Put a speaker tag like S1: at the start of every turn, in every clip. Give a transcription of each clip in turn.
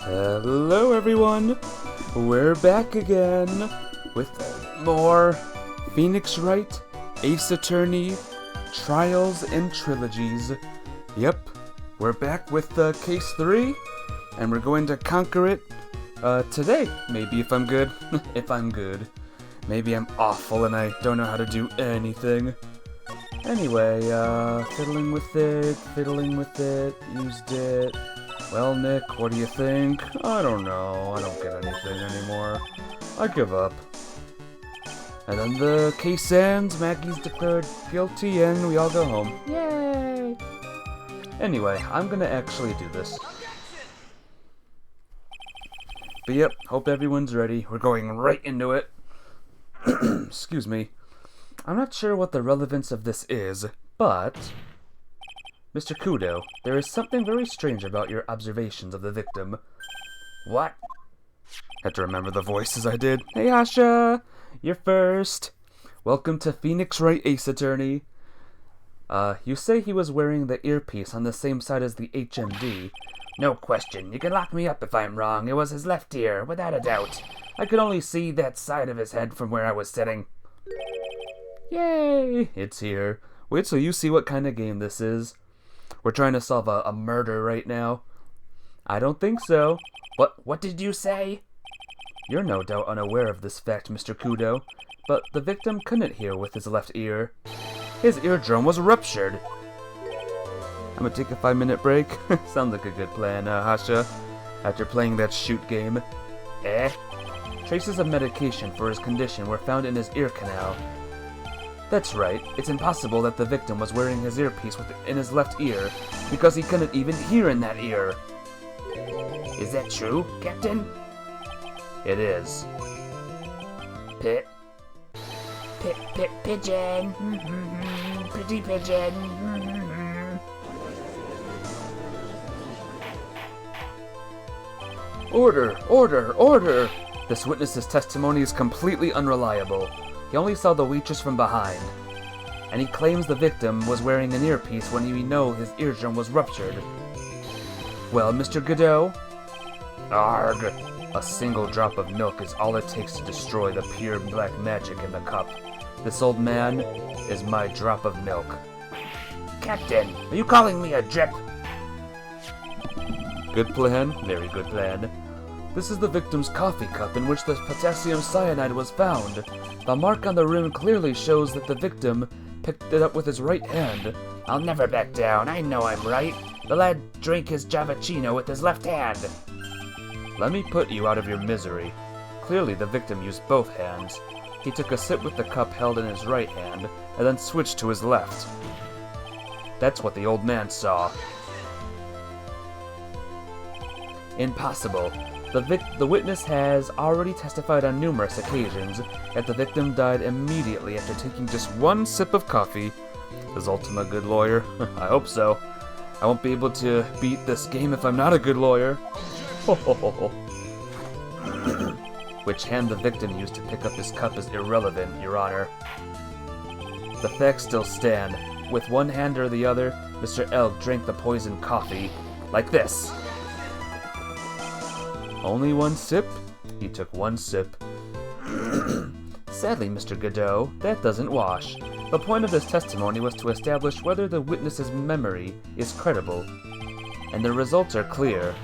S1: Hello everyone, we're back again with more Phoenix Wright, Ace Attorney, Trials and Trilogies. Yep, we're back with Case 3, and we're going to conquer it today. Maybe if I'm good. If I'm good. Maybe I'm awful and I don't know how to do anything. Anyway, fiddling with it, used it. Well, Nick, what do you think? I don't know. I don't get anything anymore. I give up. And then the case ends, Maggie's declared guilty, and we all go home. Yay! Anyway, I'm gonna actually do this. But yep, hope everyone's ready. We're going right into it. Excuse me. I'm not sure what the relevance of this is, but... Mr. Kudo, there is something very strange about your observations of the victim. What? Had to remember the voices I did. Hey, Asha! You're first. Welcome to Phoenix Wright, Ace Attorney. You say he was wearing the earpiece on the same side as the HMD. No question. You can lock me up if I'm wrong. It was his left ear, without a doubt. I could only see that side of his head from where I was sitting. Yay! It's here. Wait till you see what kind of game this is. We're trying to solve a murder right now. I don't think so. What did you say? You're no doubt unaware of this fact, Mr. Kudo, but the victim couldn't hear with his left ear. His eardrum was ruptured. I'm gonna take a 5-minute break. Sounds like a good plan, Hasha. After playing that shoot game. Traces of medication for his condition were found in his ear canal. That's right, it's impossible that the victim was wearing his earpiece in his left ear, because he couldn't even hear in that ear. Is that true, Captain? It is. Pigeon. Pretty pigeon. Order! This witness's testimony is completely unreliable. He only saw the waitress from behind, and he claims the victim was wearing an earpiece when we know his eardrum was ruptured. Well, Mr. Godot? Arg! A single drop of milk is all it takes to destroy the pure black magic in the cup. This old man is my drop of milk. Captain, are you calling me a drip? Good plan, very good plan. This is the victim's coffee cup in which the potassium cyanide was found. The mark on the rim clearly shows that the victim picked it up with his right hand. I'll never back down. I know I'm right. The lad drank his Javachino with his left hand. Let me put you out of your misery. Clearly the victim used both hands. He took a sip with the cup held in his right hand, and then switched to his left. That's what the old man saw. Impossible. The witness has already testified on numerous occasions that the victim died immediately after taking just one sip of coffee. Is Ultima a good lawyer? I hope so. I won't be able to beat this game if I'm not a good lawyer. Which hand the victim used to pick up his cup is irrelevant, Your Honor. The facts still stand. With one hand or the other, Mr. L drank the poisoned coffee. Like this. Only one sip? He took one sip. Sadly, Mr. Godot, that doesn't wash. The point of this testimony was to establish whether the witness's memory is credible, and the results are clear.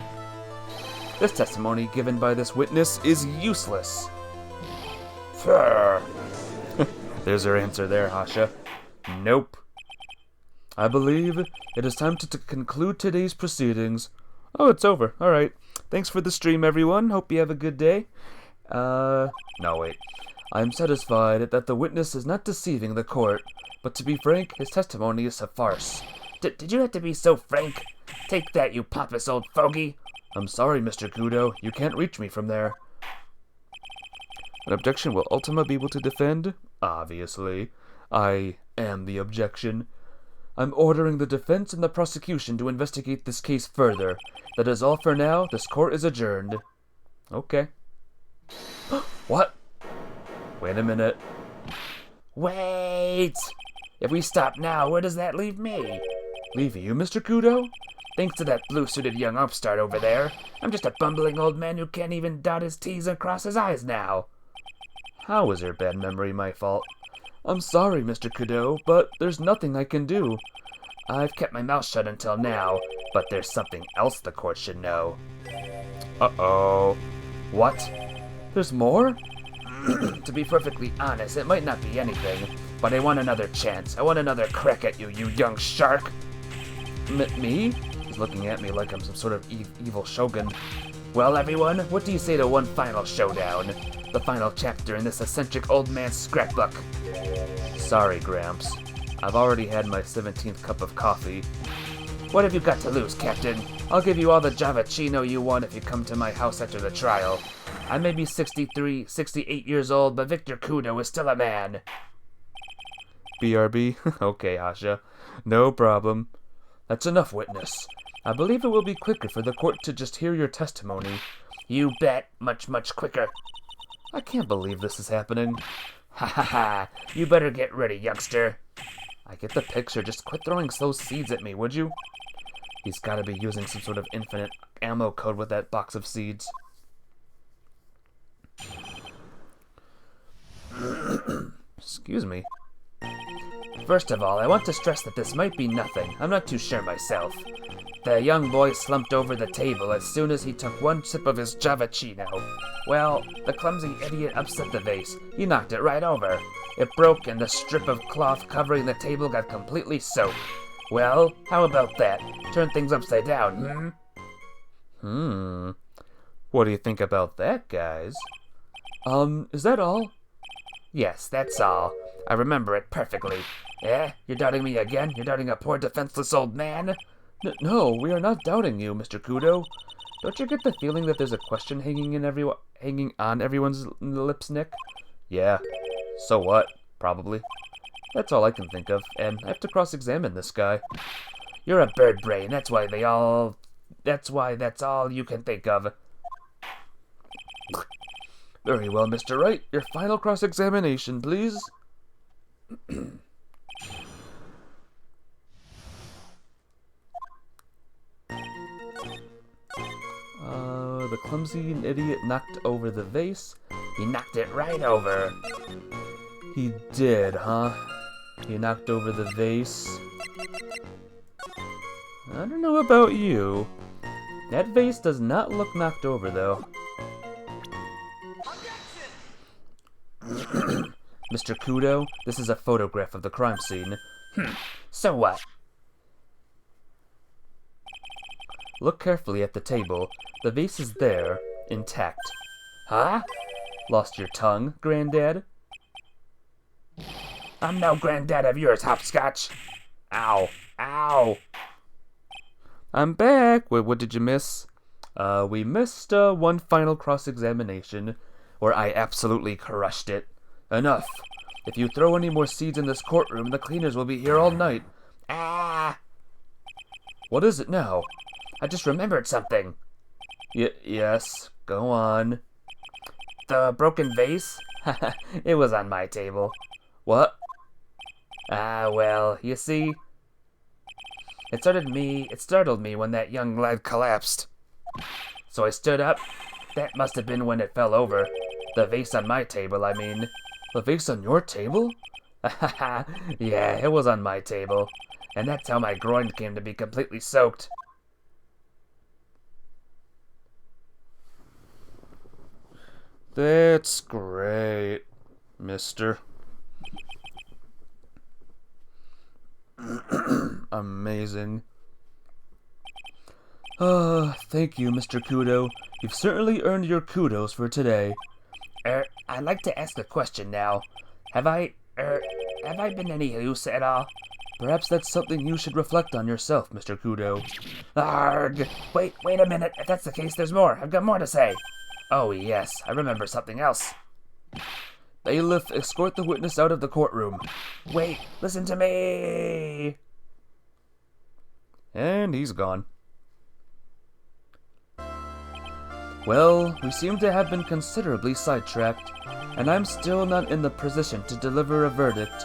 S1: This testimony given by this witness is useless. There's her answer there, Hasha. Nope. I believe it is time to conclude today's proceedings. Oh, it's over. Alright. Thanks for the stream, everyone. Hope you have a good day. No, wait. I'm satisfied that the witness is not deceiving the court, but to be frank, his testimony is a farce. Did you have to be so frank? Take that, you pompous old fogey. I'm sorry, Mr. Kudo. You can't reach me from there. An objection will Ultima be able to defend? Obviously. I am the objection. I'm ordering the defense and the prosecution to investigate this case further. That is all for now. This court is adjourned. Okay. What? Wait a minute. Wait! If we stop now, where does that leave me? Leave you, Mr. Kudo? Thanks to that blue-suited young upstart over there, I'm just a bumbling old man who can't even dot his T's and cross his I's now. How is your bad memory my fault? I'm sorry, Mr. Kudo, but there's nothing I can do. I've kept my mouth shut until now, but there's something else the court should know. Uh-oh. What? There's more? To be perfectly honest, it might not be anything, but I want another chance. I want another crack at you, you young shark. Me? He's looking at me like I'm some sort of evil shogun. Well, everyone, what do you say to one final showdown? The final chapter in this eccentric old man's scrapbook. Sorry, Gramps. I've already had my 17th cup of coffee. What have you got to lose, Captain? I'll give you all the Javachino you want if you come to my house after the trial. I may be 63, 68 years old, but Victor Kudo is still a man. BRB? Okay, Asha. No problem. That's enough, witness. I believe it will be quicker for the court to just hear your testimony. You bet. Much, much quicker. I can't believe this is happening. Ha ha ha. You better get ready, youngster. I get the picture. Just quit throwing those seeds at me, would you? He's gotta be using some sort of infinite ammo code with that box of seeds. Excuse me. First of all, I want to stress that this might be nothing. I'm not too sure myself. The young boy slumped over the table as soon as he took one sip of his Javachino. Well, the clumsy idiot upset the vase. He knocked it right over. It broke and the strip of cloth covering the table got completely soaked. Well, how about that? Turn things upside down, What do you think about that, guys? Is that all? Yes, that's all. I remember it perfectly. Eh? You're doubting me again? You're doubting a poor defenseless old man? No, we are not doubting you, Mr. Kudo. Don't you get the feeling that there's a question hanging on everyone's lips, Nick? Yeah. So what? Probably. That's all I can think of, and I have to cross-examine this guy. You're a bird brain, that's why that's all you can think of. Very well, Mr. Wright. Your final cross-examination, please. The clumsy idiot knocked over the vase. He knocked it right over. He did, huh? He knocked over the vase. I don't know about you. That vase does not look knocked over, though. Mr. Kudo, this is a photograph of the crime scene. So what? Look carefully at the table. The vase is there, intact. Huh? Lost your tongue, Granddad? I'm no granddad of yours, hopscotch. Ow. Ow. I'm back. Wait, what did you miss? We missed one final cross-examination where I absolutely crushed it. Enough. If you throw any more seeds in this courtroom, the cleaners will be here all night. Ah! What is it now? I just remembered something. Yes, go on. The broken vase? It was on my table. What? Ah, well, you see, it startled me when that young lad collapsed. So I stood up. That must have been when it fell over. The vase on my table, I mean. The vase on your table? Yeah, it was on my table. And that's how my groin came to be completely soaked. That's great, mister. Amazing. Thank you, Mr. Kudo. You've certainly earned your kudos for today. I'd like to ask a question now. Have I been any use at all? Perhaps that's something you should reflect on yourself, Mr. Kudo. Arg! Wait a minute. If that's the case, there's more. I've got more to say. Oh, yes. I remember something else. Bailiff, escort the witness out of the courtroom. Wait, listen to me! And he's gone. Well, we seem to have been considerably sidetracked, and I'm still not in the position to deliver a verdict.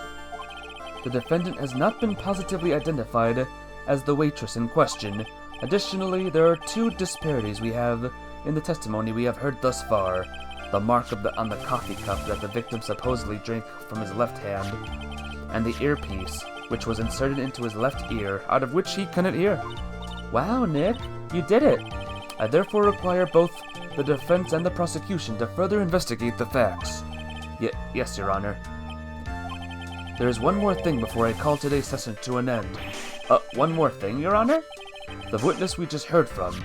S1: The defendant has not been positively identified as the waitress in question, Additionally, there are two disparities we have in the testimony we have heard thus far. The mark on the coffee cup that the victim supposedly drank from his left hand, and the earpiece, which was inserted into his left ear, out of which he couldn't hear. Wow, Nick, you did it! I therefore require both the defense and the prosecution to further investigate the facts. Yes, Your Honor. There is one more thing before I call today's session to an end. One more thing, Your Honor? The witness we just heard from.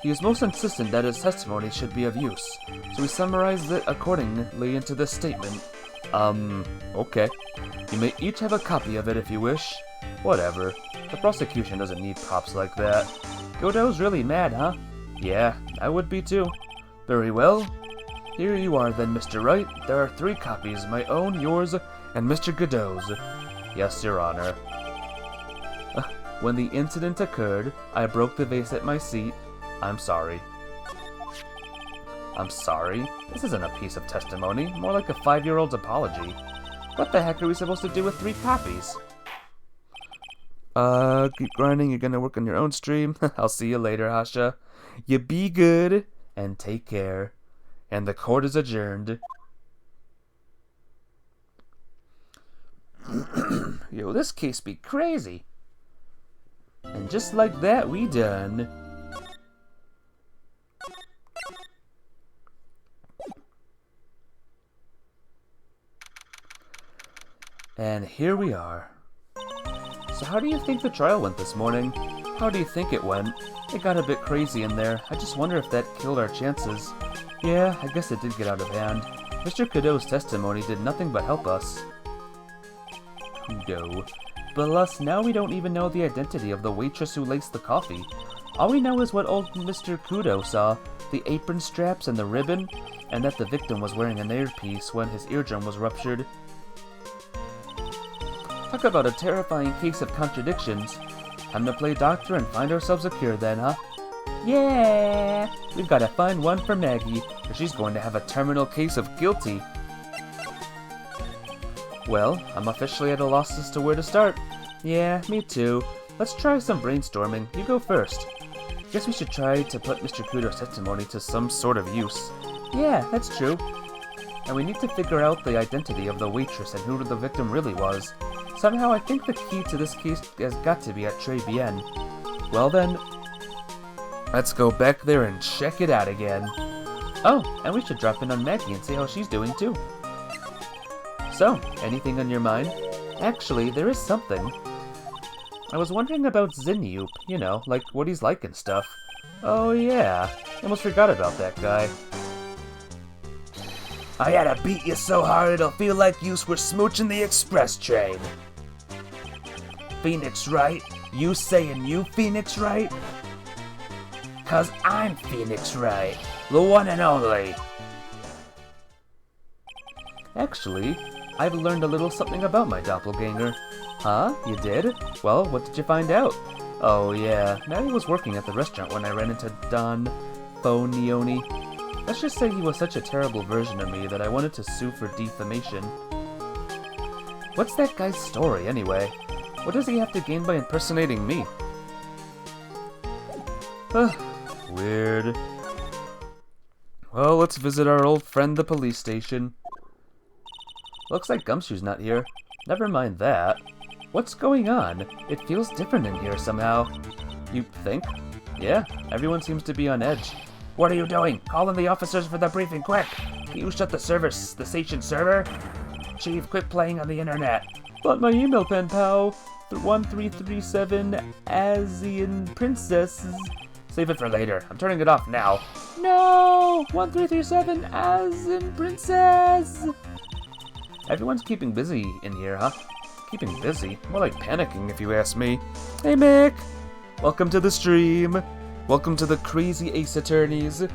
S1: He is most insistent that his testimony should be of use, so we summarized it accordingly into this statement. Okay. You may each have a copy of it if you wish. Whatever. The prosecution doesn't need props like that. Godot's really mad, huh? Yeah, I would be too. Very well. Here you are then, Mr. Wright. There are 3 copies, my own, yours, and Mr. Godot's. Yes, Your Honor. When the incident occurred, I broke the vase at my seat. I'm sorry. I'm sorry? This isn't a piece of testimony, more like a 5-year-old's apology. What the heck are we supposed to do with 3 copies? Keep grinding, you're gonna work on your own stream. I'll see you later, Hasha. You be good, and take care. And the court is adjourned. Yo, this case be crazy. And just like that, we done. And here we are. So how do you think the trial went this morning? How do you think it went? It got a bit crazy in there. I just wonder if that killed our chances. Yeah, I guess it did get out of hand. Mr. Godot's testimony did nothing but help us. Kudo. But alas, now we don't even know the identity of the waitress who laced the coffee. All we know is what old Mr. Kudo saw, the apron straps and the ribbon, and that the victim was wearing an earpiece when his eardrum was ruptured. Talk about a terrifying case of contradictions. Time to play doctor and find ourselves a cure then, huh? Yeah! We've gotta find one for Maggie, or she's going to have a terminal case of guilty. Well, I'm officially at a loss as to where to start. Yeah, me too. Let's try some brainstorming. You go first. Guess we should try to put Mr. Kudo's testimony to some sort of use. Yeah, that's true. And we need to figure out the identity of the waitress and who the victim really was. Somehow I think the key to this case has got to be at Tribulations. Well then, let's go back there and check it out again. Oh, and we should drop in on Maggie and see how she's doing too. So, anything on your mind? Actually, there is something. I was wondering about Zinyoop, you know, like what he's like and stuff. Oh yeah, I almost forgot about that guy. I gotta beat you so hard it'll feel like you were smooching the express train. Phoenix Wright? You saying you Phoenix Wright? 'Cause I'm Phoenix Wright, the one and only. Actually, I've learned a little something about my doppelganger. Huh? You did? Well, what did you find out? Oh yeah, Maddie was working at the restaurant when I ran into Don Fonioni. Let's just say he was such a terrible version of me that I wanted to sue for defamation. What's that guy's story, anyway? What does he have to gain by impersonating me? Weird. Well, let's visit our old friend, the police station. Looks like Gumshoe's not here. Never mind that. What's going on? It feels different in here somehow. You think? Yeah, everyone seems to be on edge. What are you doing? Call in the officers for the briefing, quick! Can you shut the station server? Chief, quit playing on the internet. But my email pen pal, 1337 Asian Princesses. Save it for later. I'm turning it off now. No! 1337 Asian Princess! Everyone's keeping busy in here, huh? Keeping busy? More like panicking, if you ask me. Hey, Mick! Welcome to the stream. Welcome to the Crazy Ace Attorneys.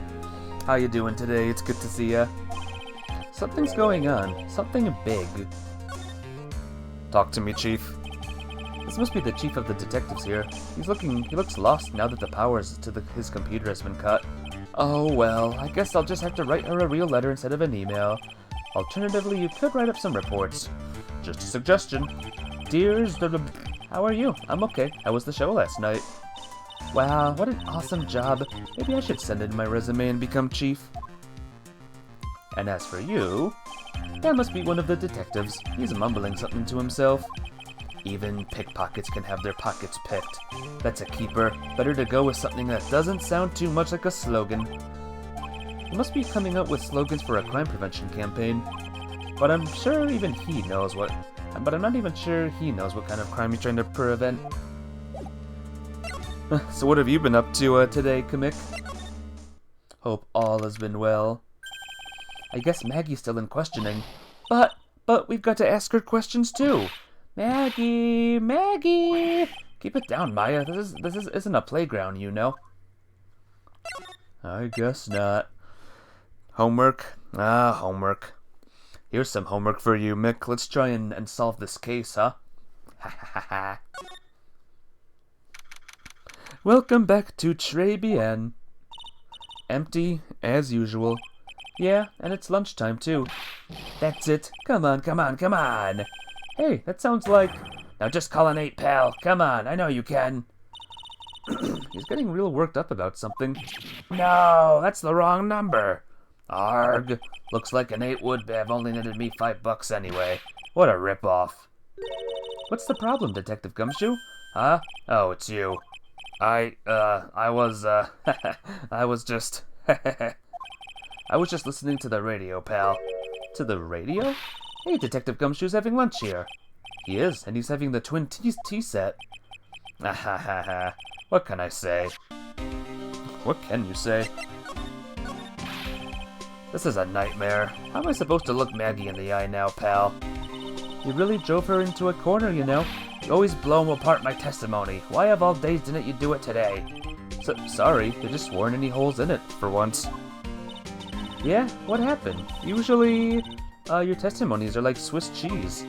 S1: How you doing today? It's good to see ya. Something's going on. Something big. Talk to me, Chief. This must be the chief of the detectives here. He looks lost now that the power to his computer has been cut. Oh well, I guess I'll just have to write her a real letter instead of an email. Alternatively, you could write up some reports. Just a suggestion. Dears, how are you? I'm okay. How was the show last night? Wow, what an awesome job. Maybe I should send in my resume and become chief. And as for you, that must be one of the detectives. He's mumbling something to himself. Even pickpockets can have their pockets picked. That's a keeper. Better to go with something that doesn't sound too much like a slogan. He must be coming up with slogans for a crime prevention campaign. But I'm sure even he knows what... But I'm not even sure he knows what kind of crime he's trying to prevent. So what have you been up to today, Kamik? Hope all has been well. I guess Maggie's still in questioning. But we've got to ask her questions too. Maggie! Maggie! Keep it down, Maya. This isn't a playground, you know. I guess not. Homework? Ah, homework. Here's some homework for you, Mick. Let's try and solve this case, huh? Ha ha ha. Welcome back to Tribulations. Empty, as usual. Yeah, and it's lunchtime, too. That's it. Come on, come on, come on. Hey, that sounds like... Now just call an 8, pal. Come on, I know you can. He's getting real worked up about something. No, that's the wrong number. Arg. Looks like an 8 would have only netted me $5 anyway. What a ripoff. What's the problem, Detective Gumshoe? Huh? Oh, it's you. I was just... I was just listening to the radio, pal. To the radio? Hey, Detective Gumshoe's having lunch here. He is, and he's having the twin tea set. Ah ha ha ha. What can I say? What can you say? This is a nightmare. How am I supposed to look Maggie in the eye now, pal? You really drove her into a corner, you know. You always blow apart my testimony. Why of all days didn't you do it today? Sorry, there just weren't any holes in it, for once. Yeah, what happened? Usually, your testimonies are like Swiss cheese.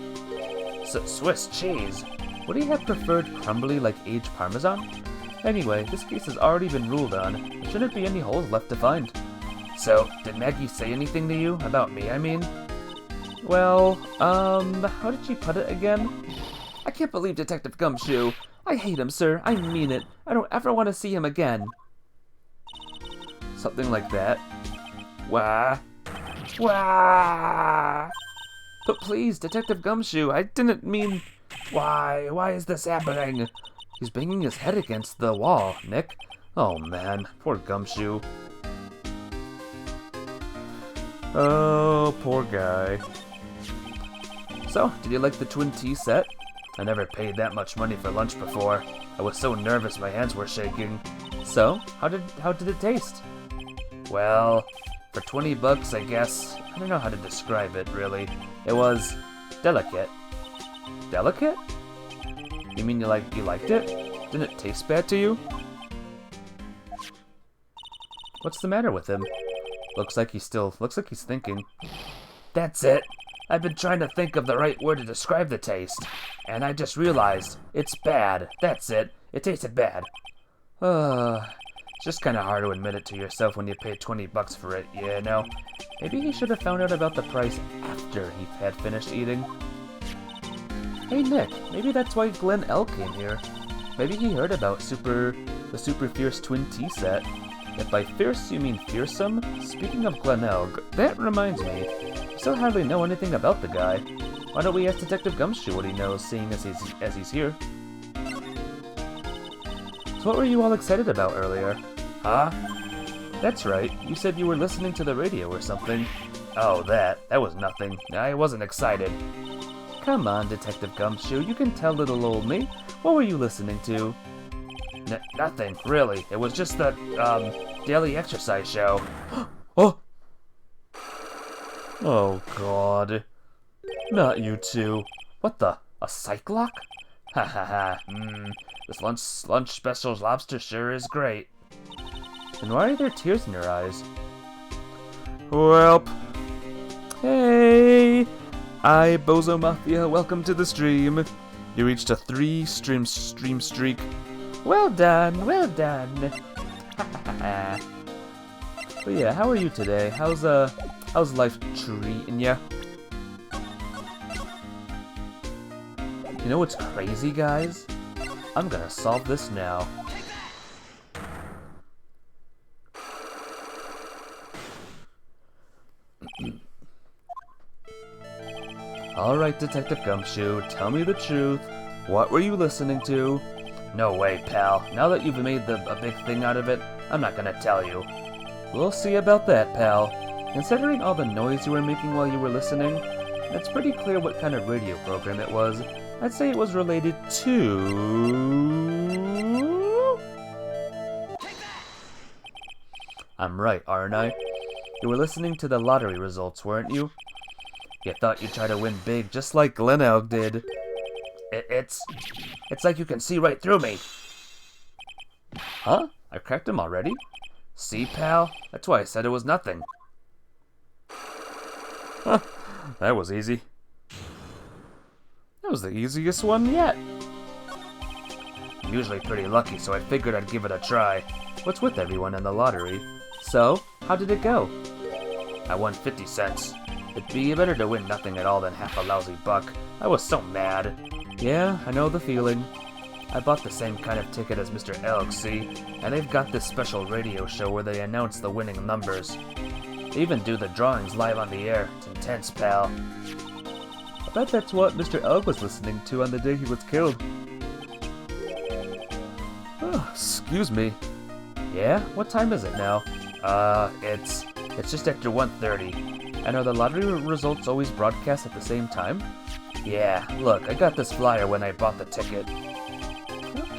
S1: Swiss cheese? Would he have preferred crumbly like aged Parmesan? Anyway, this case has already been ruled on. There shouldn't be any holes left to find. So, did Maggie say anything to you? About me, I mean? Well, how did she put it again? I can't believe Detective Gumshoe. I hate him, sir. I mean it. I don't ever want to see him again. Something like that. Wah. Wah. But please, Detective Gumshoe, I didn't mean... Why? Why is this happening? He's banging his head against the wall, Nick. Oh, man. Poor Gumshoe. Oh, poor guy. So, did you like the twin tea set? I never paid that much money for lunch before. I was so nervous my hands were shaking. So, how did it taste? Well, for $20, I guess. I don't know how to describe it, really. It was delicate. Delicate? You mean you liked it? Didn't it taste bad to you? What's the matter with him? Looks like he's thinking. That's it. I've been trying to think of the right word to describe the taste, and I just realized it's bad. That's it. It tasted bad. It's just kind of hard to admit it to yourself when you pay $20 for it, you know? Maybe he should have found out about the price after he had finished eating. Hey Nick, maybe that's why Glenn L came here. Maybe he heard about the super fierce twin tea set. If by fierce you mean fearsome, speaking of Glenn L, that reminds me, I still hardly know anything about the guy. Why don't we ask Detective Gumshoe what he knows, seeing as he's here? So what were you all excited about earlier? Huh? That's right, you said you were listening to the radio or something. Oh, that was nothing. I wasn't excited. Come on, Detective Gumshoe, you can tell little old me. What were you listening to? Nothing, really. It was just the, daily exercise show. Oh! Oh, God. Not you two. What the? A psych lock? Ha ha ha. This lunch special's lobster sure is great. And why are there tears in your eyes? Welp. Hey! I, Bozo Mafia, welcome to the stream. You reached a 3-stream streak. Well done, well done. But yeah, how are you today? How's life treating ya? You know what's crazy, guys? I'm gonna solve this now. Alright, Detective Gumshoe, tell me the truth. What were you listening to? No way, pal. Now that you've made a big thing out of it, I'm not gonna tell you. We'll see about that, pal. Considering all the noise you were making while you were listening, it's pretty clear what kind of radio program it was. I'd say it was related to... I'm right, aren't I? You were listening to the lottery results, weren't you? You thought you'd try to win big, just like Glenelg did. It's like you can see right through me. Huh? I cracked him already? See, pal? That's why I said it was nothing. Huh. That was easy. That was the easiest one yet. I'm usually pretty lucky, so I figured I'd give it a try. What's with everyone in the lottery? So, how did it go? I won 50 cents. It'd be better to win nothing at all than half a lousy buck. I was so mad. Yeah, I know the feeling. I bought the same kind of ticket as Mr. Elg, see? And they've got this special radio show where they announce the winning numbers. They even do the drawings live on the air. It's intense, pal. I bet that's what Mr. Elg was listening to on the day he was killed. Oh, excuse me. Yeah? What time is it now? It's just after 1:30. And are the lottery results always broadcast at the same time? Yeah, look, I got this flyer when I bought the ticket.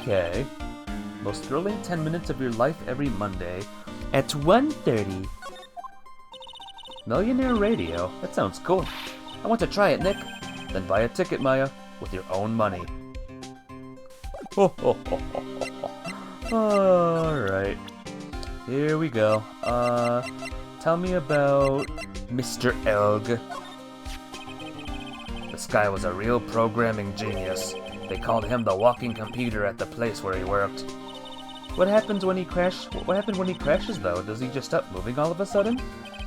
S1: Okay. Most thrilling 10 minutes of your life every Monday at 1:30. Millionaire Radio? That sounds cool. I want to try it, Nick. Then buy a ticket, Maya, with your own money. Alright. Here we go. Tell me about Mr. Elg. This guy was a real programming genius. They called him the walking computer at the place where he worked. What happens when he crashes though? Does he just stop moving all of a sudden?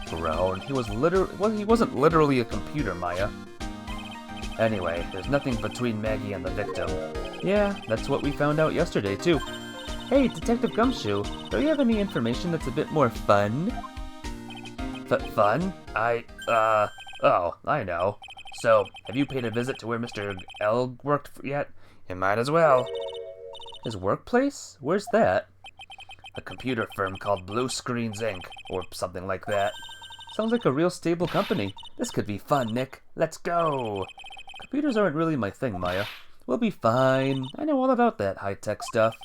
S1: Groan. He wasn't literally a computer, Maya. Anyway, there's nothing between Maggie and the victim. Yeah, that's what we found out yesterday too. Hey, Detective Gumshoe, do you have any information that's a bit more fun? Fun? Oh, I know. So, have you paid a visit to where Mr. Elg worked yet? You might as well. His workplace? Where's that? A computer firm called Blue Screens Inc., or something like that. Sounds like a real stable company. This could be fun, Nick. Let's go. Computers aren't really my thing, Maya. We'll be fine. I know all about that high-tech stuff.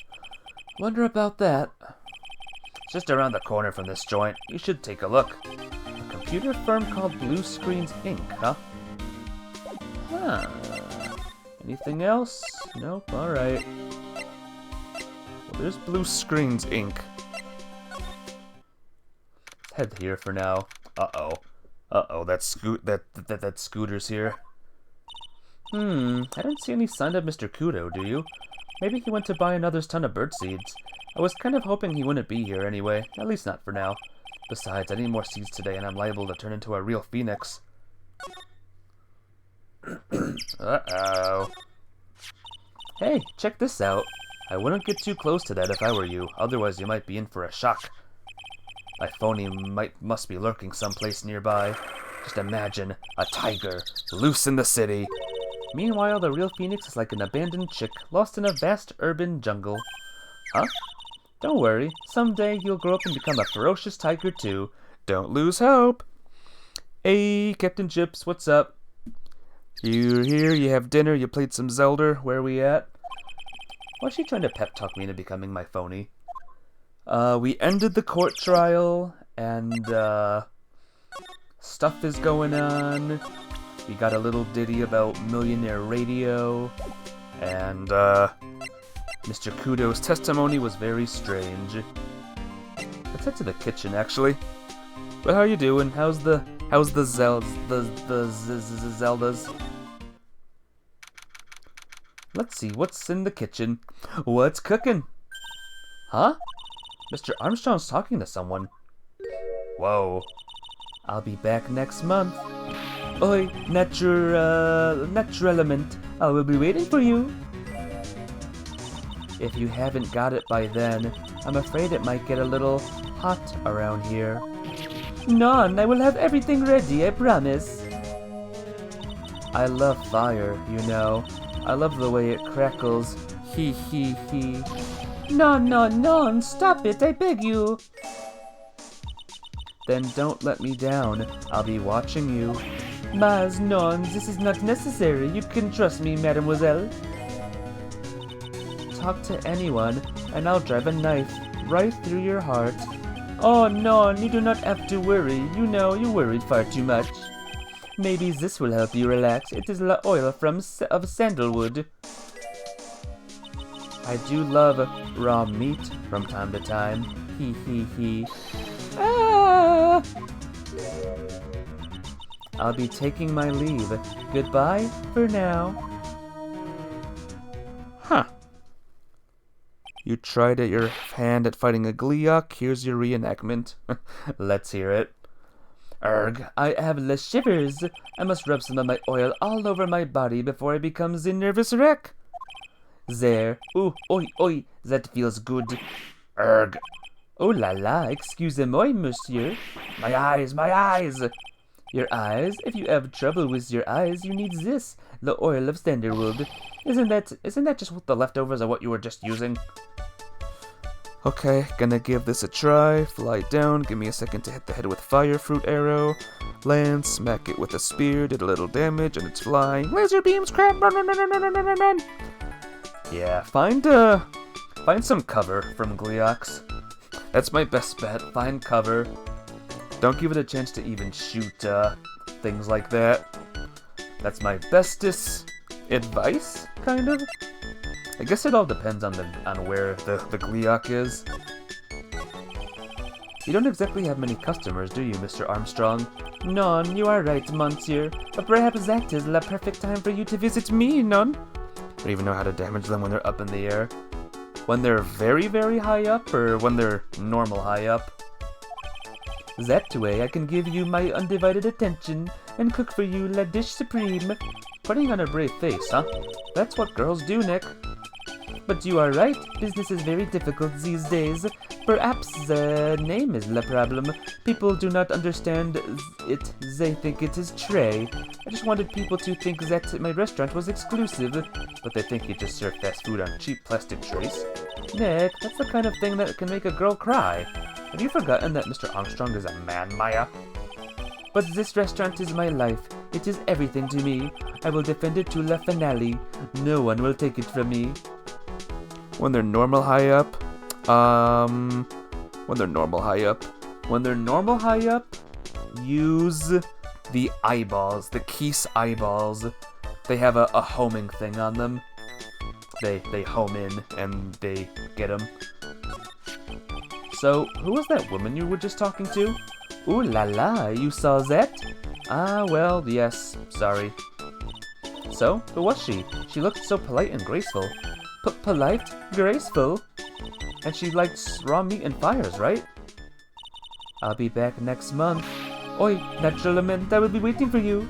S1: Wonder about that. It's just around the corner from this joint. You should take a look. A computer firm called Blue Screens Inc., huh? Huh. Anything else? Nope, alright. Well, there's Blue Screens Inc. Head here for now. Uh-oh. Uh-oh, that Scooter's here. I don't see any sign of Mr. Kudo, do you? Maybe he went to buy another ton of birdseeds. I was kind of hoping he wouldn't be here anyway, at least not for now. Besides, I need more seeds today and I'm liable to turn into a real phoenix. Uh-oh. Hey, check this out. I wouldn't get too close to that if I were you, otherwise you might be in for a shock. My phony must be lurking someplace nearby. Just imagine, a tiger, loose in the city. Meanwhile, the real phoenix is like an abandoned chick, lost in a vast urban jungle. Huh? Don't worry, someday you'll grow up and become a ferocious tiger too. Don't lose hope. Hey, Captain Chips, what's up? You're here, you have dinner, you played some Zelda, where are we at? Why's she trying to pep talk me into becoming my phony? We ended the court trial, and, stuff is going on. We got a little ditty about Millionaire Radio, and, Mr. Kudo's testimony was very strange. Let's head to the kitchen, actually. But how you doing? How's the Zeldas? Let's see what's in the kitchen. What's cooking? Huh? Mr. Armstrong's talking to someone. Whoa. I'll be back next month. Oi, natural element. I will be waiting for you. If you haven't got it by then, I'm afraid it might get a little hot around here. None, I will have everything ready, I promise. I love fire, you know. I love the way it crackles. Hee hee hee. No, stop it, I beg you. Then don't let me down. I'll be watching you. Mas, non, this is not necessary. You can trust me, mademoiselle. Talk to anyone, and I'll drive a knife right through your heart. Oh, non, you do not have to worry. You know, you worried far too much. Maybe this will help you relax. It is the oil of sandalwood. I do love raw meat from time to time. Hee hee hee. Ah! I'll be taking my leave. Goodbye for now. Huh. You tried your hand at fighting a Gleeok. Here's your reenactment. Let's hear it. Erg, I have the shivers. I must rub some of my oil all over my body before I become the nervous wreck. There. Ooh, oi, oi, that feels good. Erg. Oh la la, excusez-moi, monsieur. My eyes, my eyes. Your eyes? If you have trouble with your eyes, you need this, the oil of sandalwood. Isn't that just what the leftovers of what you were just using? Okay, gonna give this a try. Fly down, give me a second to hit the head with fire fruit arrow. Land, smack it with a spear, did a little damage, and it's flying. Laser beams, crap, run, run, run, run, run, run, run, run. Yeah, find some cover from Gleeoks. That's my best bet, find cover. Don't give it a chance to even shoot, things like that. That's my bestest advice, kind of. I guess it all depends on where the Gleeok is. You don't exactly have many customers, do you, Mr. Armstrong? Non, you are right, monsieur. But perhaps that is the perfect time for you to visit me, non? I don't even know how to damage them when they're up in the air. When they're very, very high up, or when they're normal high up? That way I can give you my undivided attention and cook for you la dish supreme. Putting on a brave face, huh? That's what girls do, Nick. But you are right, business is very difficult these days. Perhaps the name is the problem. People do not understand it, they think it is tray. I just wanted people to think that my restaurant was exclusive, but they think you just serve fast food on cheap plastic trays. Nick, that's the kind of thing that can make a girl cry. Have you forgotten that Mr. Armstrong is a man, Maya? But this restaurant is my life. It is everything to me. I will defend it to la finale. No one will take it from me. When they're normal high up, when they're normal high up, use the eyeballs, the Keese eyeballs. They have a homing thing on them. They home in and they get them. So, who was that woman you were just talking to? Ooh la la, you saw that? Ah, well, yes, sorry. So, who was she? She looked so polite and graceful. Polite? Graceful? And she likes raw meat and fires, right? I'll be back next month. Oi, naturalmente, I will be waiting for you.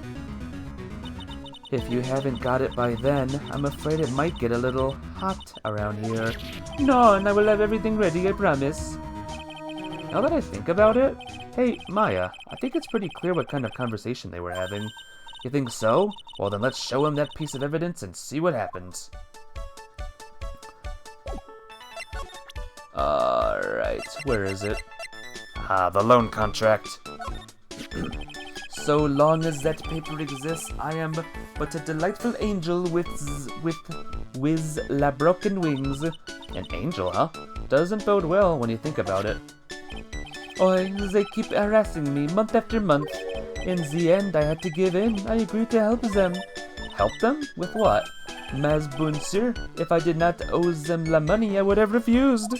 S1: If you haven't got it by then, I'm afraid it might get a little hot around here. No, and I will have everything ready, I promise. Now that I think about it, hey, Maya, I think it's pretty clear what kind of conversation they were having. You think so? Well then let's show him that piece of evidence and see what happens. Alright, where is it? Ah, the loan contract. So long as that paper exists, I am but a delightful angel with la broken wings. An angel, huh? Doesn't bode well when you think about it. Oi, they keep harassing me month after month. In the end, I had to give in. I agreed to help them. Help them? With what? Mas bon sir, if I did not owe them la money, I would have refused.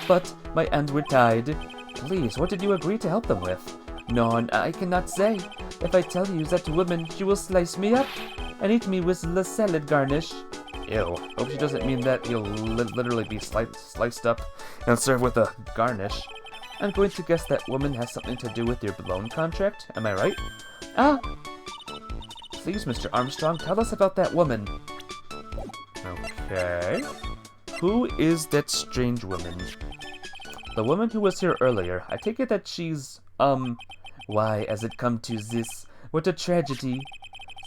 S1: But my hands were tied. Please, what did you agree to help them with? No, I cannot say. If I tell you that woman, she will slice me up and eat me with the salad garnish. Ew. Hope she doesn't mean that you'll literally be sliced up and served with a garnish. I'm going to guess that woman has something to do with your loan contract. Am I right? Ah! Please, Mr. Armstrong, tell us about that woman. Okay. Who is that strange woman? The woman who was here earlier. I take it that she's, why has it come to this? What a tragedy.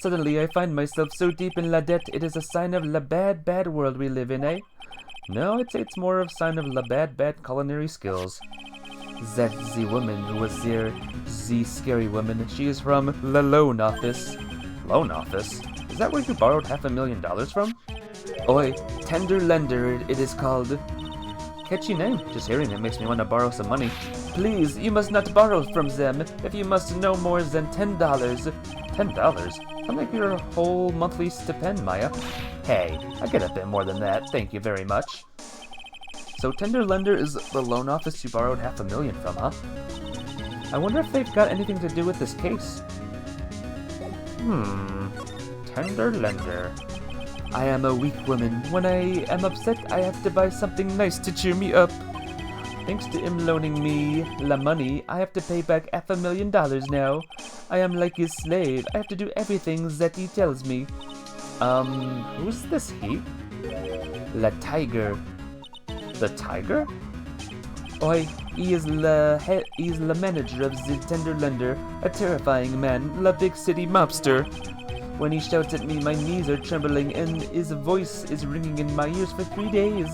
S1: Suddenly I find myself so deep in la dette, it is a sign of la bad, bad world we live in, eh? No, I'd say it's more of a sign of la bad, bad culinary skills. That the woman who was there, the scary woman, she is from the loan office. Loan office? Is that where you borrowed $500,000 from? Oi, tender lender it is called. Catchy name. Just hearing it makes me want to borrow some money. Please, you must not borrow from them if you must no more than $10. $10? Sounds like your whole monthly stipend, Maya. Hey, I get a bit more than that, thank you very much. So tender lender is the loan office you borrowed $500,000 from, huh? I wonder if they've got anything to do with this case. Tender lender. I am a weak woman. When I am upset, I have to buy something nice to cheer me up. Thanks to him loaning me la money, I have to pay back $500,000 now. I am like his slave. I have to do everything that he tells me. Who's this he? La Tigre. The Tigre? Oi, he is the manager of the tender lender, a terrifying man, la big city mobster. When he shouts at me, my knees are trembling and his voice is ringing in my ears for 3 days.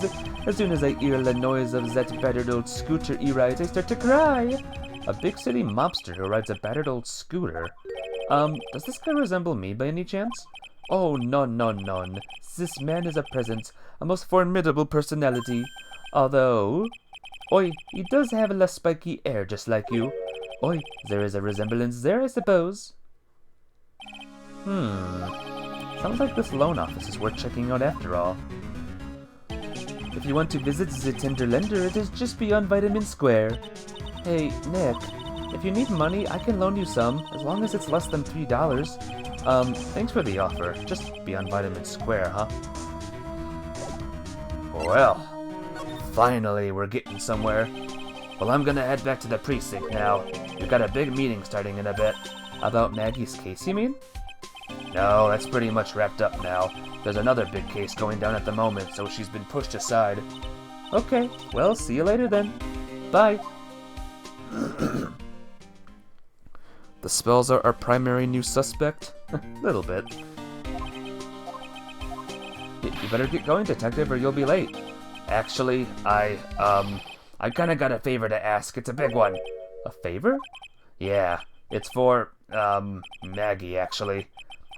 S1: As soon as I hear the noise of that battered old scooter he rides, I start to cry. A big city mobster who rides a battered old scooter. Does this guy resemble me by any chance? Oh, none. This man is a presence, a most formidable personality. Although... Oi, he does have a spiky hair just like you. Oi, there is a resemblance there, I suppose. Sounds like this loan office is worth checking out after all. If you want to visit the tender lender, it is just beyond Vitamin Square. Hey, Nick, if you need money, I can loan you some, as long as it's less than $3. Thanks for the offer. Just beyond Vitamin Square, huh? Well, finally we're getting somewhere. Well, I'm gonna head back to the precinct now. We've got a big meeting starting in a bit. About Maggie's case, you mean? No, that's pretty much wrapped up now. There's another big case going down at the moment, so she's been pushed aside. Okay, well, see you later then. Bye. The spells are our primary new suspect? Little bit. You better get going, detective, or you'll be late. Actually, I kinda got a favor to ask. It's a big one. A favor? Yeah, it's for, Maggie, actually.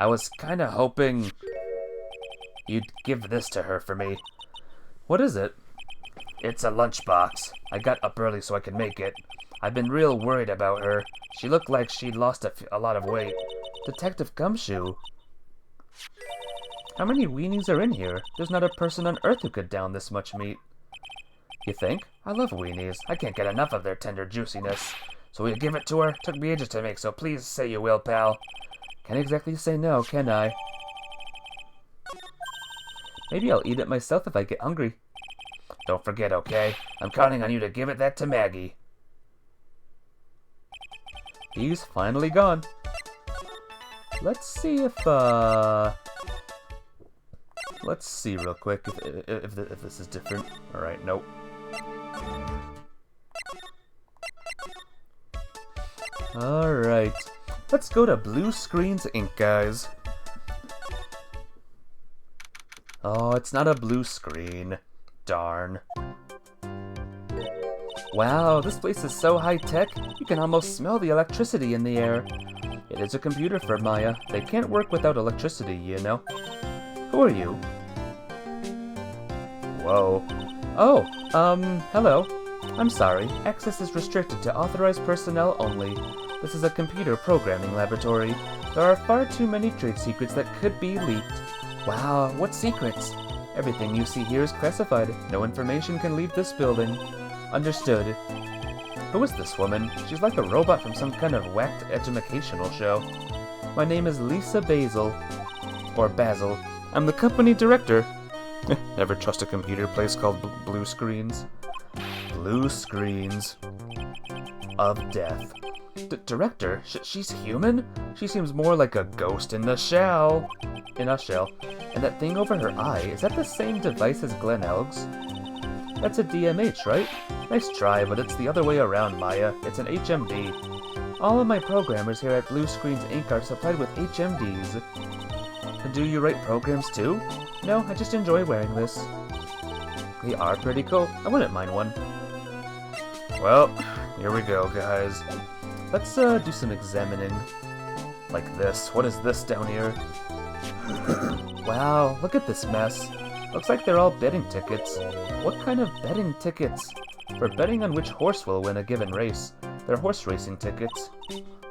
S1: I was kinda hoping you'd give this to her for me. What is it? It's a lunchbox. I got up early so I could make it. I've been real worried about her. She looked like she'd lost a lot of weight. Detective Gumshoe. How many weenies are in here? There's not a person on Earth who could down this much meat. You think? I love weenies. I can't get enough of their tender juiciness. So will you give it to her? Took me ages to make, so please say you will, pal. Can't exactly say no, can I? Maybe I'll eat it myself if I get hungry. Don't forget, okay? I'm counting on you to give that to Maggie. He's finally gone. Let's see if, let's see real quick if this is different. Alright, nope. Alright. Let's go to Blue Screens Inc., guys. Oh, it's not a blue screen. Darn. Wow, this place is so high-tech, you can almost smell the electricity in the air. It is a computer firm, Maya. They can't work without electricity, you know. Who are you? Whoa. Oh, hello. I'm sorry. Access is restricted to authorized personnel only. This is a computer programming laboratory. There are far too many trade secrets that could be leaked. Wow, what secrets? Everything you see here is classified. No information can leave this building. Understood. Who is this woman? She's like a robot from some kind of whacked educational show. My name is Lisa Basil. Or Basil. I'm the company director. Never trust a computer place called Blue Screens. Blue Screens of Death. Director? She's human? She seems more like a ghost in the shell. In a shell. And that thing over her eye, is that the same device as Glenn Elg's? That's a DMH, right? Nice try, but it's the other way around, Maya. It's an HMD. All of my programmers here at Blue Screens Inc. are supplied with HMDs. Do you write programs too? No, I just enjoy wearing this. They are pretty cool. I wouldn't mind one. Well, here we go, guys. Let's do some examining. Like this. What is this down here? Wow, look at this mess. Looks like they're all betting tickets. What kind of betting tickets? For betting on which horse will win a given race. They're horse racing tickets.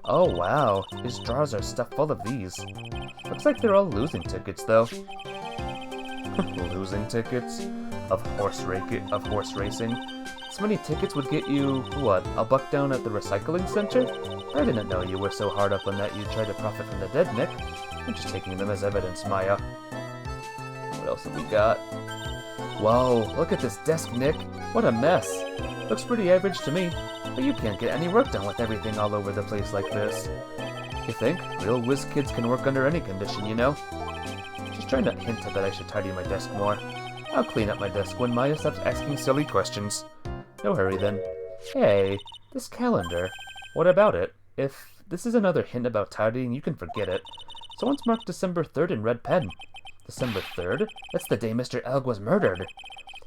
S1: Oh wow, these drawers are stuffed full of these. Looks like they're all losing tickets though. Losing tickets? Of horse racing? So many tickets would get you, what, a buck down at the recycling center? I didn't know you were so hard up on that you'd try to profit from the dead, Nick. I'm just taking them as evidence, Maya. What else have we got? Whoa, look at this desk, Nick. What a mess. Looks pretty average to me, but you can't get any work done with everything all over the place like this. You think? Real whiz kids can work under any condition, you know? Just trying to hint that I should tidy my desk more. I'll clean up my desk when Maya stops asking silly questions. No hurry then. Hey, this calendar. What about it? If this is another hint about tidying, you can forget it. Someone's marked December 3rd in red pen. December 3rd? That's the day Mr. Elg was murdered.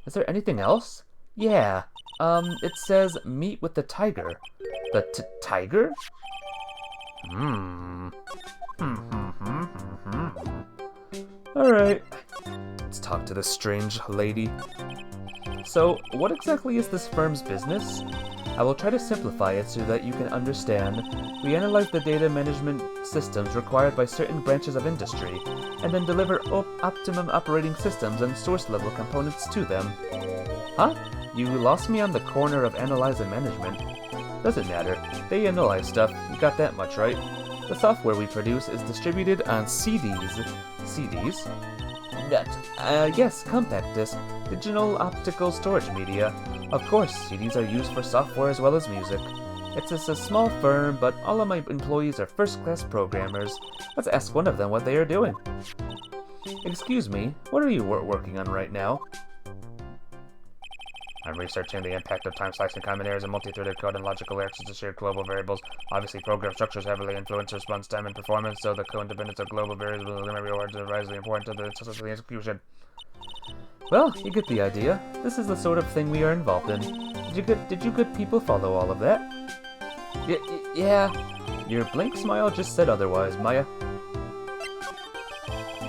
S1: Is there anything else? Yeah. It says meet with the Tigre. The Tigre? Alright. Let's talk to this strange lady. So, what exactly is this firm's business? I will try to simplify it so that you can understand. We analyze the data management systems required by certain branches of industry, and then deliver optimum operating systems and source-level components to them. Huh? You lost me on the corner of analyze and management. Doesn't matter. They analyze stuff. You got that much right. The software we produce is distributed on CDs. CDs? Yes, compact disc. Digital optical storage media. Of course, CDs are used for software as well as music. It's a small firm, but all of my employees are first-class programmers. Let's ask one of them what they are doing. Excuse me, what are you working on right now? I'm researching the impact of time-slicing common errors and multi-threaded code and logical errors to shared global variables. Obviously, program structures heavily influence response time and performance, so the co-independence of global variables and memory words are vitally important to the successful execution. Well, you get the idea. This is the sort of thing we are involved in. Did you good people follow all of that? Yeah. Your blank smile just said otherwise, Maya.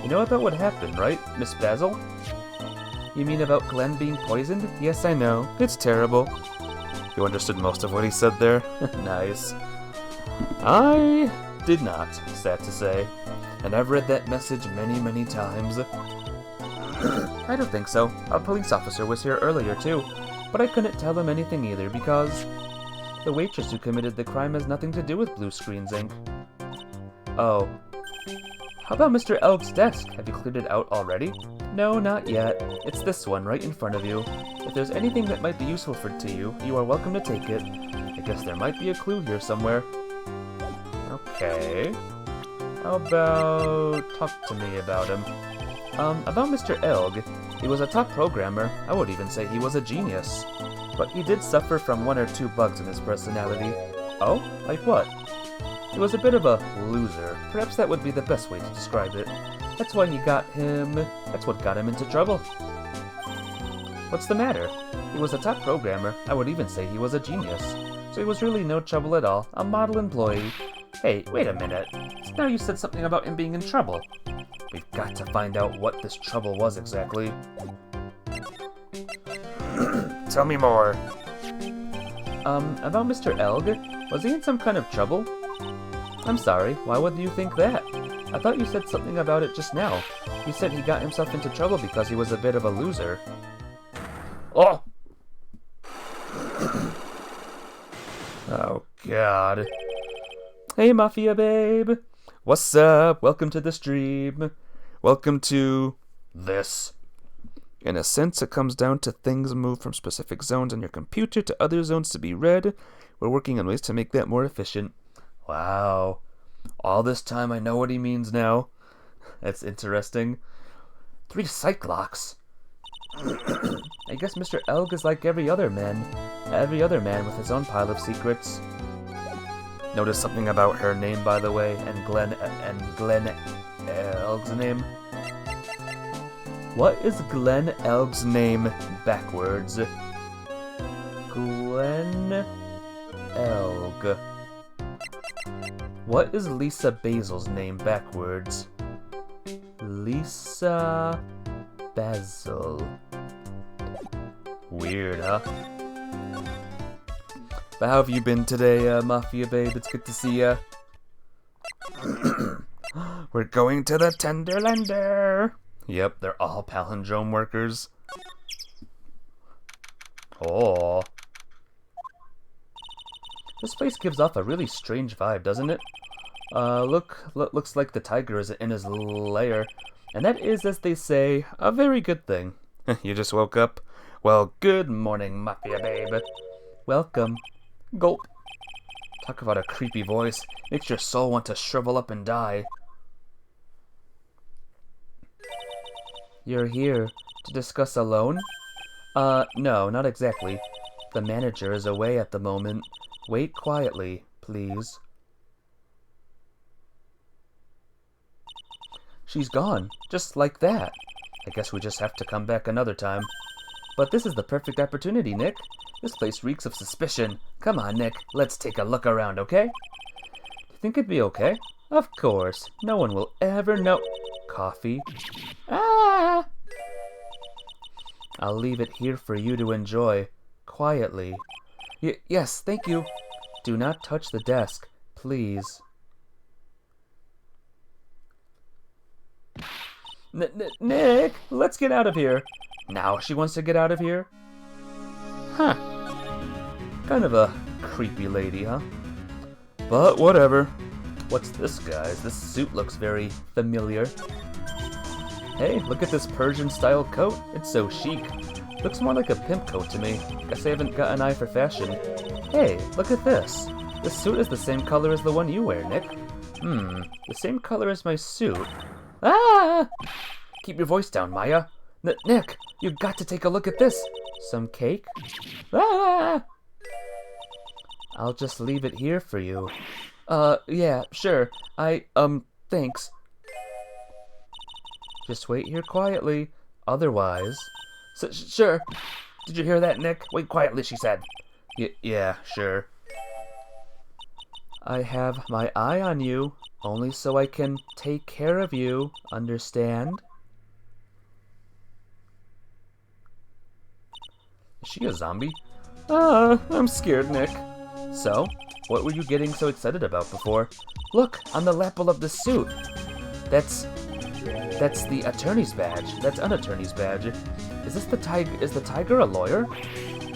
S1: You know about what happened, right, Miss Basil? You mean about Glenn being poisoned? Yes, I know. It's terrible. You understood most of what he said there? Nice. I did not, sad to say. And I've read that message many, many times. I don't think so. A police officer was here earlier, too. But I couldn't tell him anything either because the waitress who committed the crime has nothing to do with Blue Screens Inc. Oh. How about Mr. Elg's desk? Have you cleared it out already? No, not yet. It's this one, right in front of you. If there's anything that might be useful to you, you are welcome to take it. I guess there might be a clue here somewhere. Okay. How about talk to me about him? About Mr. Elg. He was a top programmer. I would even say he was a genius. But he did suffer from one or two bugs in his personality. Oh? Like what? He was a bit of a loser. Perhaps that would be the best way to describe it. That's what got him into trouble. What's the matter? He was a top programmer. I would even say he was a genius. So he was really no trouble at all. A model employee. Hey, wait a minute. So now you said something about him being in trouble. We've got to find out what this trouble was exactly. Tell me more. About Mr. Elg? Was he in some kind of trouble? I'm sorry, why would you think that? I thought you said something about it just now. You said he got himself into trouble because he was a bit of a loser. Oh! Oh, God. Hey, Mafia babe. What's up? Welcome to the stream. Welcome to this. In a sense, it comes down to things moved from specific zones on your computer to other zones to be read. We're working on ways to make that more efficient. Wow. All this time I know what he means now. That's interesting. 3 Cyclocks. I guess Mr. Elg is like every other man with his own pile of secrets. Notice something about her name, by the way, and Glenn Elg's name. What is Glenn Elg's name backwards? Glenn Elg. What is Lisa Basil's name backwards? Lisa Basil. Weird, huh? But how have you been today, Mafia Babe? It's good to see ya. We're going to the Tenderlander. Yep, they're all palindrome workers. Oh. This place gives off a really strange vibe, doesn't it? Looks like the Tigre is in his lair. And that is, as they say, a very good thing. You just woke up? Well, good morning, Mafia Babe. Welcome. Gulp. Talk about a creepy voice. Makes your soul want to shrivel up and die. You're here to discuss a loan? No, not exactly. The manager is away at the moment. Wait quietly, please. She's gone, just like that. I guess we just have to come back another time. But this is the perfect opportunity, Nick. This place reeks of suspicion. Come on, Nick, let's take a look around, okay? Do you think it'd be okay? Of course. No one will ever know. Coffee. Ah! I'll leave it here for you to enjoy. Quietly. Yes, thank you. Do not touch the desk, please. Nick, let's get out of here. Now she wants to get out of here? Huh. Kind of a creepy lady, huh? But whatever. What's this, guys? This suit looks very familiar. Hey, look at this Persian-style coat. It's so chic. Looks more like a pimp coat to me. Guess I haven't got an eye for fashion. Hey, look at this. This suit is the same color as the one you wear, Nick. The same color as my suit. Ah! Keep your voice down, Maya. Nick, you've got to take a look at this. Some cake? Ah! I'll just leave it here for you. Yeah, sure. Thanks. Just wait here quietly. Otherwise... Sure. Did you hear that, Nick? Wait quietly, she said. Yeah, sure. I have my eye on you, only so I can take care of you, understand? Is she a zombie? I'm scared, Nick. So, what were you getting so excited about before? Look, on the lapel of the suit. That's the attorney's badge. That's an attorney's badge. Is this the Tigre? Is the Tigre a lawyer?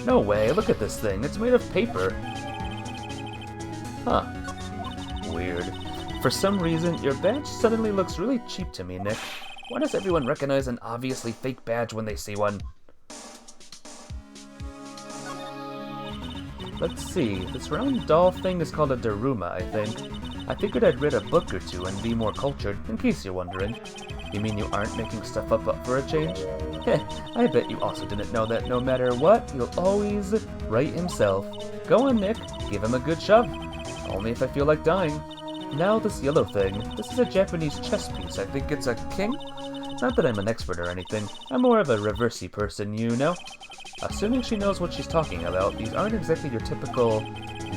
S1: No way, look at this thing. It's made of paper. Huh. Weird. For some reason, your badge suddenly looks really cheap to me, Nick. Why does everyone recognize an obviously fake badge when they see one? Let's see. This round doll thing is called a Daruma, I think. I figured I'd read a book or two and be more cultured, in case you're wondering. You mean you aren't making stuff up for a change? Heh, I bet you also didn't know that no matter what, he'll always write himself. Go on, Nick. Give him a good shove. Only if I feel like dying. Now this yellow thing. This is a Japanese chess piece. I think it's a king? Not that I'm an expert or anything. I'm more of a reversey person, you know? Assuming she knows what she's talking about, these aren't exactly your typical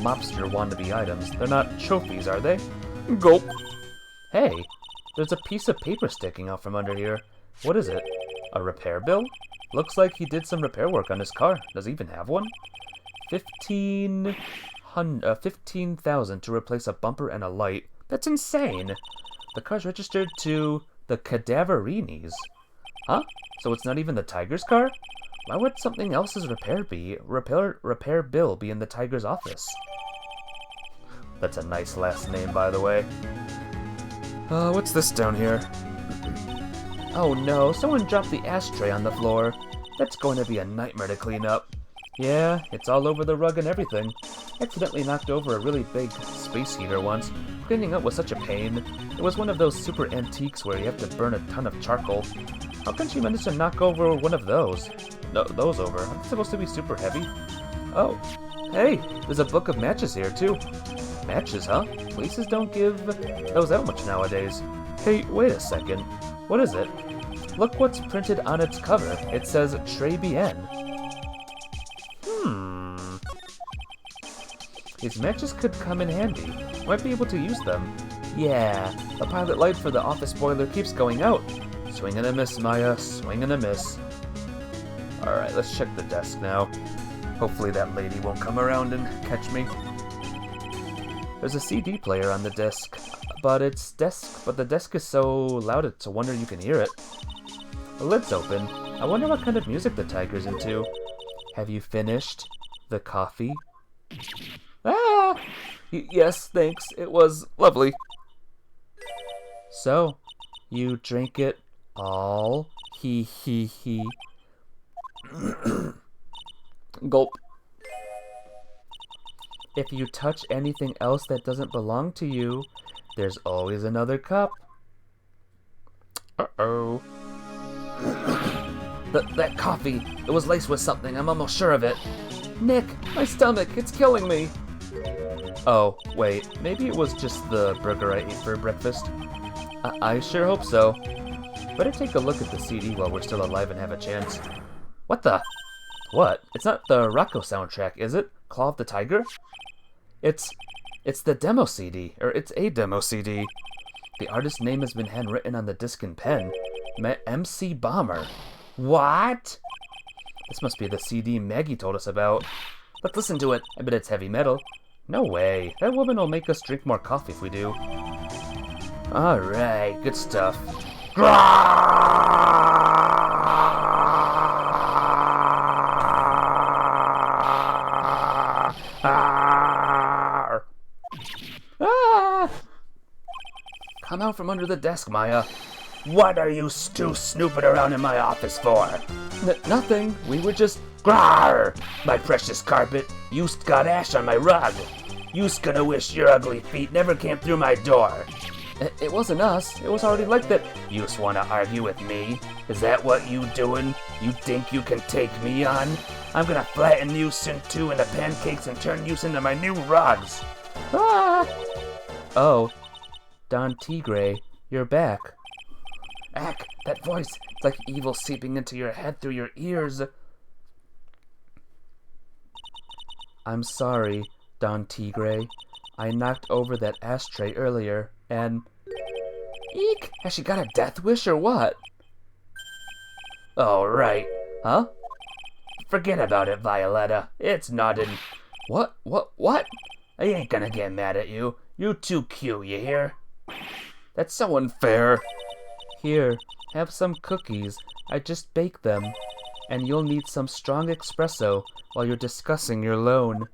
S1: mobster wannabe items. They're not trophies, are they? Gulp. Hey, there's a piece of paper sticking out from under here. What is it? A repair bill? Looks like he did some repair work on his car. Does he even have one? 15,000 to replace a bumper and a light. That's insane. The car's registered to the Cadaverinis. Huh? So it's not even the Tigre's car? Why would something else's repair bill be in the Tigre's office? That's a nice last name, by the way. What's this down here? Oh no, someone dropped the ashtray on the floor. That's going to be a nightmare to clean up. Yeah, it's all over the rug and everything. Accidentally knocked over a really big space heater once. Cleaning up was such a pain. It was one of those super antiques where you have to burn a ton of charcoal. How can she manage to knock over one of those? No, those over. Aren't they supposed to be super heavy? Oh, hey, there's a book of matches here too. Matches, huh? Places don't give those out much nowadays. Hey, wait a second. What is it? Look what's printed on its cover. It says Tribulations. These matches could come in handy. Might be able to use them. Yeah, the pilot light for the office boiler keeps going out. Swing and a miss, Maya. Swing and a miss. Alright, let's check the desk now. Hopefully that lady won't come around and catch me. There's a CD player on the desk, but the desk is so loud it's a wonder you can hear it. The lid's open. I wonder what kind of music the Tigre's into. Have you finished the coffee? Ah! Yes, thanks. It was lovely. So, you drank it all? He. Gulp. If you touch anything else that doesn't belong to you, there's always another cup. Uh-oh. That coffee, it was laced with something, I'm almost sure of it. Nick, my stomach, it's killing me. Oh, wait, maybe it was just the burger I ate for breakfast. I sure hope so. Better take a look at the CD while we're still alive and have a chance. What the? What? It's not the Rocco soundtrack, is it? Claw of the Tiger? It's the demo CD, or it's a demo CD. The artist's name has been handwritten on the disc in pen. MC Bomber. What? This must be the CD Maggie told us about. Let's listen to it. I bet it's heavy metal. No way. That woman will make us drink more coffee if we do. Alright, good stuff. Come out from under the desk, Maya. What are you snooping around in my office for? Nothing. We were just... Grawr! My precious carpet. You's got ash on my rug. You's gonna wish your ugly feet never came through my door. It wasn't us. It was already like that. You's wanna argue with me? Is that what you doing? You think you can take me on? I'm gonna flatten you into pancakes and turn you into my new rugs. Ah! Oh. Don Tigre, you're back. Ack, that voice. It's like evil seeping into your head through your ears. I'm sorry, Don Tigre. I knocked over that ashtray earlier, and... Eek! Has she got a death wish or what? Oh, right. Huh? Forget about it, Violetta. It's nothing. What? I ain't gonna get mad at you. You're too cute, you hear? That's so unfair. Here, have some cookies. I just baked them. And you'll need some strong espresso while you're discussing your loan.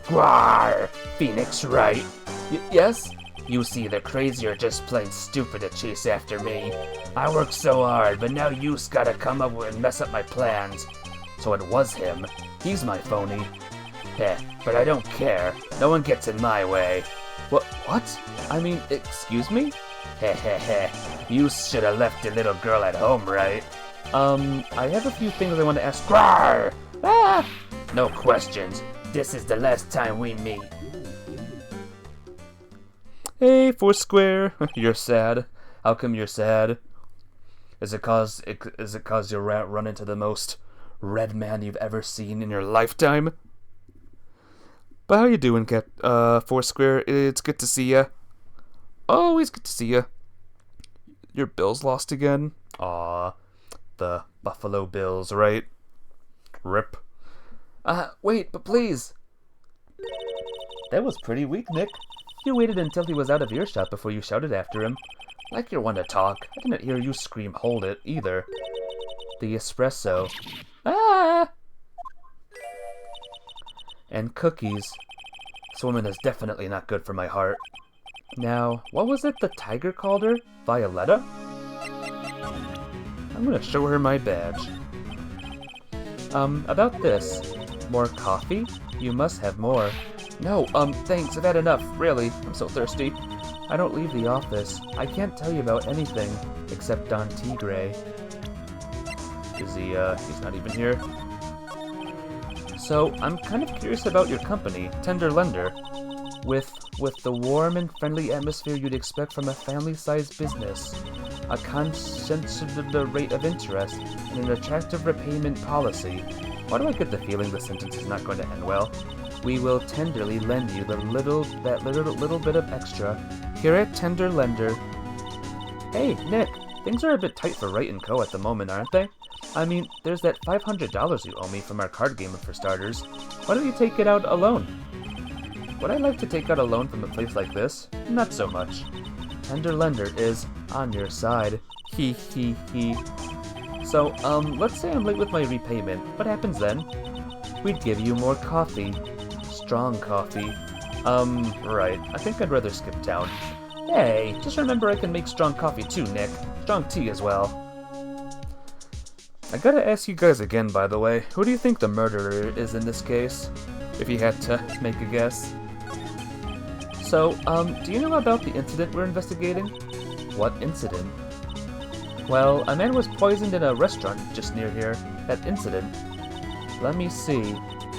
S1: Grawr! Phoenix Wright. Yes? You see, the crazy are just plain stupid to chase after me. I worked so hard, but now you's gotta come up and mess up my plans. So it was him. He's my phony. Heh, but I don't care. No one gets in my way. What? I mean, excuse me? Heh. You should have left the little girl at home, right? I have a few things I want to ask. Grawr! Ah! No questions. This is the last time we meet. Hey, Foursquare. You're sad. How come you're sad? Is it cause you'll run into the most red man you've ever seen in your lifetime? But how you doing, Foursquare? It's good to see ya. Always good to see ya. Your Bills lost again? Aw, the Buffalo Bills, right? Rip. Wait, but please. That was pretty weak, Nick. You waited until he was out of earshot before you shouted after him. Like you're one to talk. I didn't hear you scream, hold it, either. The espresso. Ah! And cookies. This woman is definitely not good for my heart. Now, what was it the tiger called her? Violetta? I'm gonna show her my badge. About this. More coffee? You must have more. No, thanks, I've had enough, really. I'm so thirsty. I don't leave the office. I can't tell you about anything, except Don Tigre. Is he, he's not even here? So, I'm kind of curious about your company, Tender Lender. With the warm and friendly atmosphere you'd expect from a family-sized business, a constant rate of interest, and an attractive repayment policy. Why do I get the feeling the sentence is not going to end well? We will tenderly lend you that little bit of extra here at Tender Lender. Hey, Nick, things are a bit tight for Wright & Co. at the moment, aren't they? I mean, there's that $500 you owe me from our card game for starters. Why don't you take it out alone? Would I like to take out a loan from a place like this? Not so much. Tender Lender is on your side. He. So, let's say I'm late with my repayment. What happens then? We'd give you more coffee. Strong coffee. Right. I think I'd rather skip town. Hey, just remember I can make strong coffee too, Nick. Strong tea as well. I gotta ask you guys again, by the way. Who do you think the murderer is in this case? If you had to make a guess. So, do you know about the incident we're investigating? What incident? Well, a man was poisoned in a restaurant just near here. That incident. Let me see.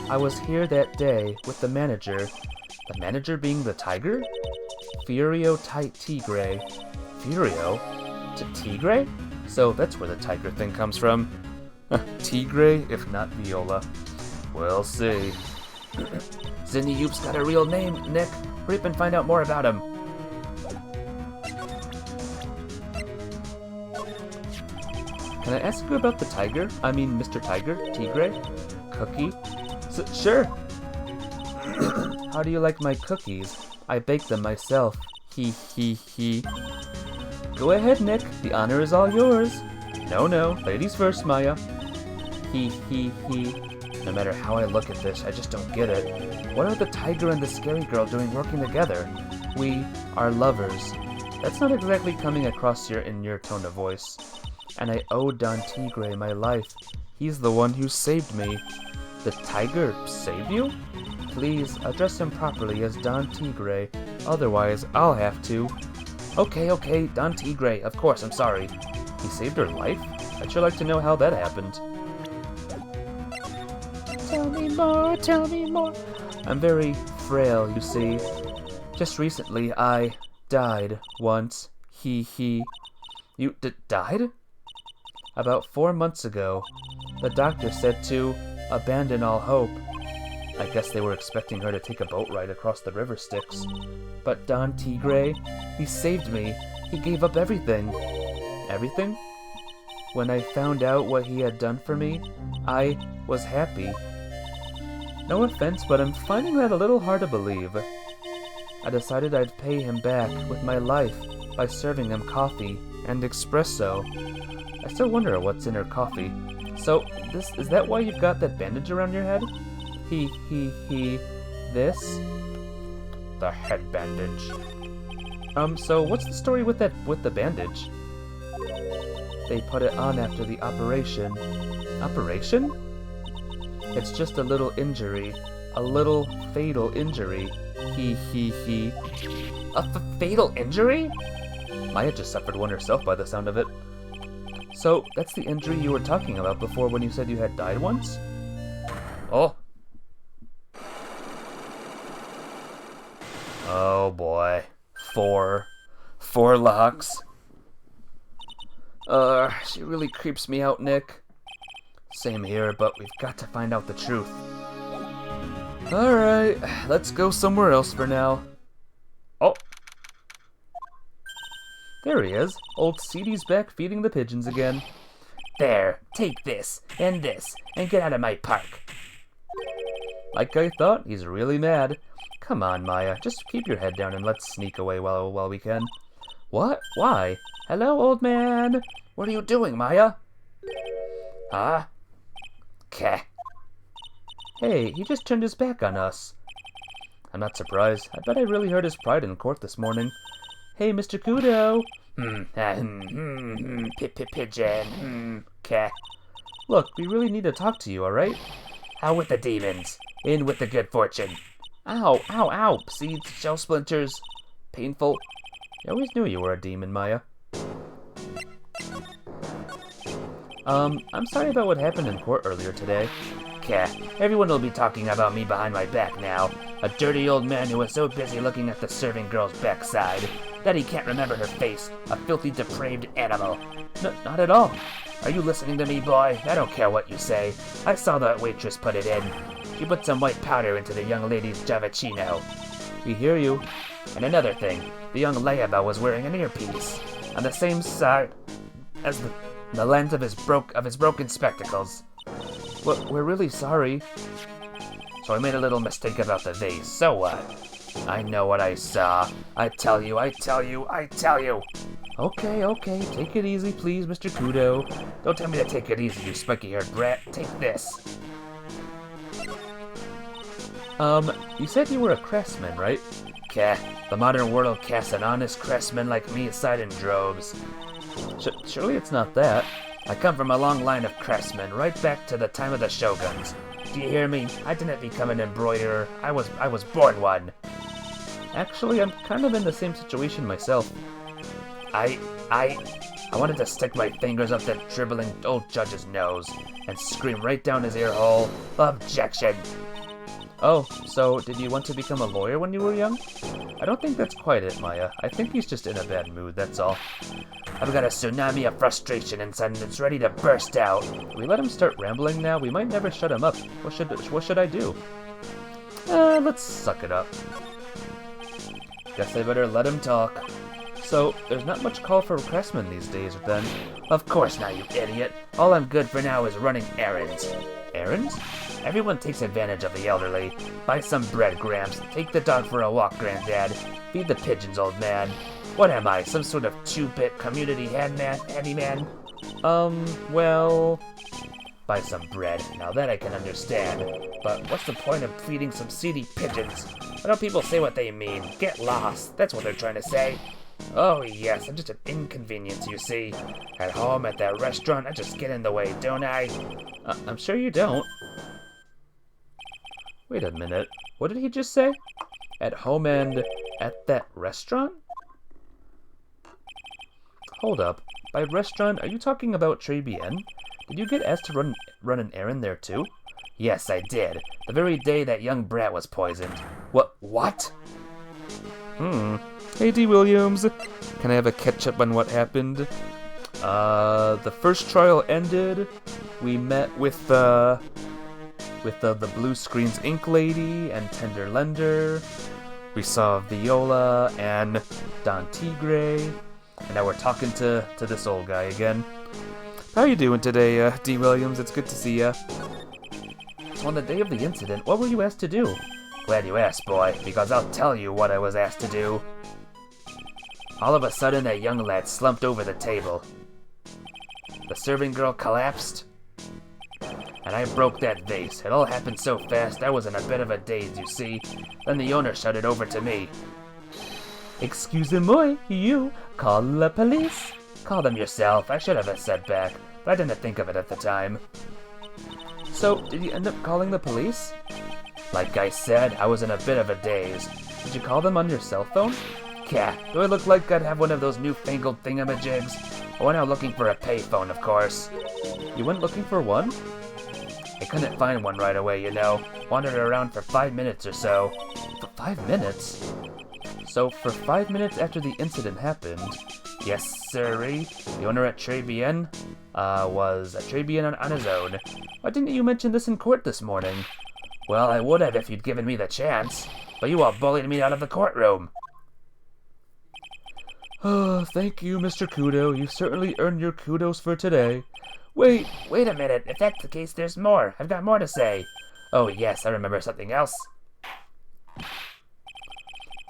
S1: I was here that day with the manager. The manager being the Tigre? Furio Tigre. Furio? Tigre? So that's where the Tigre thing comes from. Tigre, if not Viola. We'll see. Zinni Yoop's got a real name, Nick. Hurry up and find out more about him. Can I ask you about the Tigre? I mean, Mr. Tigre? Tigre? Cookie? Sure. How do you like my cookies? I baked them myself. He. Go ahead, Nick. The honor is all yours. No, ladies first, Maya. He. No matter how I look at this, I just don't get it. What are the Tigre and the scary girl doing working together? We are lovers. That's not exactly coming across in your tone of voice. And I owe Don Tigre my life. He's the one who saved me. The Tigre saved you? Please, address him properly as Don Tigre. Otherwise, I'll have to. Okay, Don Tigre. Of course, I'm sorry. He saved her life? I'd sure like to know how that happened. Tell me more. I'm very frail, you see. Just recently, I died once. He. You died? About 4 months ago. The doctor said to abandon all hope. I guess they were expecting her to take a boat ride across the river Styx. But Don Tigre, he saved me. He gave up everything. Everything? When I found out what he had done for me, I was happy. No offense, but I'm finding that a little hard to believe. I decided I'd pay him back with my life by serving him coffee and espresso. I still wonder what's in her coffee. So, is that why you've got that bandage around your head? He. This? The head bandage. So what's the story with the bandage? They put it on after the operation. Operation? It's just a little injury. A little fatal injury. He. A fatal injury? Maya just suffered one herself by the sound of it. So, that's the injury you were talking about before when you said you had died once? Oh. Oh boy. Four locks. She really creeps me out, Nick. Same here, but we've got to find out the truth. Alright, let's go somewhere else for now. Oh. There he is. Old Seedy's back feeding the pigeons again. There, take this, and get out of my park. Like I thought, he's really mad. Come on, Maya, just keep your head down and let's sneak away while we can. What? Why? Hello, old man. What are you doing, Maya? Huh? Keh. Hey, he just turned his back on us. I'm not surprised. I bet I really hurt his pride in court this morning. Hey, Mr. Kudo. Pigeon. Keh. Look, we really need to talk to you, alright? Out with the demons. In with the good fortune. Ow. Seeds, shell splinters. Painful. I always knew you were a demon, Maya. I'm sorry about what happened in court earlier today.
S2: Everyone will be talking about me behind my back now. A dirty old man who was so busy looking at the serving girl's backside that he can't remember her face. A filthy, depraved animal. Not at all. Are you listening to me, boy? I don't care what you say. I saw that waitress put it in. She put some white powder into the young lady's javicino.
S1: We hear you.
S2: And another thing, the young layabelle was wearing an earpiece on the same side as the lens of his broken spectacles.
S1: Well, we're really sorry.
S2: So I made a little mistake about the vase. So what? I know what I saw. I tell you.
S1: Okay. Take it easy, please, Mr. Kudo.
S2: Don't tell me to take it easy, you spiky-haired brat. Take this.
S1: You said you were a craftsman, right?
S2: The modern world casts an honest craftsman like me aside in droves.
S1: Surely it's not that.
S2: I come from a long line of craftsmen, right back to the time of the shoguns. Do you hear me? I didn't become an embroiderer. I was born one.
S1: Actually, I'm kind of in the same situation myself.
S2: I wanted to stick my fingers up that dribbling old judge's nose and scream right down his ear hole, objection!
S1: Oh, so did you want to become a lawyer when you were young? I don't think that's quite it, Maya. I think he's just in a bad mood, that's all.
S2: I've got a tsunami of frustration inside and it's ready to burst out.
S1: If we let him start rambling now, we might never shut him up. What should I do? Let's suck it up. Guess I better let him talk. So, there's not much call for craftsmen these days, then?
S2: Of course not, you idiot. All I'm good for now is running errands.
S1: Errands?
S2: Everyone takes advantage of the elderly. Buy some bread, Gramps. Take the dog for a walk, Granddad. Feed the pigeons, old man. What am I, some sort of 2-bit community handyman?
S1: Well...
S2: Buy some bread. Now that I can understand. But what's the point of feeding some seedy pigeons? Why don't people say what they mean? Get lost. That's what they're trying to say. Oh yes, I'm just an inconvenience, you see. At home, at that restaurant, I just get in the way, don't I?
S1: I'm sure you don't. Wait a minute. What did he just say? At home and at that restaurant? Hold up. By restaurant, are you talking about Tribulations? Did you get asked to run an errand there too?
S2: Yes, I did. The very day that young brat was poisoned. What?
S1: Hey, D. Williams. Can I have a catch-up on what happened? The first trial ended. We met with the Blue Screens Ink Lady and Tender Lender. We saw Viola and Don Tigre. And now we're talking to this old guy again. How you doing today, D. Williams? It's good to see ya.
S2: So on the day of the incident, what were you asked to do? Glad you asked, boy, because I'll tell you what I was asked to do. All of a sudden, that young lad slumped over the table. The serving girl collapsed, and I broke that vase. It all happened so fast, I was in a bit of a daze, you see. Then the owner shouted over to me.
S1: Excusez-moi, you call the police?
S2: Call them yourself. I should have said back, but I didn't think of it at the time.
S1: So, did you end up calling the police?
S2: Like I said, I was in a bit of a daze.
S1: Did you call them on your cell phone?
S2: Do I look like I'd have one of those newfangled thingamajigs? I went out looking for a payphone, of course.
S1: You went looking for one?
S2: I couldn't find one right away, you know. Wandered around for 5 minutes or so.
S1: For 5 minutes? So, for 5 minutes after the incident happened...
S2: Yes, sirree. The owner at Tribulations was at Tribulations on his own.
S1: Why didn't you mention this in court this morning?
S2: Well, I would have if you'd given me the chance. But you all bullied me out of the courtroom.
S1: Oh, thank you, Mr. Kudo. You certainly earned your kudos for today.
S2: Wait a minute. If that's the case, there's more. I've got more to say. Oh, yes, I remember something else.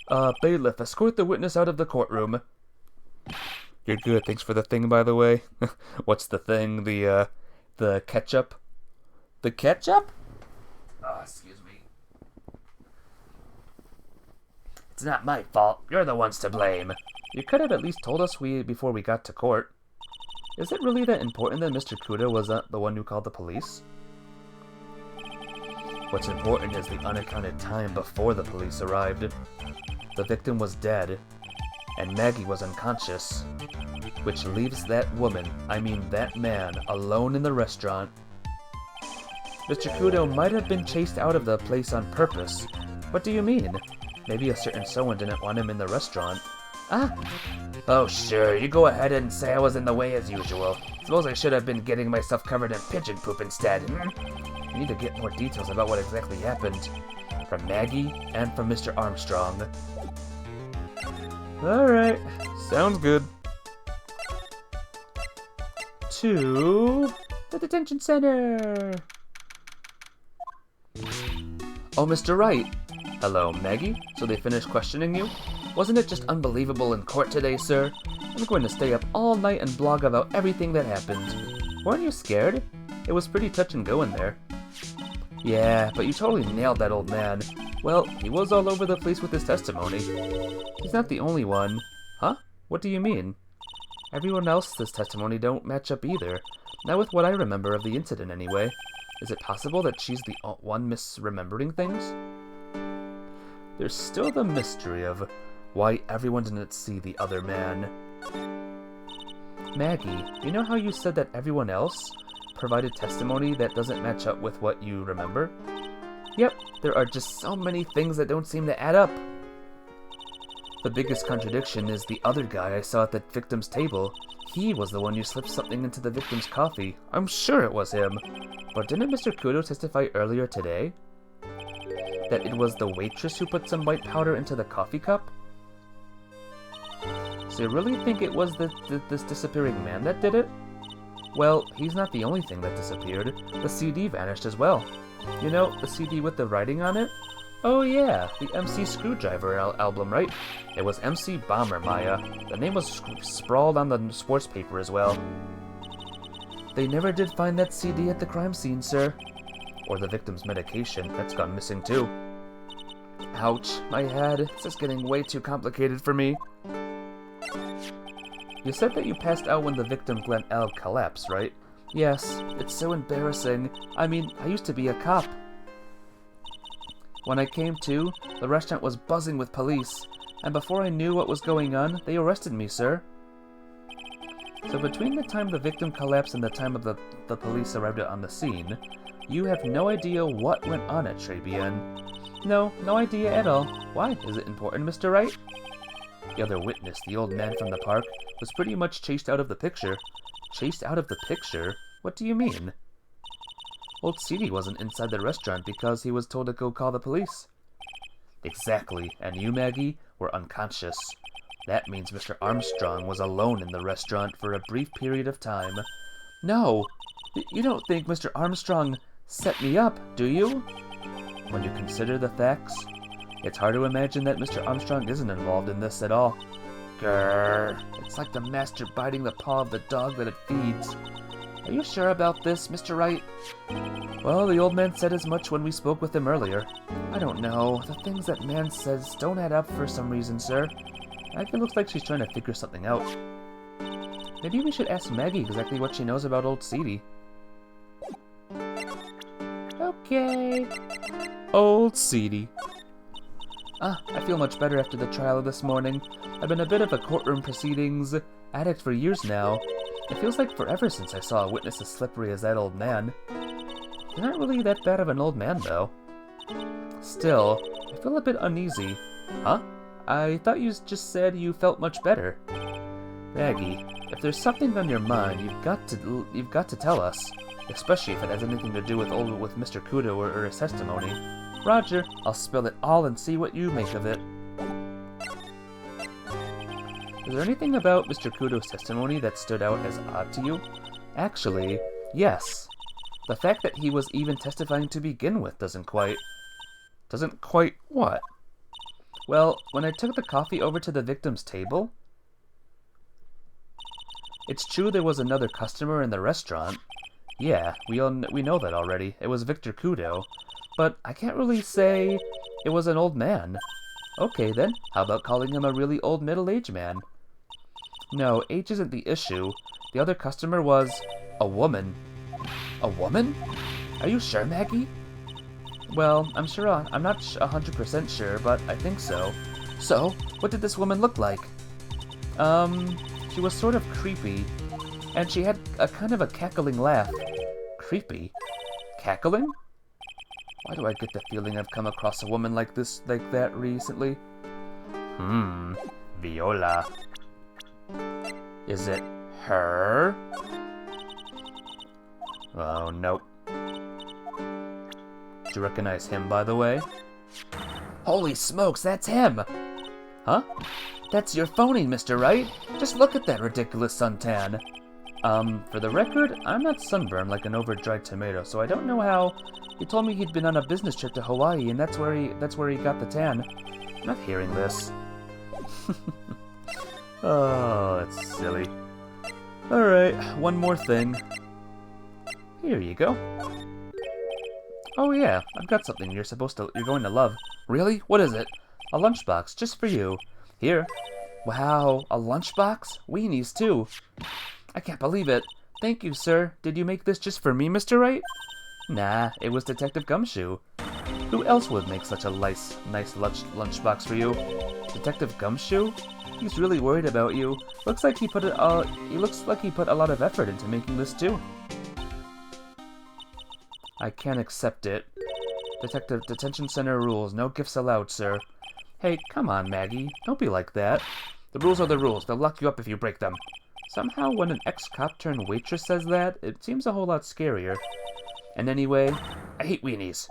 S1: Bailiff, escort the witness out of the courtroom. You're good. Thanks for the thing, by the way. What's the thing? The ketchup? The ketchup?
S2: Oh, excuse me. It's not my fault. You're the ones to blame.
S1: You could have at least told us before we got to court. Is it really that important that Mr. Kudo was the one who called the police? What's important is the unaccounted time before the police arrived. The victim was dead, and Maggie was unconscious, which leaves that woman, that man, alone in the restaurant. Mr. Kudo might have been chased out of the place on purpose. What do you mean? Maybe a certain someone didn't want him in the restaurant.
S2: Ah! Oh, sure, you go ahead and say I was in the way as usual. Suppose I should have been getting myself covered in pigeon poop instead.
S1: I need to get more details about what exactly happened. From Maggie and from Mr. Armstrong. Alright, sounds good. To the detention center! Oh, Mr. Wright. Hello, Maggie. So they finished questioning you? Wasn't it just unbelievable in court today, sir? I'm going to stay up all night and blog about everything that happened. Weren't you scared? It was pretty touch and go in there. Yeah, but you totally nailed that old man. Well, he was all over the place with his testimony. He's not the only one. Huh? What do you mean? Everyone else's testimony don't match up either. Not with what I remember of the incident anyway. Is it possible that she's the one misremembering things? There's still the mystery of why everyone didn't see the other man. Maggie, you know how you said that everyone else provided testimony that doesn't match up with what you remember? Yep, there are just so many things that don't seem to add up. The biggest contradiction is the other guy I saw at the victim's table. He was the one who slipped something into the victim's coffee. I'm sure it was him. But didn't Mr. Kudo testify earlier today that it was the waitress who put some white powder into the coffee cup? So you really think it was this disappearing man that did it? Well, he's not the only thing that disappeared. The CD vanished as well. You know, the CD with the writing on it? Oh yeah, the MC Screwdriver album, right? It was MC Bomber, Maya. The name was sprawled on the sports paper as well. They never did find that CD at the crime scene, sir. Or the victim's medication. That's gone missing too. Ouch, my head. It's just getting way too complicated for me. You said that you passed out when the victim Glen L collapsed, right? Yes, it's so embarrassing. I mean, I used to be a cop. When I came to, the restaurant was buzzing with police, and before I knew what was going on, they arrested me, sir. So between the time the victim collapsed and the time of the police arrived on the scene, you have no idea what went on at Tribulations. No idea at all. Why? Is it important, Mr. Wright? The other witness, the old man from the park, was pretty much chased out of the picture. Chased out of the picture? What do you mean? Old CD wasn't inside the restaurant because he was told to go call the police. Exactly, and you, Maggie, were unconscious. That means Mr. Armstrong was alone in the restaurant for a brief period of time. No! You don't think Mr. Armstrong set me up, do you? When you consider the facts, it's hard to imagine that Mr. Armstrong isn't involved in this at all. Grrr. It's like the master biting the paw of the dog that it feeds. Are you sure about this, Mr. Wright? Well, the old man said as much when we spoke with him earlier. I don't know. The things that man says don't add up for some reason, sir. Maggie looks like she's trying to figure something out. Maybe we should ask Maggie exactly what she knows about old CD. Okay. Old CD. I feel much better after the trial this morning. I've been a bit of a courtroom proceedings addict for years now. It feels like forever since I saw a witness as slippery as that old man. He's not really that bad of an old man, though. Still, I feel a bit uneasy. Huh? I thought you just said you felt much better. Maggie, if there's something on your mind, you've got to tell us. Especially if it has anything to do with Mr. Kudo or his testimony. Roger, I'll spill it all and see what you make of it. Is there anything about Mr. Kudo's testimony that stood out as odd to you? Actually, yes. The fact that he was even testifying to begin with doesn't quite what? Well, when I took the coffee over to the victim's table, it's true there was another customer in the restaurant. Yeah, we know that already. It was Victor Kudo. But I can't really say it was an old man. Okay then, how about calling him a really old middle-aged man? No, age isn't the issue. The other customer was a woman. A woman? Are you sure, Maggie? Well, I'm not 100% sure, but I think so. So, what did this woman look like? She was sort of creepy, and she had a kind of a cackling laugh. Creepy? cackling? Why do I get the feeling I've come across a woman like that recently? Viola. Is it her? Oh, nope. Do you recognize him, by the way?
S2: Holy smokes, that's him!
S1: Huh?
S2: That's your phoning, Mr. Wright. Just look at that ridiculous suntan.
S1: For the record, I'm not sunburned like an over-dried tomato, so I don't know how. He told me he'd been on a business trip to Hawaii, and that's where he got the tan. I'm not hearing this. Oh, that's silly. Alright, one more thing. Here you go. Oh yeah, I've got something you're going to love. Really? What is it? A lunchbox, just for you. Here.
S2: Wow, a lunchbox? Weenies, too. I can't believe it.
S1: Thank you, sir. Did you make this just for me, Mr. Wright? Nah, it was Detective Gumshoe. Who else would make such a nice lunchbox for you? Detective Gumshoe? He's really worried about you. Looks like he put a lot of effort into making this too. I can't accept it. Detective Detention Center rules. No gifts allowed, sir. Hey, come on, Maggie. Don't be like that. The rules are the rules. They'll lock you up if you break them. Somehow, when an ex-cop turned waitress says that, it seems a whole lot scarier. And anyway,
S2: I hate weenies.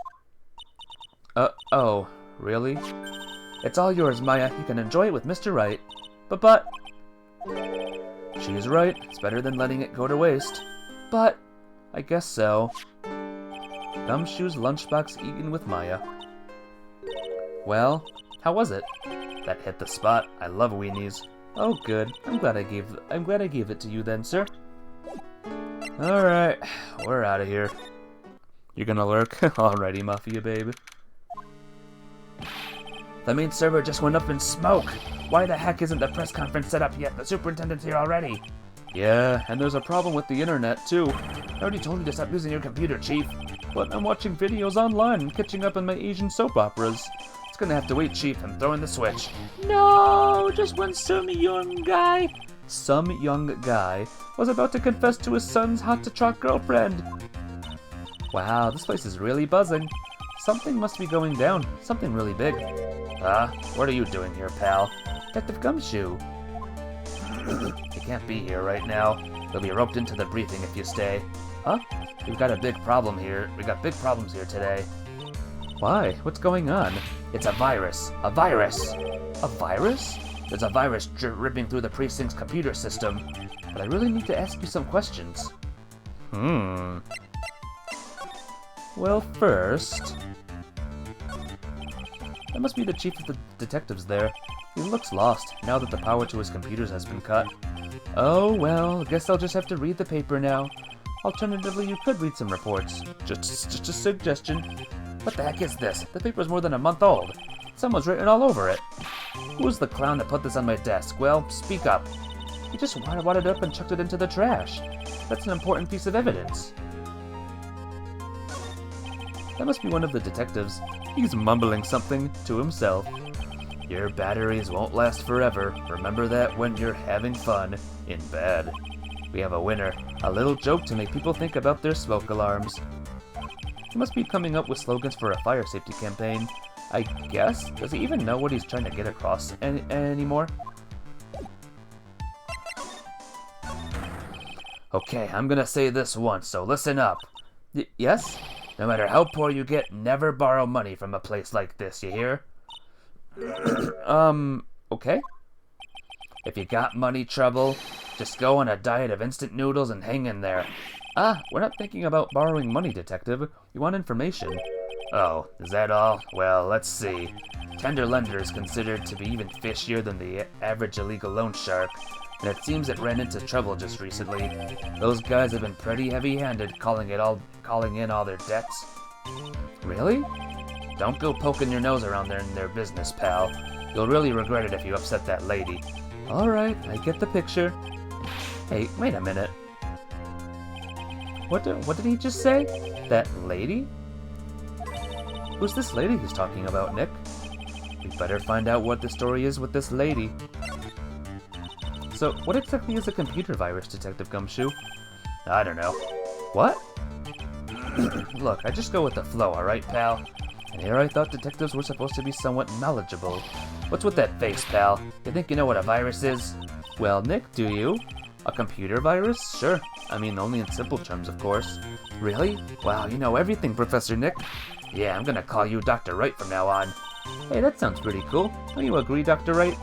S1: Oh, really? It's all yours, Maya. You can enjoy it with Mr. Wright. But... She's right. It's better than letting it go to waste.
S2: But...
S1: I guess so. Gumshoe's lunchbox eaten with Maya. Well, how was it? That hit the spot. I love weenies. Oh, good. I'm glad I gave it to you then, sir. Alright, we're out of here. You gonna lurk? Alrighty, Mafia babe.
S2: The main server just went up in smoke. Why the heck isn't the press conference set up yet? The superintendent's here already.
S1: Yeah, and there's a problem with the internet, too.
S2: I already told you to stop using your computer, Chief.
S1: But I'm watching videos online and catching up on my Asian soap operas.
S2: It's gonna have to wait, Chief. I'm throwing the switch.
S1: No, just when some young guy was about to confess to his son's hot-to-trot girlfriend. Wow, this place is really buzzing. Something must be going down. Something really big.
S2: What are you doing here, pal?
S1: Detective Gumshoe.
S2: You can't be here right now. You'll be roped into the briefing if you stay.
S1: Huh?
S2: We've got a big problem here. We got big problems here today.
S1: Why? What's going on?
S2: It's a virus. A virus!
S1: A virus?
S2: There's a virus ripping through the precinct's computer system.
S1: But I really need to ask you some questions. Well, first... That must be the chief of the detectives there. He looks lost, now that the power to his computers has been cut. Oh, well, guess I'll just have to read the paper now. Alternatively, you could read some reports. Just a suggestion.
S2: What the heck is this? The paper's more than a month old.
S1: Someone's written all over it.
S2: Who's the clown that put this on my desk? Well, speak up.
S1: He just wadded up and chucked it into the trash. That's an important piece of evidence. That must be one of the detectives. He's mumbling something to himself.
S2: Your batteries won't last forever. Remember that when you're having fun in bed.
S1: We have a winner. A little joke to make people think about their smoke alarms. He must be coming up with slogans for a fire safety campaign. I guess? Does he even know what he's trying to get across anymore?
S2: Okay, I'm gonna say this once, so listen up.
S1: Yes?
S2: No matter how poor you get, never borrow money from a place like this, you hear?
S1: Okay.
S2: If you got money trouble, just go on a diet of instant noodles and hang in there.
S1: We're not thinking about borrowing money, Detective. We want information.
S2: Oh, is that all? Well, let's see. Tender lender is considered to be even fishier than the average illegal loan shark, and it seems it ran into trouble just recently. Those guys have been pretty heavy-handed calling in all their debts.
S1: Really?
S2: Don't go poking your nose around there in their business, pal. You'll really regret it if you upset that lady.
S1: Alright, I get the picture. Hey, wait a minute. What did he just say? That lady? Who's this lady he's talking about, Nick? We better find out what the story is with this lady. So, what exactly is a computer virus, Detective Gumshoe?
S2: I don't know.
S1: What?
S2: Look, I just go with the flow, alright, pal? And here I thought detectives were supposed to be somewhat knowledgeable. What's with that face, pal? You think you know what a virus is? Well, Nick, do you? A computer virus? Sure. I mean, only in simple terms, of course. Really? Wow, you know everything, Professor Nick. Yeah, I'm gonna call you Dr. Wright from now on. Hey, that sounds pretty cool. Don't you agree, Dr. Wright?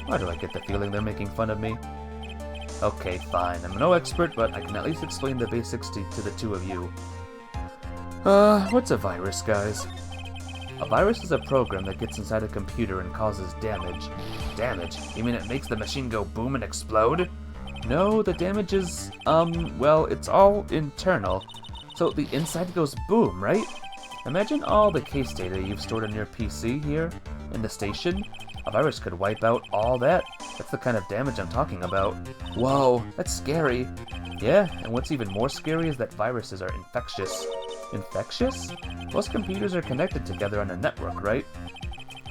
S2: Why do I get the feeling they're making fun of me? Okay, fine. I'm no expert, but I can at least explain the basics to the two of you. What's a virus, guys? A virus is a program that gets inside a computer and causes damage. Damage? You mean it makes the machine go boom and explode? No, the damage is, well, it's all internal. So the inside goes boom, right? Imagine all the case data you've stored on your PC here, in the station. A virus could wipe out all that. That's the kind of damage I'm talking about. Whoa, that's scary. Yeah, and what's even more scary is that viruses are infectious. Infectious? Most computers are connected together on a network, right?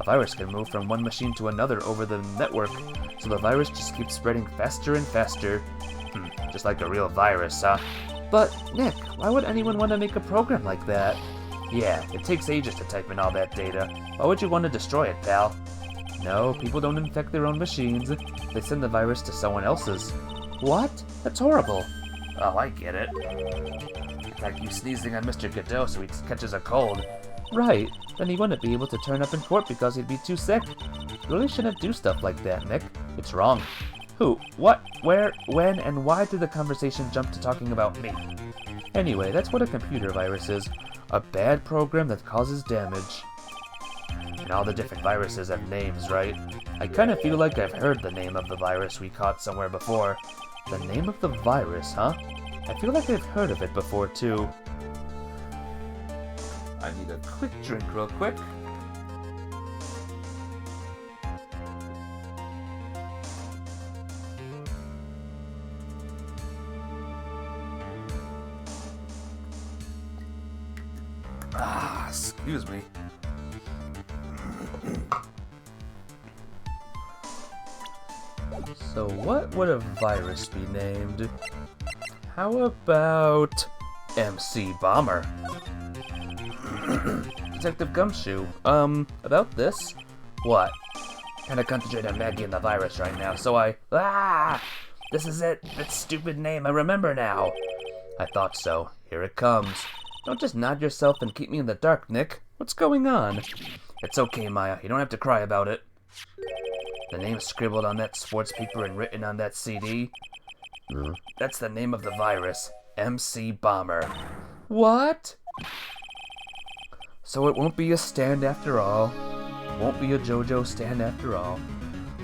S2: A virus can move from one machine to another over the network, so the virus just keeps spreading faster and faster. Just like a real virus, huh? But, Nick, why would anyone want to make a program like that? Yeah, it takes ages to type in all that data. Why would you want to destroy it, pal? No, people don't infect their own machines. They send the virus to someone else's. What? That's horrible. Oh, I get it. It's like you sneezing on Mr. Godot so he catches a cold. Right, then he wouldn't be able to turn up in court because he'd be too sick. You really shouldn't do stuff like that, Nick. It's wrong. Who, what, where, when, and why did the conversation jump to talking about me? Anyway, that's what a computer virus is. A bad program that causes damage. And all the different viruses have names, right? I kind of feel like I've heard the name of the virus we caught somewhere before. The name of the virus, huh? I feel like I've heard of it before, too. I need a quick drink real quick. Excuse me. So what would a virus be named? How about MC Bomber? Detective Gumshoe, about this? What? Kinda concentrate on Maggie and the virus right now, so this is it, that stupid name, I remember now. I thought so. Here it comes. Don't just nod yourself and keep me in the dark, Nick. What's going on? It's okay, Maya. You don't have to cry about it. The name scribbled on that sports paper and written on that CD? That's the name of the virus. MC Bomber. What? So it won't be a stand after all. Won't be a JoJo stand after all.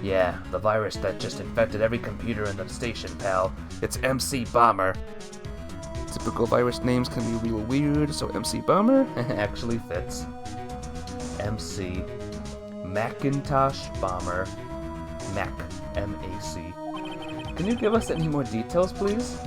S2: Yeah, the virus that just infected every computer in the station, pal. It's MC Bomber. Typical virus names can be real weird, so MC Bomber actually fits. MC Macintosh Bomber. Mac. M-A-C. Can you give us any more details, please?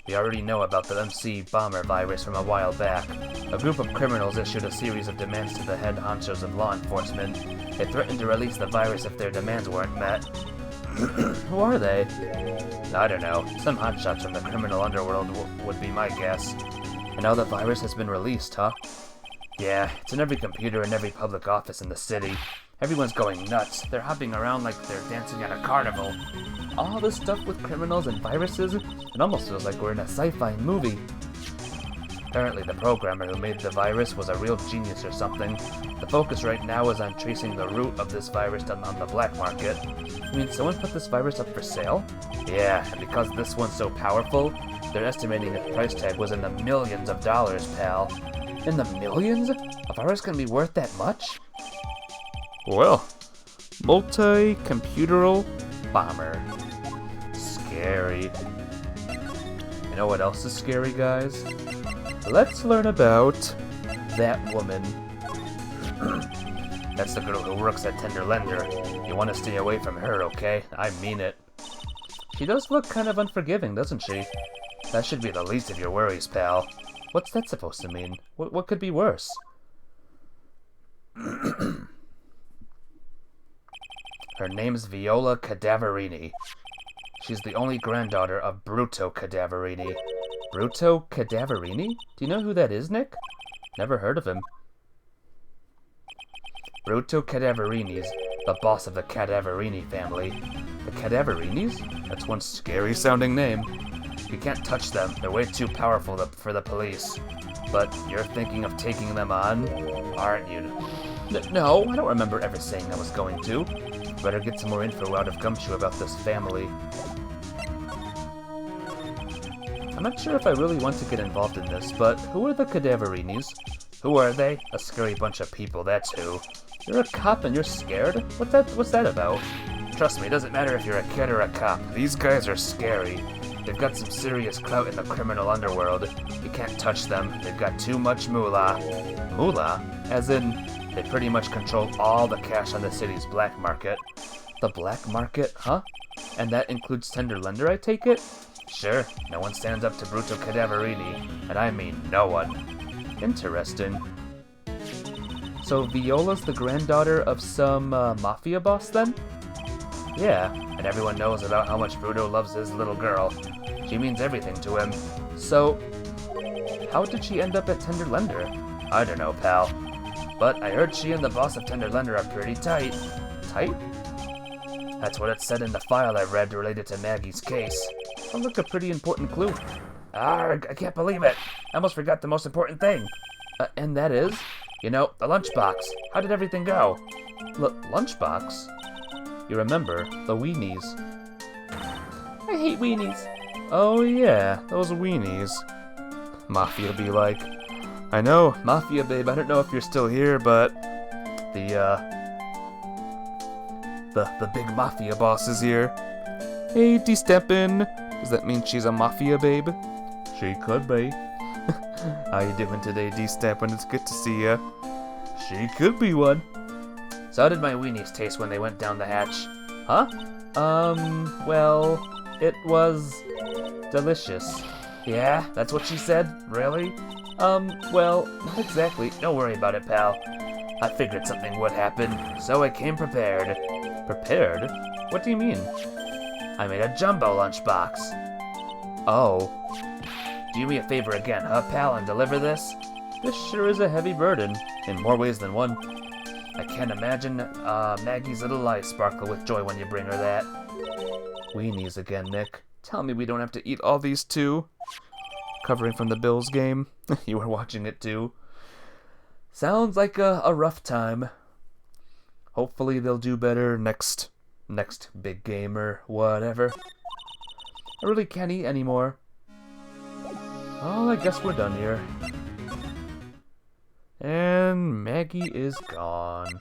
S2: We already know about the MC Bomber virus from a while back. A group of criminals issued a series of demands to the head honchos of law enforcement. They threatened to release the virus if their demands weren't met. Who are they? I don't know. Some hotshots from the criminal underworld would be my guess. And now the virus has been released, huh? Yeah, it's in every computer in every public office in the city. Everyone's going nuts. They're hopping around like they're dancing at a carnival. All this stuff with criminals and viruses, it almost feels like we're in a sci-fi movie. Apparently the programmer who made the virus was a real genius or something. The focus right now is on tracing the root of this virus on the black market. I mean, someone put this virus up for sale? Yeah, and because this one's so powerful, they're estimating its price tag was in the millions of dollars, pal. In the millions? A virus can be worth that much? Well, multi-computeral bomber. Scary. You know what else is scary, guys? Let's learn about that woman. That's the girl who works at Tender Lender. You want to stay away from her, okay? I mean it. She does look kind of unforgiving, doesn't she? That should be the least of your worries, pal. What's that supposed to mean? What could be worse? Her name's Viola Cadaverini. She's the only granddaughter of Bruto Cadaverini. Bruto Cadaverini? Do you know who that is, Nick? Never heard of him. Bruto Cadaverini's the boss of the Cadaverini family. The Cadaverinis? That's one scary sounding name. You can't touch them. They're way too powerful for the police. But you're thinking of taking them on, aren't you? No, I don't remember ever saying I was going to. Better get some more info out of Gumshoe about this family. I'm not sure if I really want to get involved in this, but who are the Cadaverinis? Who are they? A scary bunch of people, that's who. You're a cop and you're scared? What's that about? Trust me, it doesn't matter if you're a kid or a cop. These guys are scary. They've got some serious clout in the criminal underworld. You can't touch them. They've got too much moolah. Moolah? As in, they pretty much control all the cash on the city's black market. The black market, huh? And that includes tender lender, I take it? Sure, no one stands up to Bruto Cadaverini, and I mean no one. Interesting. So Viola's the granddaughter of some mafia boss then? Yeah, and everyone knows about how much Bruto loves his little girl. She means everything to him. So, how did she end up at Tender Lender? I don't know, pal. But I heard she and the boss of Tender Lender are pretty tight. Tight? That's what it said in the file I read related to Maggie's case. Sounds like a pretty important clue. Arrgh, I can't believe it. I almost forgot the most important thing. And that is? You know, the lunchbox. How did everything go? Lunchbox? You remember, the weenies. I hate weenies. Oh yeah, those weenies. Mafia be like. I know, Mafia babe, I don't know if you're still here, but the big Mafia boss is here. Hey, D-Steppin'. Does that mean she's a Mafia babe? She could be. How you doing today, D-Steppin'? It's good to see ya. She could be one. So how did my weenies taste when they went down the hatch? Huh? Well, it was delicious. Yeah, that's what she said? Really? Well, not exactly. Don't worry about it, pal. I figured something would happen, so I came prepared. Prepared? What do you mean? I made a jumbo lunchbox. Oh. Do me a favor again, huh, pal, and deliver this? This sure is a heavy burden, in more ways than one. I can't imagine Maggie's little eyes sparkle with joy when you bring her that. Weenies again, Nick. Tell me we don't have to eat all these too. Covering from the Bills game. You were watching it too. Sounds like a rough time. Hopefully they'll do better next big game or whatever. I really can't eat anymore. Well, I guess we're done here. And Maggie is gone.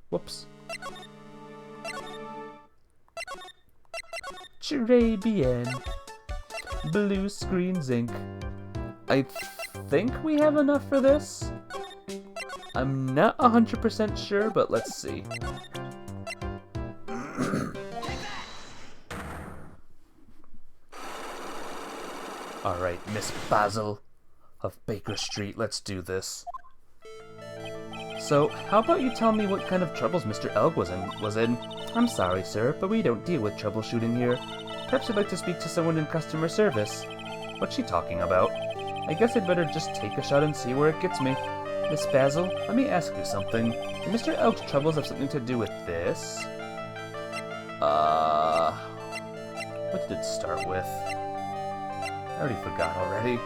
S2: Whoops. Très bien. Blue screen zinc. I think we have enough for this. I'm not 100% sure, but let's see. Alright, Miss Basil of Baker Street, let's do this. So, how about you tell me what kind of troubles Mr. Elg was in? I'm sorry, sir, but we don't deal with troubleshooting here. Perhaps you'd like to speak to someone in customer service. What's she talking about? I guess I'd better just take a shot and see where it gets me. Miss Basil, let me ask you something. Do Mr. Elg's troubles have something to do with this? What did it start with? I already forgot already.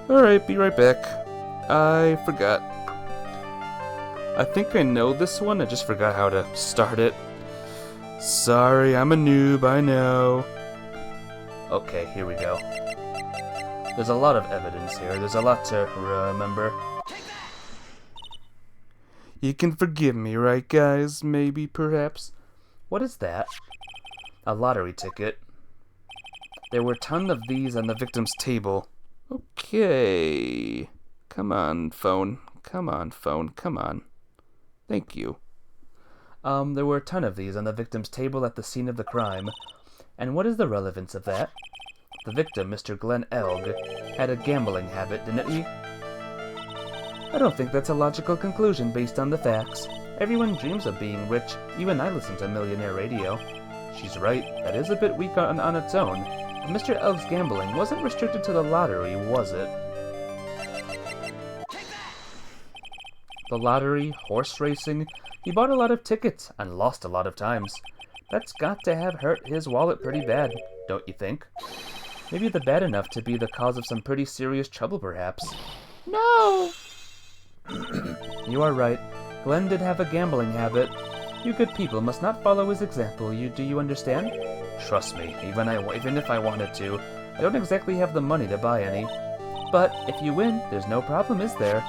S2: Alright, be right back. I forgot. I think I know this one, I just forgot how to start it. Sorry, I'm a noob, I know. Okay, here we go. There's a lot of evidence here, there's a lot to remember. You can forgive me, right guys? Maybe, perhaps? What is that? A lottery ticket. There were a ton of these on the victim's table. Okay. Come on, phone. Come on, phone. Come on. Thank you. There were a ton of these on the victim's table at the scene of the crime. And what is the relevance of that?
S1: The victim, Mr. Glenn Elg, had a gambling habit, didn't he? I don't think that's a logical conclusion based on the facts. Everyone dreams of being rich. Even I listen to Millionaire Radio. She's right. That is a bit weak on its own. But Mr. Elg's gambling wasn't restricted to the lottery, was it? The lottery, horse racing, he bought a lot of tickets and lost a lot of times. That's got to have hurt his wallet pretty bad, don't you think? Maybe bad enough to be the cause of some pretty serious trouble, perhaps. No! You are right. Glenn did have a gambling habit. You good people must not follow his example, do you understand? Trust me, even if I wanted to, I don't exactly have the money to buy any. But if you win, there's no problem, is there?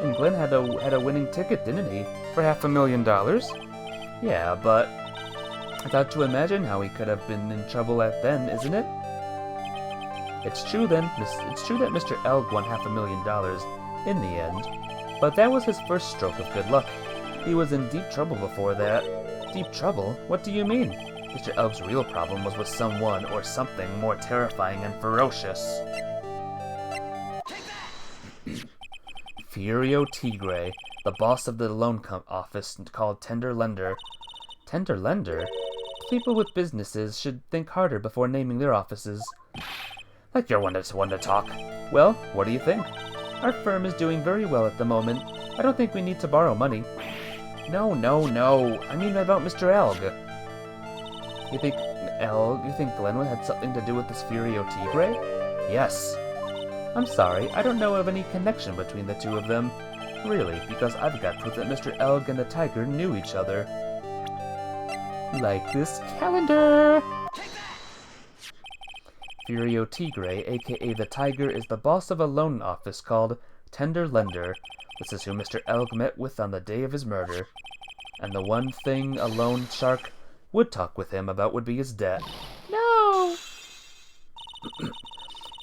S1: And Glenn had a winning ticket, didn't he? For $500,000? Yeah, but it's hard to imagine how he could have been in trouble then, isn't it? It's true that Mr. Elg won $500,000 in the end, but that was his first stroke of good luck. He was in deep trouble before that. Deep trouble? What do you mean? Mr. Elg's real problem was with someone or something more terrifying and ferocious. Furio Tigre, the boss of the loan office called Tender Lender. Tender Lender? People with businesses should think harder before naming their offices. Like you're one to talk. Well, what do you think? Our firm is doing very well at the moment. I don't think we need to borrow money. No. I mean about Mr. Elg. You think Glenwood had something to do with this Furio Tigre? Yes. I'm sorry, I don't know of any connection between the two of them. Really, because I've got proof that Mr. Elg and the Tiger knew each other. Like this calendar! Furio Tigre, aka the Tiger, is the boss of a loan office called Tender Lender. This is who Mr. Elg met with on the day of his murder. And the one thing a loan shark would talk with him about would be his debt. No!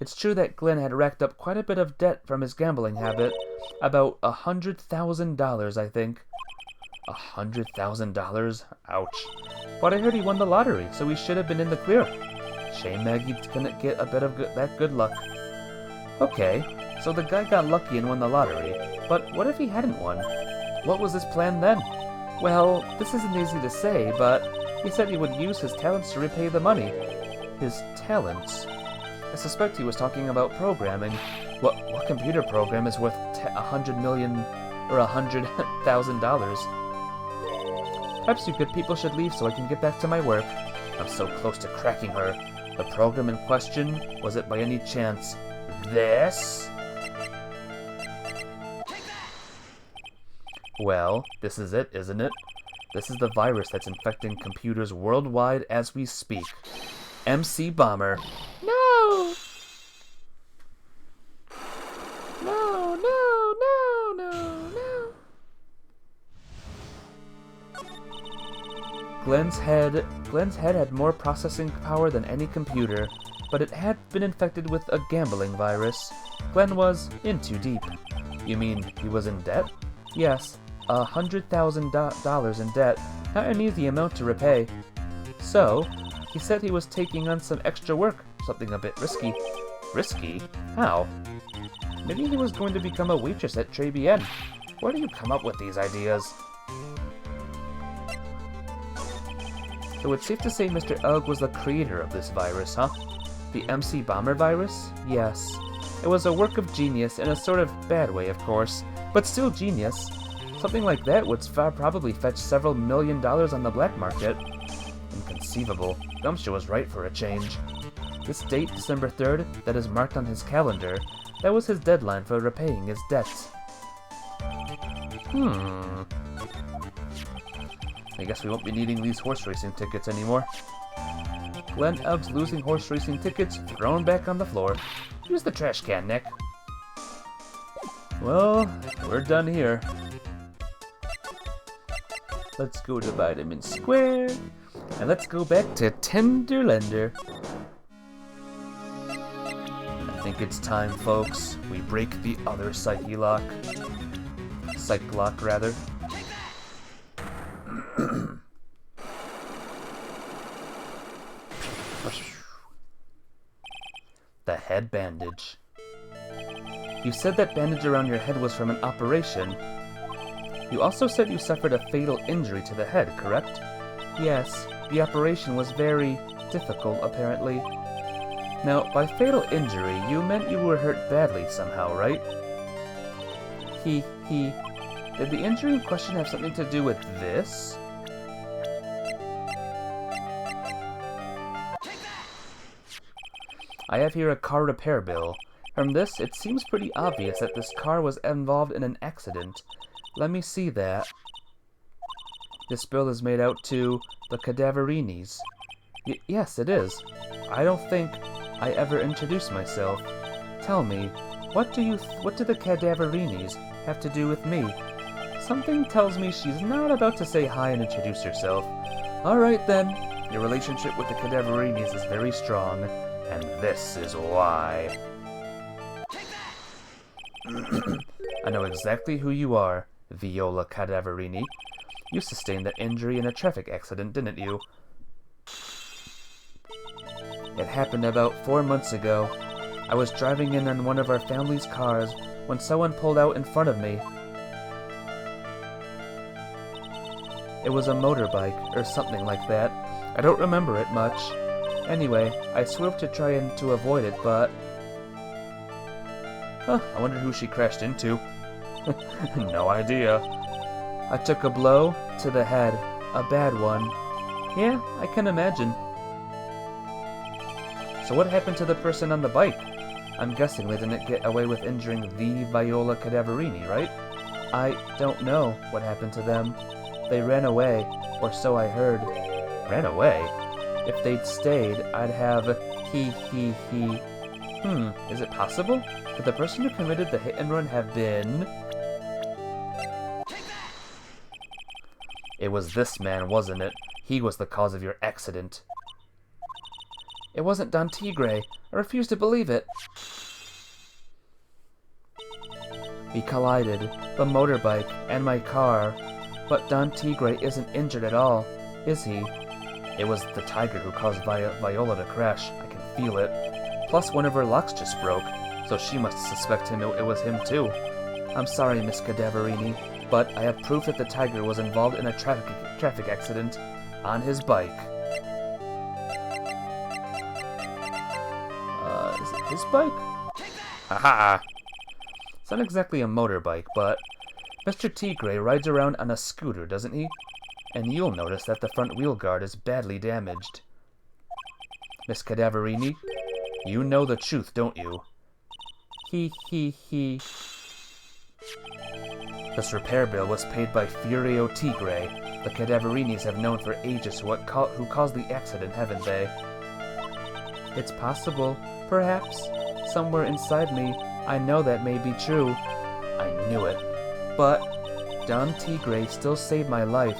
S1: It's true that Glenn had racked up quite a bit of debt from his gambling habit. About $100,000, I think. $100,000? Ouch. But I heard he won the lottery, so he should have been in the clear. Shame Maggie couldn't get a bit of that good luck. Okay, so the guy got lucky and won the lottery. But what if he hadn't won? What was his plan then? Well, this isn't easy to say, but he said he would use his talents to repay the money. His talents? I suspect he was talking about programming. What computer program is worth $100 million or $100,000? Perhaps you good people should leave so I can get back to my work. I'm so close to cracking her. The program in question, was it by any chance this? Well, this is it, isn't it? This is the virus that's infecting computers worldwide as we speak. MC Bomber. No! No, no, no, no, no. Glenn's head had more processing power than any computer, but it had been infected with a gambling virus. Glenn was in too deep. You mean he was in debt? Yes, $100,000 in debt, not an easy amount to repay. So, he said he was taking on some extra work, something a bit risky. Risky? How? Maybe he was going to become a waitress at Tribulations. Where do you come up with these ideas? So it's safe to say Mr. Elg was the creator of this virus, huh? The MC Bomber virus? Yes. It was a work of genius in a sort of bad way, of course, but still genius. Something like that would probably fetch several $1 million on the black market. Inconceivable. Gumshoe was right for a change. This date, December 3rd, that is marked on his calendar, that was his deadline for repaying his debts. I guess we won't be needing these horse racing tickets anymore. Glenn Elg's losing horse racing tickets thrown back on the floor. Use the trash can, Nick. Well, we're done here. Let's go to Vitamin Square, and let's go back to Tender Lender. I think it's time, folks. We break the other psyche lock. Psych lock, rather.
S2: head bandage. You said that bandage around your head was from an operation. You also said you suffered a fatal injury to the head, correct? Yes, the operation was very difficult, apparently. Now, by fatal injury, you meant you were hurt badly somehow, right? Did the injury in question have something to do with this? I have here a car repair bill. From this, it seems pretty obvious that this car was involved in an accident. Let me see that. This bill is made out to the Cadaverinis. Yes, it is. I don't think I ever introduced myself. Tell me, what do the Cadaverinis have to do with me? Something tells me she's not about to say hi and introduce herself. Alright then, your relationship with the Cadaverinis is very strong, and this is why. I know exactly who you are, Viola Cadaverini. You sustained that injury in a traffic accident, didn't you? It happened about 4 months ago. I was driving in on one of our family's cars when someone pulled out in front of me. It was a motorbike, or something like that. I don't remember it much. Anyway, I swerved to try and to avoid it, but... Huh, I wonder who she crashed into. No idea. I took a blow to the head, a bad one. Yeah, I can imagine. So what happened to the person on the bike? I'm guessing they didn't get away with injuring the Viola Cadaverini, right? I don't know what happened to them. They ran away, or so I heard. Ran away? If they'd stayed, I'd have is it possible? Could the person who committed the hit and run have been... It was this man, wasn't it? He was the cause of your accident. It wasn't Don Tigre. I refuse to believe it. We collided, the motorbike and my car. But Don Tigre isn't injured at all, is he? It was the Tigre who caused Viola to crash. I can feel it. Plus, one of her locks just broke, so she must suspect it was him too. I'm sorry, Miss Cadaverini, but I have proof that the Tigre was involved in a traffic accident on his bike. Is it his bike? Haha! It's not exactly a motorbike, but Mr. Tigre rides around on a scooter, doesn't he? And you'll notice that the front wheel guard is badly damaged. Miss Cadaverini, you know the truth, don't you? This repair bill was paid by Furio Tigre. The Cadaverinis have known for ages who caused the accident, haven't they? It's possible, perhaps. Somewhere inside me, I know that may be true. I knew it. But Don Tigre still saved my life.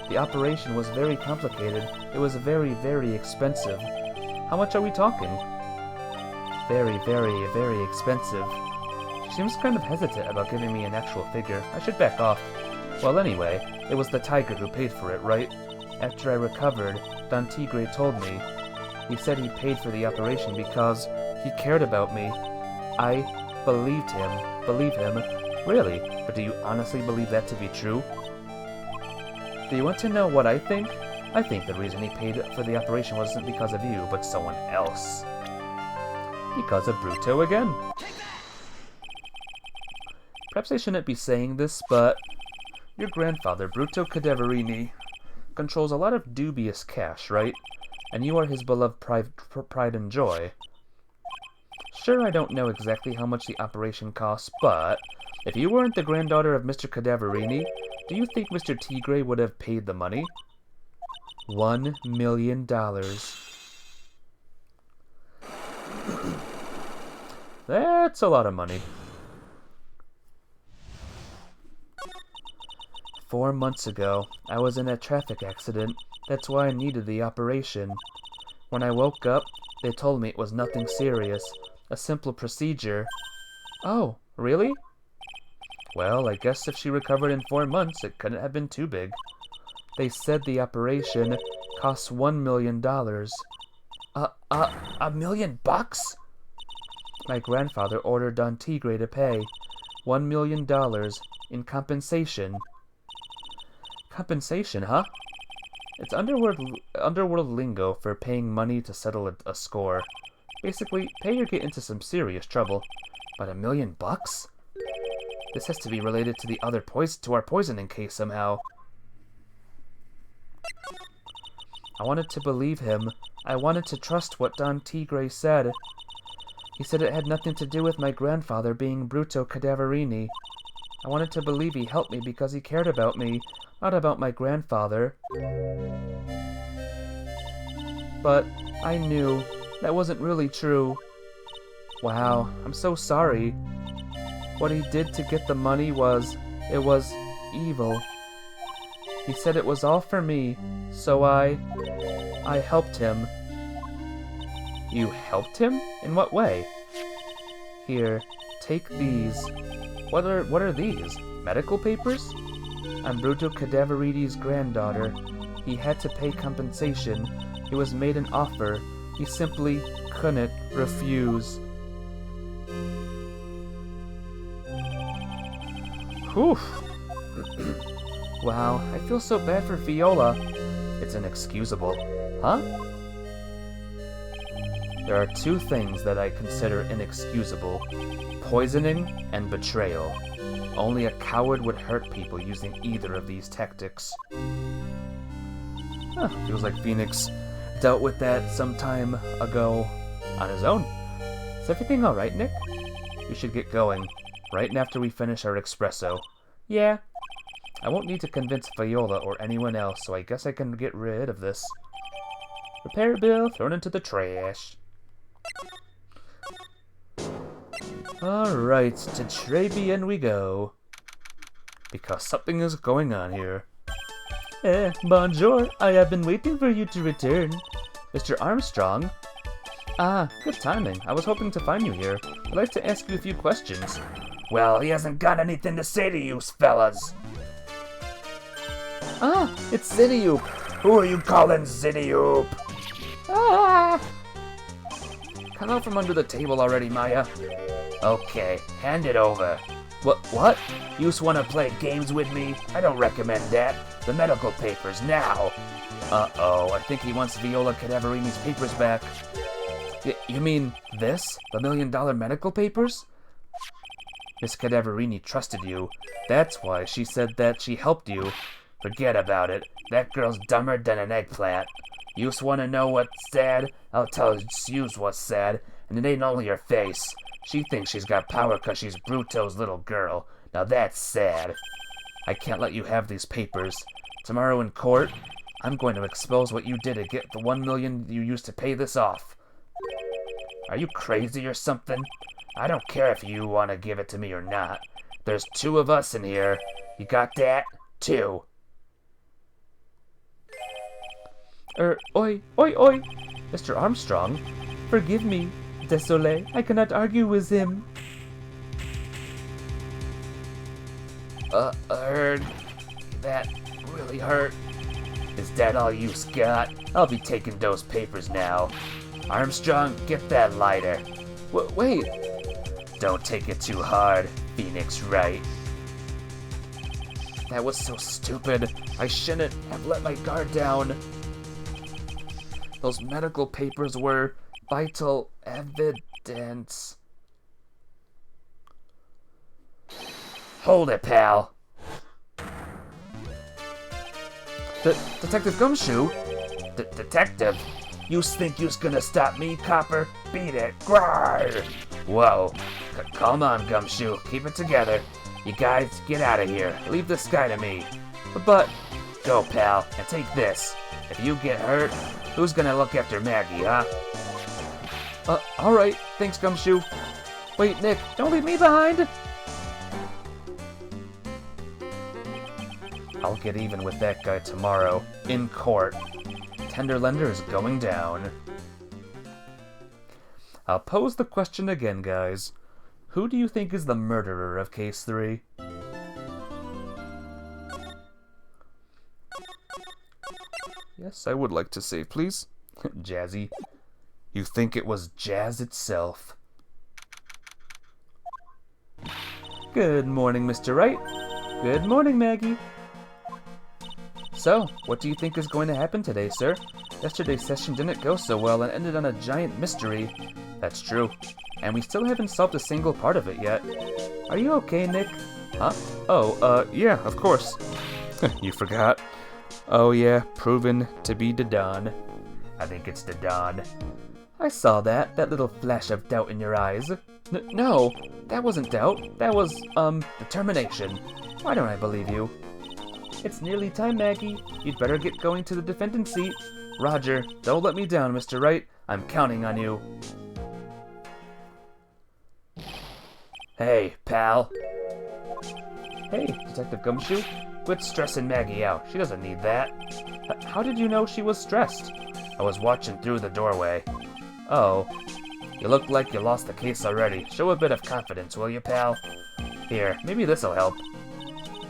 S2: The operation was very complicated. It was very, very expensive. How much are we talking? Very, very, very expensive. She seems kind of hesitant about giving me an actual figure. I should back off. Well, anyway, it was the Tigre who paid for it, right? After I recovered, Don Tigre told me. He said he paid for the operation because he cared about me. I believed him. Believe him. Really? But do you honestly believe that to be true? Do you want to know what I think? I think the reason he paid for the operation wasn't because of you, but someone else. Because of Bruto again. Perhaps I shouldn't be saying this, but your grandfather, Bruto Cadaverini, controls a lot of dubious cash, right? And you are his beloved pride and joy. Sure, I don't know exactly how much the operation costs, but if you weren't the granddaughter of Mr. Cadaverini, do you think Mr. Tigre would have paid the money? $1 million. That's a lot of money. 4 months ago, I was in a traffic accident. That's why I needed the operation. When I woke up, they told me it was nothing serious. A simple procedure. Oh, really? Well, I guess if she recovered in 4 months, it couldn't have been too big. They said the operation costs $1 million. $1 million?
S1: my grandfather ordered Don Tigre to pay $1 million in compensation. Compensation, huh? It's underworld lingo for paying money to settle a score. Basically, pay or get into some serious trouble. But $1 million? This has to be related to our poisoning case somehow. I wanted to believe him. I wanted to trust what Don Tigre said. He said it had nothing to do with my grandfather being Bruto Cadaverini. I wanted to believe he helped me because he cared about me, not about my grandfather. But I knew that wasn't really true. Wow, I'm so sorry. What he did to get the money it was evil. He said it was all for me, so I helped him. You helped him? In what way? Here, take these. What are these? Medical papers? I'm Bruto Cadaverini's granddaughter. He had to pay compensation. He was made an offer. He simply couldn't refuse. Whew. Wow, I feel so bad for Viola. It's inexcusable. Huh? There are two things that I consider inexcusable: poisoning and betrayal. Only a coward would hurt people using either of these tactics. Feels like Phoenix dealt with that some time ago on his own. Is everything alright, Nick? We should get going, right after we finish our espresso. Yeah. I won't need to convince Viola or anyone else, so I guess I can get rid of this. Repair bill thrown into the trash. Alright, to Tribulations we go. Because something is going on here. Bonjour. I have been waiting for you to return. Mr. Armstrong? Ah, good timing. I was hoping to find you here. I'd like to ask you a few questions.
S2: Well, he hasn't got anything to say to you, fellas.
S1: Ah, it's Zidioop.
S2: Who are you calling Zidioop?
S1: Ah! Come out from under the table already, Maya.
S2: Okay, hand it over.
S1: What?
S2: You just want to play games with me? I don't recommend that. The medical papers, now.
S1: Uh-oh, I think he wants Viola Cadaverini's papers back. You mean this? The $1 million medical papers? Miss Cadaverini trusted you. That's why she said that she helped you.
S2: Forget about it. That girl's dumber than an eggplant. You just want to know what's sad? I'll tell you what's sad, and it ain't only her face. She thinks she's got power because she's Bruto's little girl. Now that's sad.
S1: I can't let you have these papers. Tomorrow in court, I'm going to expose what you did to get the $1 million you used to pay this off.
S2: Are you crazy or something? I don't care if you want to give it to me or not. There's two of us in here. You got that? Two.
S1: Oi. Mr. Armstrong, forgive me. Désolé, I cannot argue with him.
S2: Heard. That really hurt. Is that all you got? I'll be taking those papers now. Armstrong, get that lighter.
S1: Wait.
S2: Don't take it too hard, Phoenix Wright.
S1: That was so stupid. I shouldn't have let my guard down. Those medical papers were vital evidence.
S2: Hold it, pal.
S1: Detective Gumshoe?
S2: Detective? You think you's gonna stop me, copper? Beat it. Grawr! Whoa. Calm on, Gumshoe. Keep it together. You guys, get out of here. Leave this guy to me.
S1: But...
S2: Go, pal, and take this. If you get hurt, who's gonna look after Maggie, huh?
S1: Alright. Thanks, Gumshoe. Wait, Nick, don't leave me behind! I'll get even with that guy tomorrow, in court. Tenderlender is going down. I'll pose the question again, guys. Who do you think is the murderer of Case 3? Yes, I would like to say, please. Jazzy. You think it was Jazz itself? Good morning, Mr. Wright. Good morning, Maggie. So, what do you think is going to happen today, sir? Yesterday's session didn't go so well and ended on a giant mystery. That's true. And we still haven't solved a single part of it yet. Are you okay, Nick? Huh? Oh, yeah, of course. You forgot. Oh yeah, proven to be the Don.
S2: I think it's the Don.
S1: I saw that little flash of doubt in your eyes. No, that wasn't doubt. That was, determination. Why don't I believe you? It's nearly time, Maggie. You'd better get going to the defendant's seat. Roger, don't let me down, Mr. Wright. I'm counting on you.
S2: Hey, pal.
S1: Hey, Detective Gumshoe.
S2: Quit stressing Maggie out. She doesn't need that.
S1: How did you know she was stressed?
S2: I was watching through the doorway.
S1: Oh.
S2: You look like you lost the case already. Show a bit of confidence, will you, pal? Here, maybe this'll help.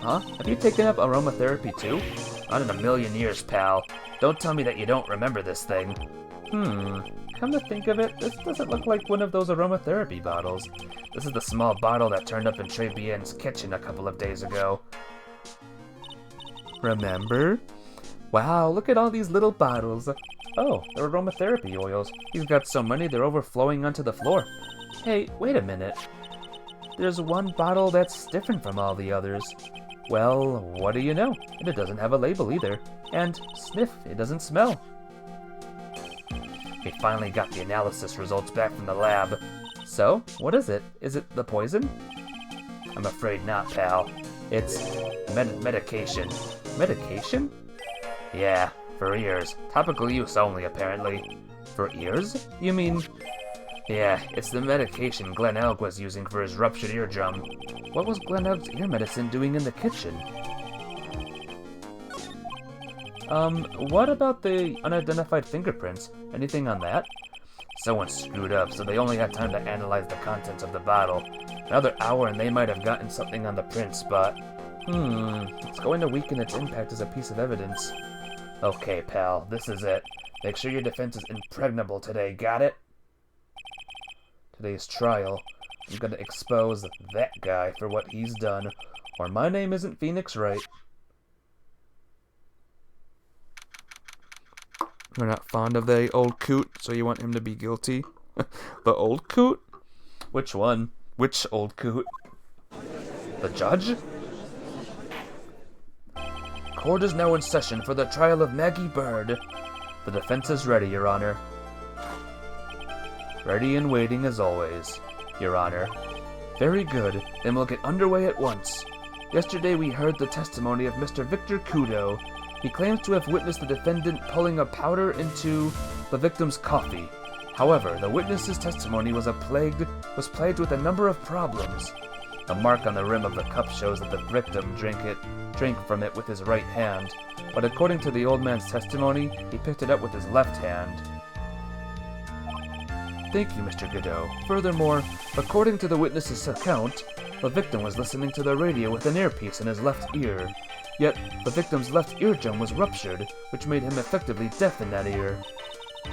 S1: Huh? Have you taken up aromatherapy too?
S2: Not in a million years, pal. Don't tell me that you don't remember this thing.
S1: Come to think of it, this doesn't look like one of those aromatherapy bottles.
S2: This is the small bottle that turned up in Tribulations' kitchen a couple of days ago.
S1: Remember? Wow, look at all these little bottles. Oh, they're aromatherapy oils. He's got so many they're overflowing onto the floor. Hey, wait a minute. There's one bottle that's different from all the others. Well, what do you know? And it doesn't have a label either. And sniff, it doesn't smell.
S2: We finally got the analysis results back from the lab.
S1: So, what is it? Is it the poison?
S2: I'm afraid not, pal. It's medication.
S1: Medication?
S2: Yeah, for ears. Topical use only, apparently.
S1: For ears? You mean...
S2: Yeah, it's the medication Glenn Elg was using for his ruptured eardrum.
S1: What was Glenn Elg's ear medicine doing in the kitchen? What about the unidentified fingerprints? Anything on that?
S2: Someone screwed up, so they only had time to analyze the contents of the bottle. Another hour and they might have gotten something on the prints, but...
S1: It's going to weaken its impact as a piece of evidence.
S2: Okay, pal, this is it. Make sure your defense is impregnable today, got it?
S1: Today's trial, I'm gonna expose that guy for what he's done, or my name isn't Phoenix Wright. We're not fond of the old coot, so you want him to be guilty? The old coot? Which one? Which old coot? The judge?
S2: Court is now in session for the trial of Maggie Bird.
S1: The defense is ready, Your Honor. Ready and waiting as always, Your Honor. Very good, then we'll get underway at once. Yesterday we heard the testimony of Mr. Victor Kudo. He claims to have witnessed the defendant pulling a powder into the victim's coffee. However, the witness's testimony was plagued with a number of problems. The mark on the rim of the cup shows that the victim drank from it with his right hand, but according to the old man's testimony, he picked it up with his left hand. Thank you, Mr. Godot. Furthermore, according to the witness's account, the victim was listening to the radio with an earpiece in his left ear. Yet, the victim's left eardrum was ruptured, which made him effectively deaf in that ear.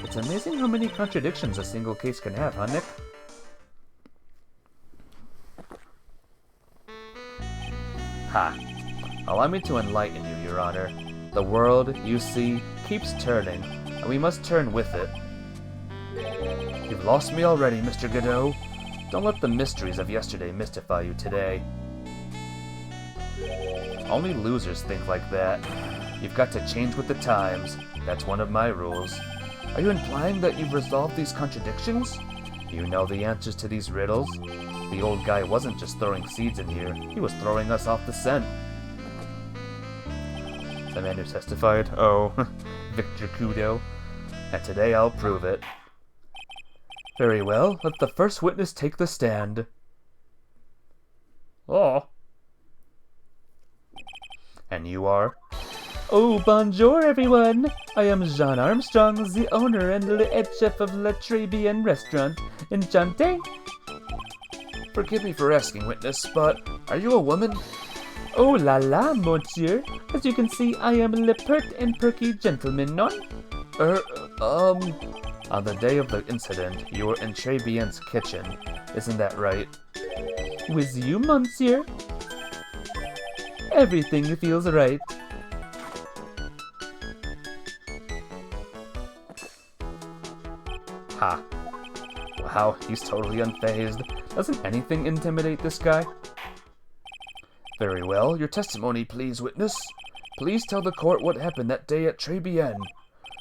S1: It's amazing how many contradictions a single case can have, huh, Nick? Ha! Allow me to enlighten you, Your Honor. The world, you see, keeps turning, and we must turn with it. You've lost me already, Mr. Godot. Don't let the mysteries of yesterday mystify you today. Only losers think like that. You've got to change with the times. That's one of my rules. Are you implying that you've resolved these contradictions? You know the answers to these riddles? The old guy wasn't just throwing seeds in here. He was throwing us off the scent. The man who testified? Oh, Victor Kudo. And today I'll prove it. Very well, let the first witness take the stand.
S2: Oh.
S1: And you are? Oh, bonjour, everyone! I am Jean Armstrong, the owner and the head chef of La Tribulations restaurant in Chante.
S2: Forgive me for asking, witness, but are you a woman?
S1: Oh la la, monsieur. As you can see, I am le pert and perky gentleman, non? On the day of the incident, you were in Tribulations' kitchen. Isn't that right? With you, monsieur? Everything feels right. Ha. Wow, he's totally unfazed. Doesn't anything intimidate this guy? Very well, your testimony, please, witness. Please tell the court what happened that day at Tribulations.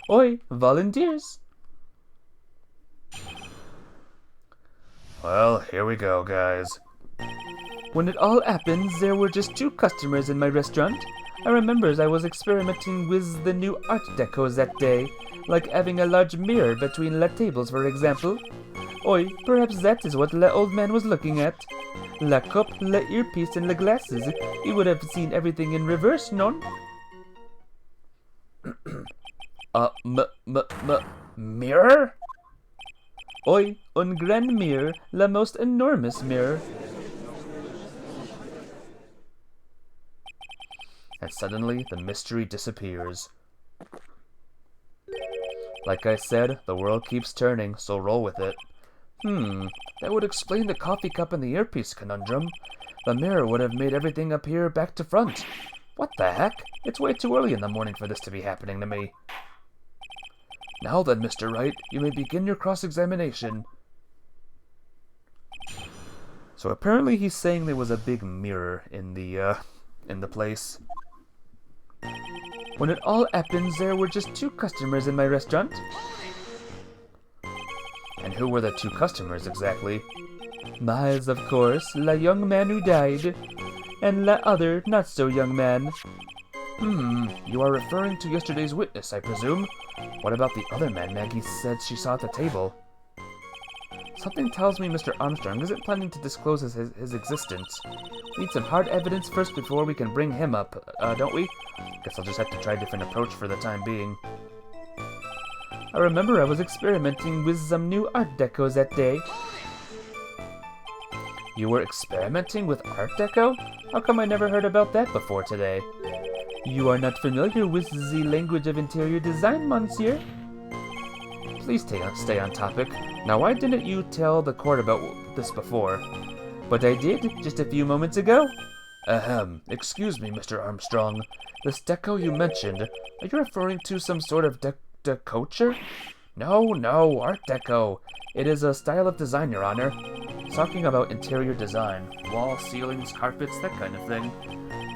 S1: Oi, volunteers. Well, here we go, guys. When it all happened, there were just 2 customers in my restaurant. I remember I was experimenting with the new art decos that day, like having a large mirror between the tables, for example. Oi, perhaps that is what the old man was looking at. La cup, la earpiece, and the glasses. He would have seen everything in reverse, non? Mirror? Oi, un grand mirror, la most enormous mirror. And suddenly, the mystery disappears. Like I said, the world keeps turning, so roll with it. That would explain the coffee cup and the earpiece conundrum. The mirror would have made everything appear back to front. What the heck? It's way too early in the morning for this to be happening to me. Now then, Mr. Wright, you may begin your cross-examination. So apparently he's saying there was a big mirror in the place. When it all happened, there were just 2 customers in my restaurant. And who were the 2 customers exactly? Miles, of course, la young man who died, and la other not-so-young man. You are referring to yesterday's witness, I presume? What about the other man Maggie said she saw at the table? Something tells me Mr. Armstrong isn't planning to disclose his existence. Need some hard evidence first before we can bring him up, don't we? Guess I'll just have to try a different approach for the time being. I remember I was experimenting with some new art decos that day. You were experimenting with art deco? How come I never heard about that before today? You are not familiar with the language of interior design, monsieur? Please stay on topic. Now, why didn't you tell the court about this before? But I did, just a few moments ago. Excuse me, Mr. Armstrong. This deco you mentioned, are you referring to some sort of decoture? No, art deco. It is a style of design, Your Honor. Talking about interior design. Walls, ceilings, carpets, that kind of thing.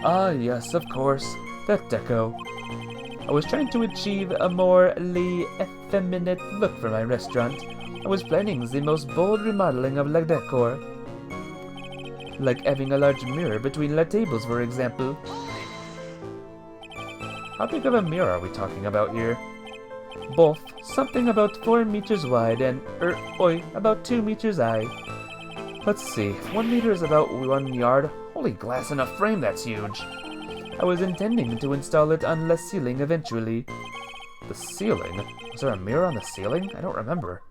S1: Ah, yes, of course. That deco. I was trying to achieve a more effeminate look for my restaurant. I was planning the most bold remodeling of la decor. Like having a large mirror between la tables, for example. How big of a mirror are we talking about here? Both. Something about 4 meters wide and, about 2 meters high. Let's see. 1 meter is about 1 yard. Holy glass in a frame, that's huge. I was intending to install it on the ceiling eventually. The ceiling? Was there a mirror on the ceiling? I don't remember.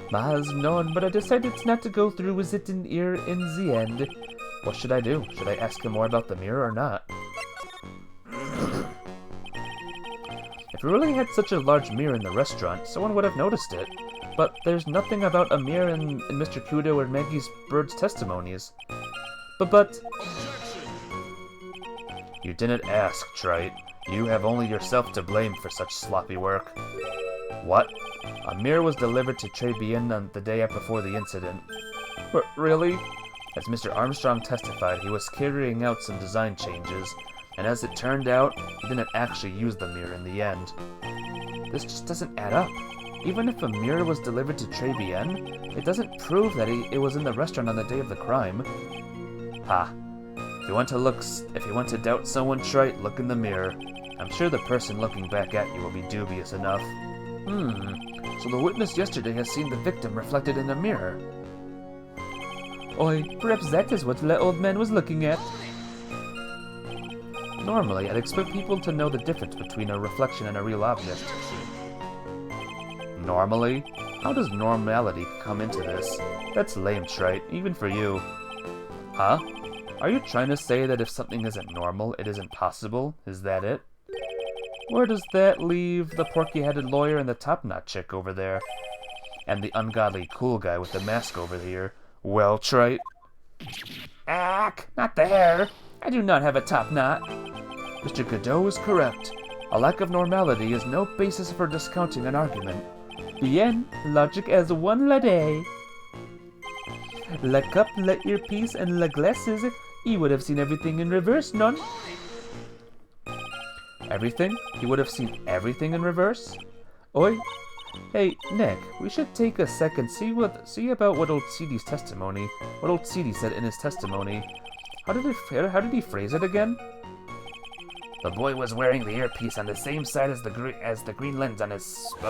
S1: Miles known, but I decided not to go through with it in the end. What should I do? Should I ask him more about the mirror or not? If we really had such a large mirror in the restaurant, someone would have noticed it. But there's nothing about a mirror in Mr. Kudo or Maggie Bird's testimonies. But... You didn't ask, Wright. You have only yourself to blame for such sloppy work. What? A mirror was delivered to Tribulations on the day before the incident. Really? As Mr. Armstrong testified, he was carrying out some design changes, and as it turned out, he didn't actually use the mirror in the end. This just doesn't add up. Even if a mirror was delivered to Tribulations, it doesn't prove that it was in the restaurant on the day of the crime. Ha. If you want to doubt someone, Wright, look in the mirror. I'm sure the person looking back at you will be dubious enough. So the witness yesterday has seen the victim reflected in the mirror. Perhaps that is what the old man was looking at. Normally, I'd expect people to know the difference between a reflection and a real object. Normally? How does normality come into this? That's lame, Wright, even for you. Huh? Are you trying to say that if something isn't normal, it isn't possible? Is that it? Where does that leave the porky-headed lawyer and the top-knot chick over there? And the ungodly cool guy with the mask over here? Well, Wright?
S2: Ack, not the hair. I do not have a top knot.
S1: Mr. Godot is correct. A lack of normality is no basis for discounting an argument.
S2: Bien, logic as one la day. La cup, la earpiece, and la glasses. He would have seen everything in reverse, none.
S1: Everything? He would have seen everything in reverse? Oi. Hey, Nick, we should take a second, see about what old CD's testimony, what old CD said in his testimony. How did he phrase it again?
S2: The boy was wearing the earpiece on the same side as the green lens on his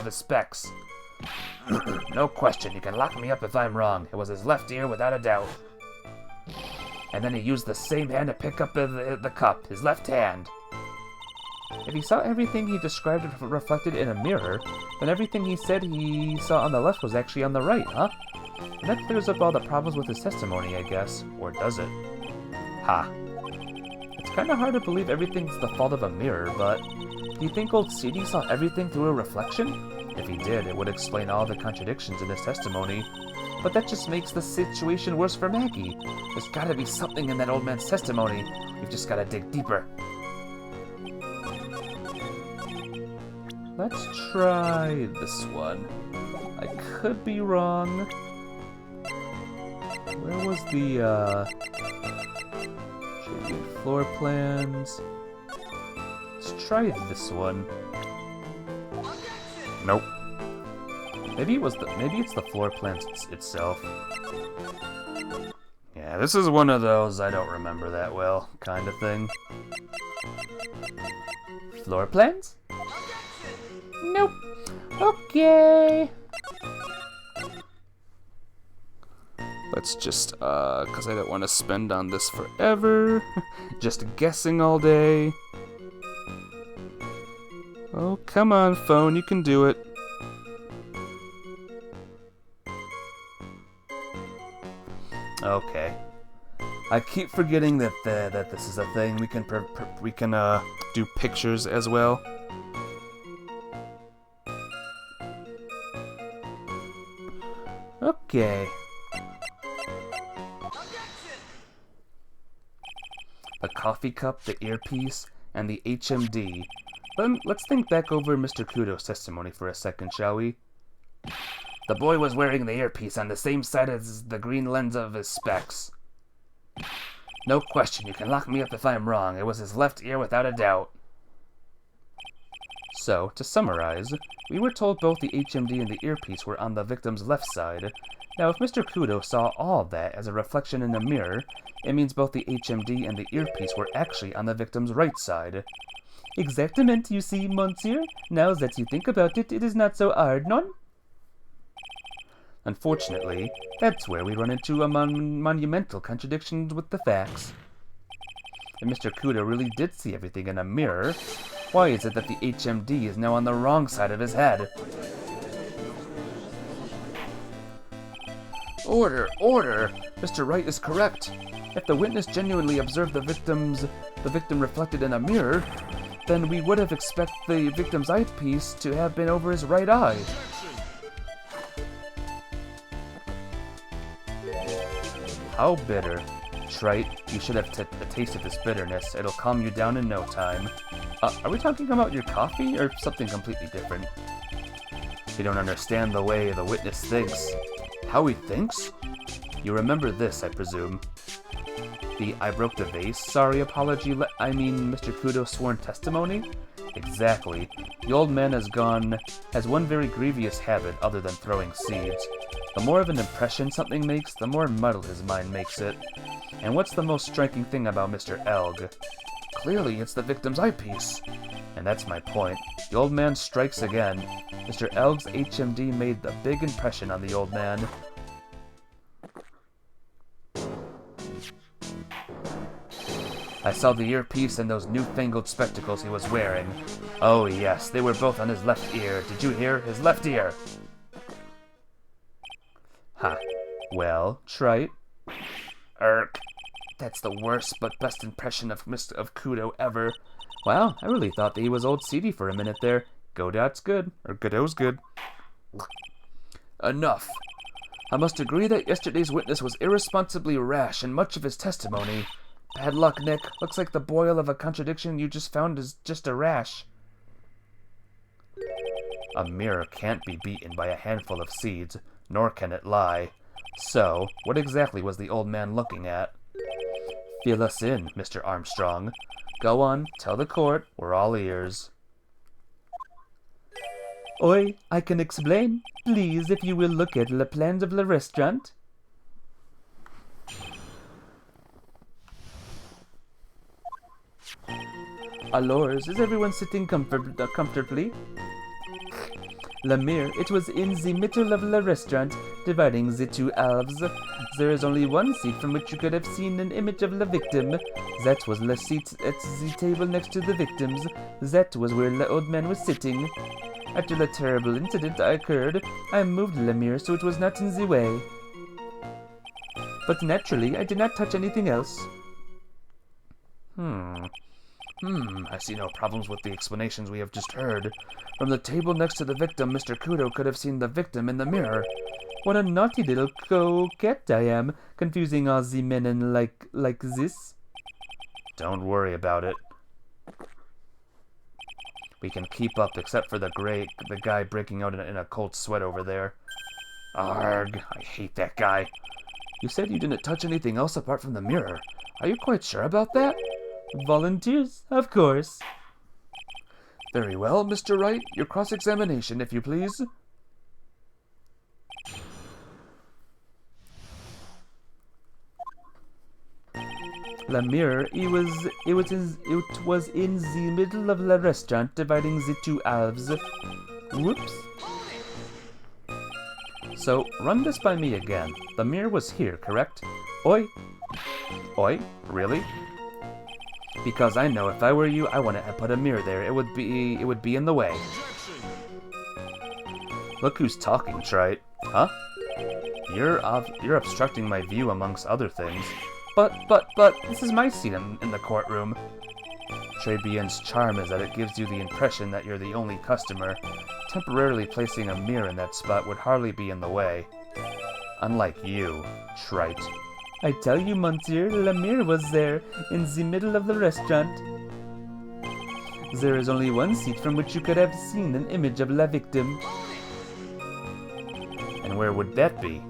S2: specs. No question, you can lock me up if I'm wrong. It was his left ear without a doubt. And then he used the same hand to pick up the cup, his left hand.
S1: If he saw everything he described reflected in a mirror, then everything he said he saw on the left was actually on the right, huh? And that clears up all the problems with his testimony, I guess. Or does it? Ha. It's kinda hard to believe everything's the fault of a mirror, but do you think old CD saw everything through a reflection? If he did, it would explain all the contradictions in his testimony. But that just makes the situation worse for Maggie. There's gotta be something in that old man's testimony. We've just gotta dig deeper. Let's try this one. I could be wrong. Where was the, shading floor plans? Let's try this one. Nope. Maybe it's the floor plans itself. Yeah, this is one of those I don't remember that well kind of thing.
S2: Floor plans? Nope. Okay.
S1: Let's just, cause I don't want to spend on this forever. Just guessing all day. Oh, come on, phone, you can do it. Okay. I keep forgetting that this is a thing. We can do pictures as well. Okay. The coffee cup, the earpiece, and the HMD. Let's think back over Mr. Kudo's testimony for a second, shall we?
S2: The boy was wearing the earpiece on the same side as the green lens of his specs. No question, you can lock me up if I'm wrong. It was his left ear without a doubt.
S1: So, to summarize, we were told both the HMD and the earpiece were on the victim's left side. Now, if Mr. Kudo saw all that as a reflection in a mirror, it means both the HMD and the earpiece were actually on the victim's right side. Exactement, you see, monsieur. Now that you think about it, it is not so hard, non? Unfortunately, that's where we run into a monumental contradiction with the facts. If Mr. Kudo really did see everything in a mirror, why is it that the HMD is now on the wrong side of his head? Order! Order! Mr. Wright is correct. If the witness genuinely observed the victim reflected in a mirror, then we would have expected the victim's eyepiece to have been over his right eye. How bitter. Trite, you should have tasted this bitterness. It'll calm you down in no time. Are we talking about your coffee or something completely different? You don't understand the way the witness thinks. How he thinks? You remember this, I presume. The I broke the vase sorry apology, Mr. Kudo's sworn testimony? Exactly. The old man has one very grievous habit other than throwing seeds. The more of an impression something makes, the more muddled his mind makes it. And what's the most striking thing about Mr. Elg? Clearly, it's the victim's eyepiece. And that's my point. The old man strikes again. Mr. Elg's HMD made the big impression on the old man. I saw the earpiece and those newfangled spectacles he was wearing. Oh yes, they were both on his left ear. Did you hear? His left ear! Ha. Well, Trite. That's the worst but best impression of Kudo ever. Wow, I really thought that he was old CD for a minute there. Godot's good. Or Godot's good. Enough. I must agree that yesterday's witness was irresponsibly rash in much of his testimony. Bad luck, Nick. Looks like the boil of a contradiction you just found is just a rash. A mirror can't be beaten by a handful of seeds, nor can it lie. So, what exactly was the old man looking at? Fill us in, Mr. Armstrong. Go on, tell the court, we're all ears.
S2: Oi, I can explain. Please, if you will look at the plans of the restaurant. Alors, is everyone sitting comfortably? Lemire, it was in the middle of the restaurant, dividing the two halves. There is only one seat from which you could have seen an image of the victim. That was the seat at the table next to the victims. That was where the old man was sitting. After the terrible incident occurred, I moved Lemire so it was not in the way. But naturally, I did not touch anything else.
S1: I see no problems with the explanations we have just heard. From the table next to the victim, Mr. Kudo could have seen the victim in the mirror.
S2: What a naughty little coquette I am, confusing all the men and like this.
S1: Don't worry about it. We can keep up, except for the guy breaking out in a cold sweat over there. Arg, I hate that guy. You said you didn't touch anything else apart from the mirror. Are you quite sure about that?
S2: Volunteers, of course.
S1: Very well, Mr. Wright. Your cross-examination, if you please.
S2: Lemire, it was in the middle of the restaurant, dividing the two halves. Whoops.
S1: So, run this by me again. The mirror was here, correct?
S2: Oi.
S1: Oi? Really? Because I know if I were you, I wouldn't have put a mirror there. It would be in the way. Look who's talking, Trite. Huh? You're obstructing my view amongst other things.
S2: But, this is my seat in the courtroom.
S1: Trebian's charm is that it gives you the impression that you're the only customer. Temporarily placing a mirror in that spot would hardly be in the way. Unlike you, Trite.
S2: I tell you, monsieur, Lemire was there, in the middle of the restaurant. There is only one seat from which you could have seen an image of la victim.
S1: And where would that be?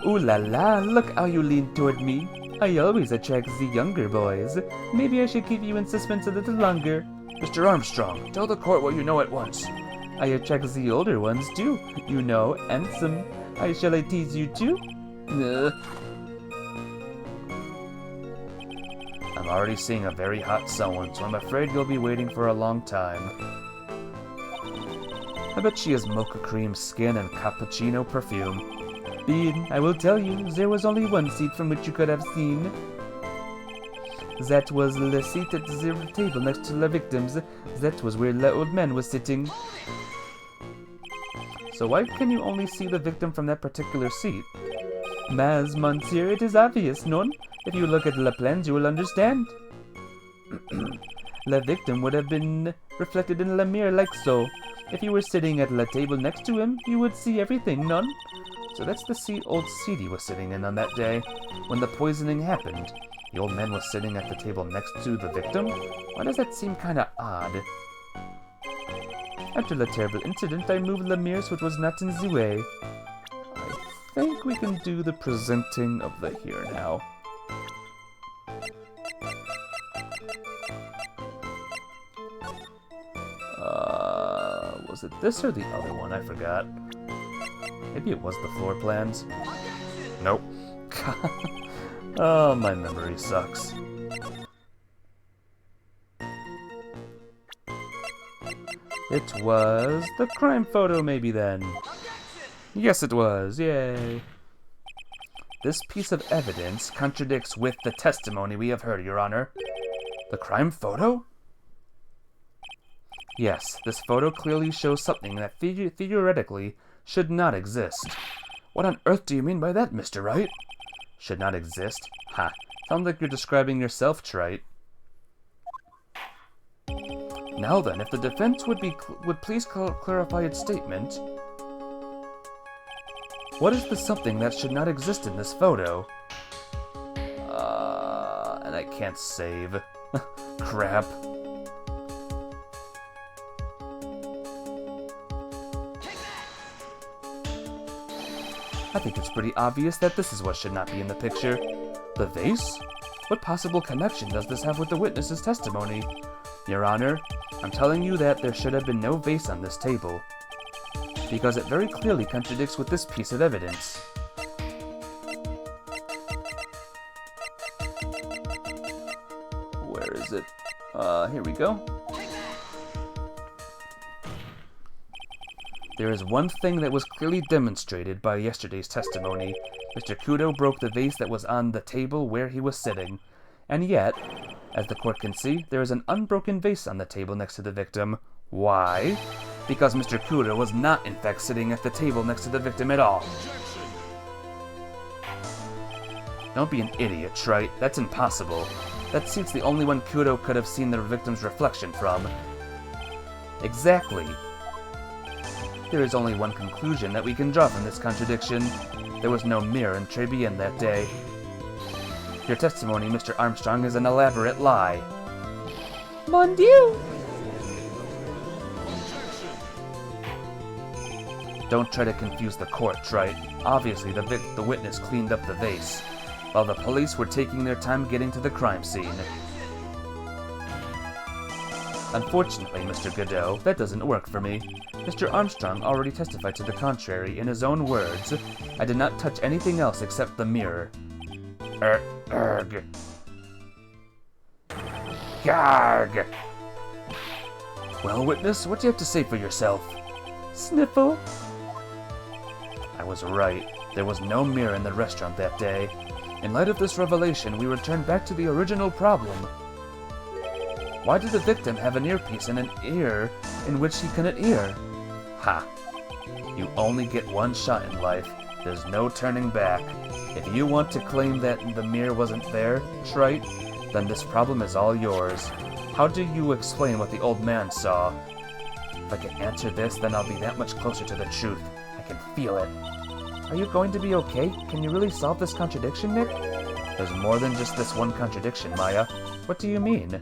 S2: Ooh la la, look how you lean toward me. I always attract the younger boys. Maybe I should keep you in suspense a little longer.
S1: Mr. Armstrong, tell the court what you know at once.
S2: I attract the older ones too. You know, handsome. Shall I tease you too?
S1: I'm already seeing a very hot someone, so I'm afraid you'll be waiting for a long time. I bet she has mocha cream skin and cappuccino perfume.
S2: Bean, I will tell you, there was only one seat from which you could have seen. That was the seat at the table next to the victims. That was where the old man was sitting.
S1: So why can you only see the victim from that particular seat?
S2: Mas, monsieur, it is obvious, non? If you look at the plans, you will understand. The victim would have been reflected in the mirror like so. If you were sitting at the table next to him, you would see everything, non?
S1: So that's the seat old Seedy was sitting in on that day, when the poisoning happened. The old man was sitting at the table next to the victim? Why does that seem kinda odd?
S2: After the terrible incident, I moved Lemire so it was not in the way.
S1: I think we can do the presenting of the here now. Was it this or the other one? I forgot. Maybe it was the floor plans. Nope. Oh, my memory sucks.
S2: It was the crime photo, maybe then.
S1: Yes, it was.
S2: Yay.
S1: This piece of evidence contradicts with the testimony we have heard, Your Honor. The crime photo? Yes, this photo clearly shows something that theoretically should not exist. What on earth do you mean by that, Mr. Wright? Should not exist? Ha. Sounds like you're describing yourself, Trite. Now then, if the defense would please clarify its statement. What is the something that should not exist in this photo? And I can't save. Crap. I think it's pretty obvious that this is what should not be in the picture. The vase? What possible connection does this have with the witness's testimony? Your Honor, I'm telling you that there should have been no vase on this table, because it very clearly contradicts with this piece of evidence. Where is it? Here we go. There is one thing that was clearly demonstrated by yesterday's testimony. Mr. Kudo broke the vase that was on the table where he was sitting. And yet, as the court can see, there is an unbroken vase on the table next to the victim. Why? Because Mr. Kudo was not, in fact, sitting at the table next to the victim at all. Don't be an idiot, Wright. That's impossible. That seat's the only one Kudo could have seen the victim's reflection from. Exactly. There is only one conclusion that we can draw from this contradiction. There was no mirror in Tribune that day. Your testimony, Mr. Armstrong, is an elaborate lie. Mon Dieu! Don't try to confuse the court, Wright. Obviously, the witness cleaned up the vase, while the police were taking their time getting to the crime scene. Unfortunately, Mr. Godot, that doesn't work for me. Mr. Armstrong already testified to the contrary in his own words. I did not touch anything else except the mirror. Erg. Garg. Well, witness, what do you have to say for yourself? Sniffle. I was right. There was no mirror in the restaurant that day. In light of this revelation, we return back to the original problem. Why did the victim have an earpiece and an ear in which he couldn't hear? Ha! You only get one shot in life. There's no turning back. If you want to claim that the mirror wasn't there, Wright, then this problem is all yours. How do you explain what the old man saw? If I can answer this, then I'll be that much closer to the truth. I can feel it. Are you going to be okay? Can you really solve this contradiction, Nick? There's more than just this one contradiction, Maya. What do you mean?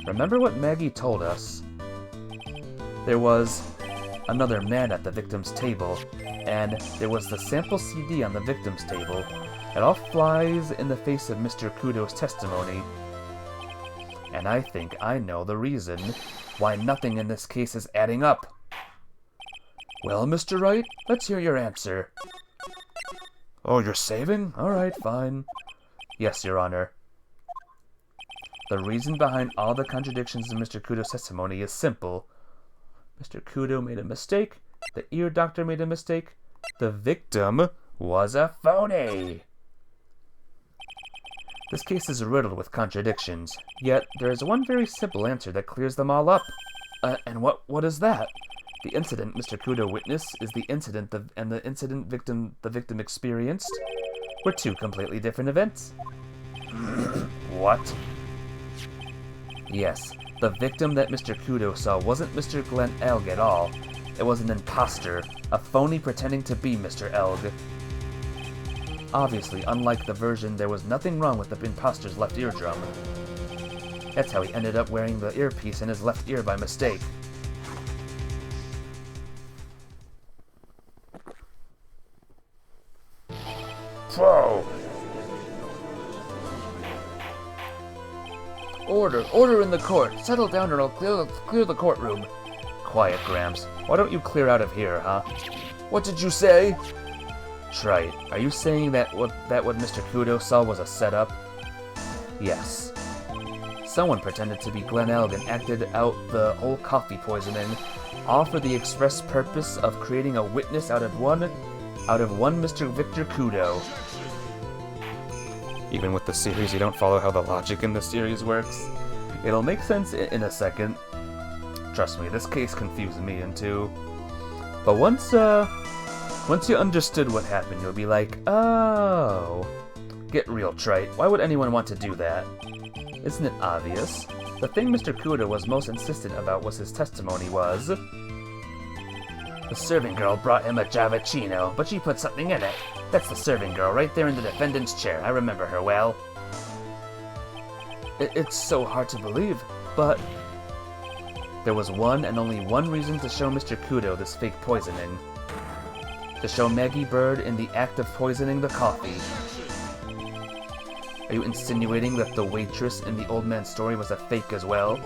S1: Remember what Maggie told us? There was another man at the victim's table, and there was the sample CD on the victim's table. It all flies in the face of Mr. Kudo's testimony. And I think I know the reason why nothing in this case is adding up. Well, Mr. Wright, let's hear your answer. Oh, you're saving? All right, fine. Yes, Your Honor. The reason behind all the contradictions in Mr. Kudo's testimony is simple. Mr. Kudo made a mistake, the ear doctor made a mistake, the victim was a phony. This case is riddled with contradictions, yet there is one very simple answer that clears them all up. And what is that? The incident Mr. Kudo witnessed is the incident and the incident the victim experienced were two completely different events. What? Yes, the victim that Mr. Kudo saw wasn't Mr. Glenn Elg at all. It was an imposter, a phony pretending to be Mr. Elg. Obviously, unlike the version, there was nothing wrong with the imposter's left eardrum. That's how he ended up wearing the earpiece in his left ear by mistake. Whoa! Order in the court. Settle down or I'll clear the courtroom. Quiet, Gramps. Why don't you clear out of here, huh? What did you say? Wright, are you saying that what Mr. Kudo saw was a setup? Yes. Someone pretended to be Glenn Elg and acted out the whole coffee poisoning, all for the express purpose of creating a witness out of one Mr. Victor Kudo. Even with the series, you don't follow how the logic in the series works. It'll make sense in a second. Trust me, this case confused me too. But once you understood what happened, you'll be like, oh. Get real, Trite. Why would anyone want to do that? Isn't it obvious? The thing Mr. Kudo was most insistent about was his testimony was...
S2: The serving girl brought him a Javachino, but she put something in it. That's the serving girl right there in the defendant's chair. I remember her well.
S1: It's so hard to believe, but... There was one and only one reason to show Mr. Kudo this fake poisoning. To show Maggie Bird in the act of poisoning the coffee. Are you insinuating that the waitress in the old man's story was a fake as well?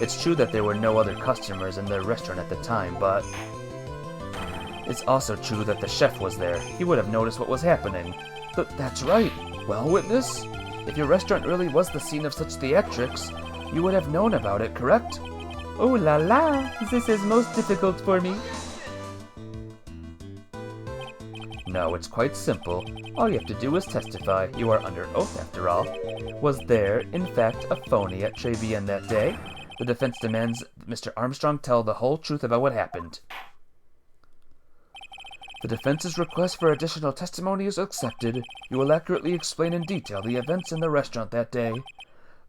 S1: It's true that there were no other customers in the restaurant at the time, but... It's also true that the chef was there. He would have noticed what was happening. That's right. Well, witness, if your restaurant really was the scene of such theatrics, you would have known about it, correct?
S3: Oh la la, this is most difficult for me.
S1: No, it's quite simple. All you have to do is testify. You are under oath, after all. Was there, in fact, a phony at Tribulations that day? The defense demands that Mr. Armstrong tell the whole truth about what happened. The defense's request for additional testimony is accepted. You will accurately explain in detail the events in the restaurant that day.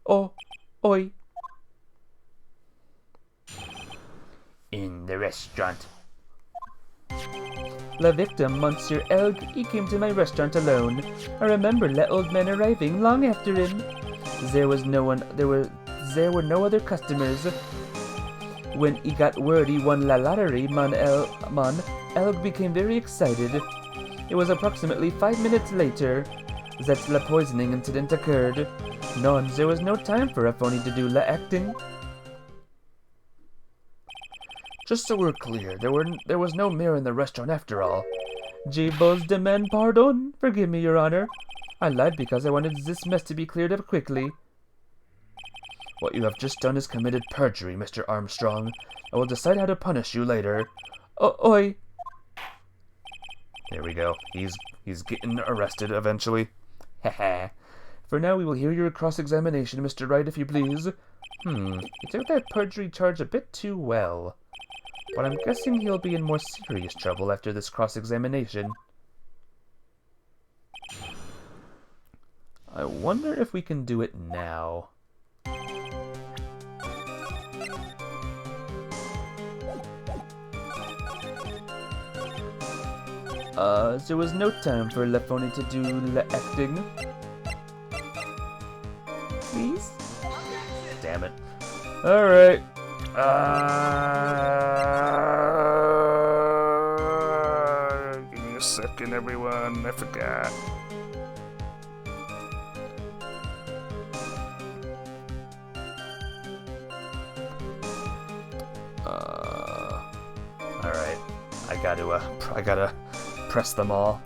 S3: Oh, oi.
S2: In the restaurant.
S3: La victim, Monsieur Elg, he came to my restaurant alone. I remember le old man arriving long after him. There were no other customers. When he got word he won la lottery, Elg became very excited. It was approximately 5 minutes later that the poisoning incident occurred. There was no time for a phony to do la acting.
S1: Just so we're clear, there was no mayor in the restaurant after all.
S3: Je vous demande pardon. Forgive me, Your Honor. I lied because I wanted this mess to be cleared up quickly.
S1: What you have just done is committed perjury, Mr. Armstrong. I will decide how to punish you later.
S3: Oi.
S1: There we go. He's getting arrested eventually.
S2: Haha.
S1: For now, we will hear your cross-examination, Mr. Wright, if you please.
S3: You took that perjury charge a bit too well. But I'm guessing he'll be in more serious trouble after this cross-examination.
S1: I wonder if we can do it now.
S3: There was no time for La Phony to do la acting. Please?
S1: Damn it. Alright. Give me a second, everyone. I forgot. Alright. I gotta press them all.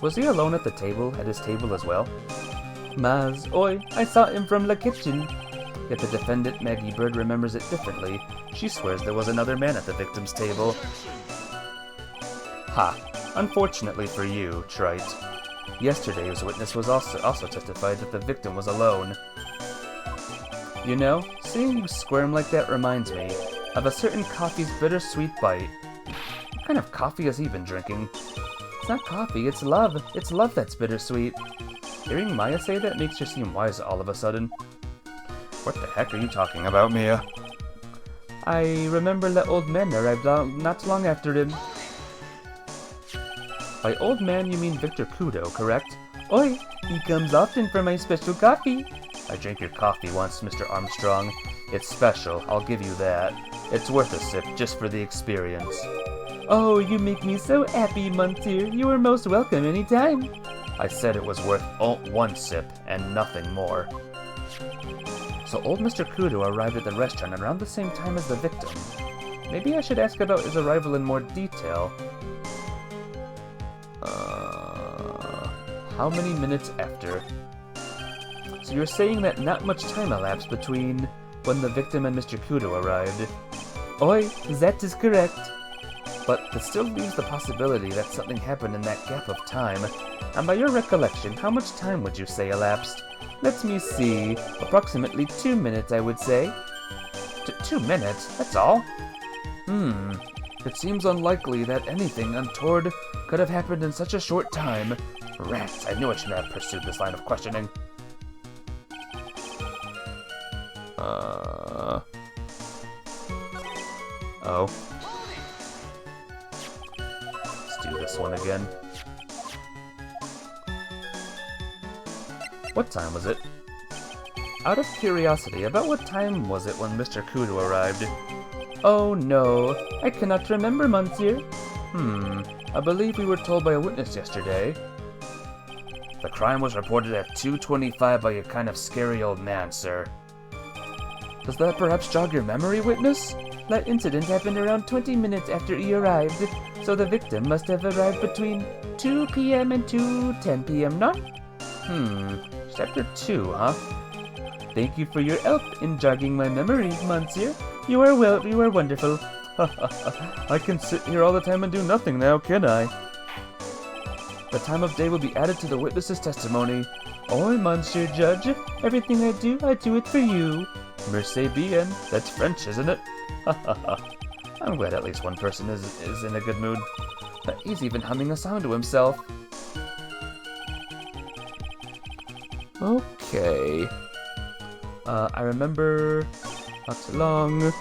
S3: Was he alone at the table, at his table as well? Mas, oi, I saw him from the kitchen.
S1: Yet the defendant, Maggie Bird, remembers it differently. She swears there was another man at the victim's table. Ha! Unfortunately for you, Trite. Yesterday's witness was also testified that the victim was alone. You know, seeing you squirm like that reminds me of a certain coffee's bittersweet bite. What kind of coffee has he been drinking?
S3: It's not coffee, it's love. It's love that's bittersweet.
S1: Hearing Maya say that makes her seem wise all of a sudden. What the heck are you talking about, Mia?
S3: I remember the old man arrived not long after him.
S1: By old man, you mean Victor Kudo, correct?
S3: Oi, he comes often for my special coffee.
S1: I drank your coffee once, Mr. Armstrong. It's special, I'll give you that. It's worth a sip just for the experience.
S3: Oh, you make me so happy, Monsieur. You are most welcome anytime.
S1: I said it was worth one sip and nothing more. So old Mr. Kudo arrived at the restaurant around the same time as the victim. Maybe I should ask about his arrival in more detail. How many minutes after? So you're saying that not much time elapsed between when the victim and Mr. Kudo arrived?
S3: Oi, that is correct.
S1: But it still leaves the possibility that something happened in that gap of time. And by your recollection, how much time would you say elapsed?
S3: Let me see. Approximately 2 minutes, I would say.
S1: 2 minutes? That's all? It seems unlikely that anything untoward could have happened in such a short time. Rats, I knew I shouldn't have pursued this line of questioning. Oh. one again. What time was it? Out of curiosity, about what time was it when Mr. Kudo arrived?
S3: Oh no, I cannot remember, monsieur.
S1: I believe we were told by a witness yesterday. The crime was reported at 2:25 by a kind of scary old man, sir. Does that perhaps jog your memory, witness?
S3: That incident happened around 20 minutes after he arrived, so the victim must have arrived between 2 p.m. and 2:10 p.m., no?
S1: Chapter 2, huh?
S3: Thank you for your help in jogging my memory, monsieur. You are wonderful.
S1: I can sit here all the time and do nothing now, can I? The time of day will be added to the witness's testimony.
S3: Oh, monsieur judge, everything I do it for you.
S1: Merci bien. That's French, isn't it? I'm glad at least one person is in a good mood. He's even humming a song to himself. Okay. I remember not too long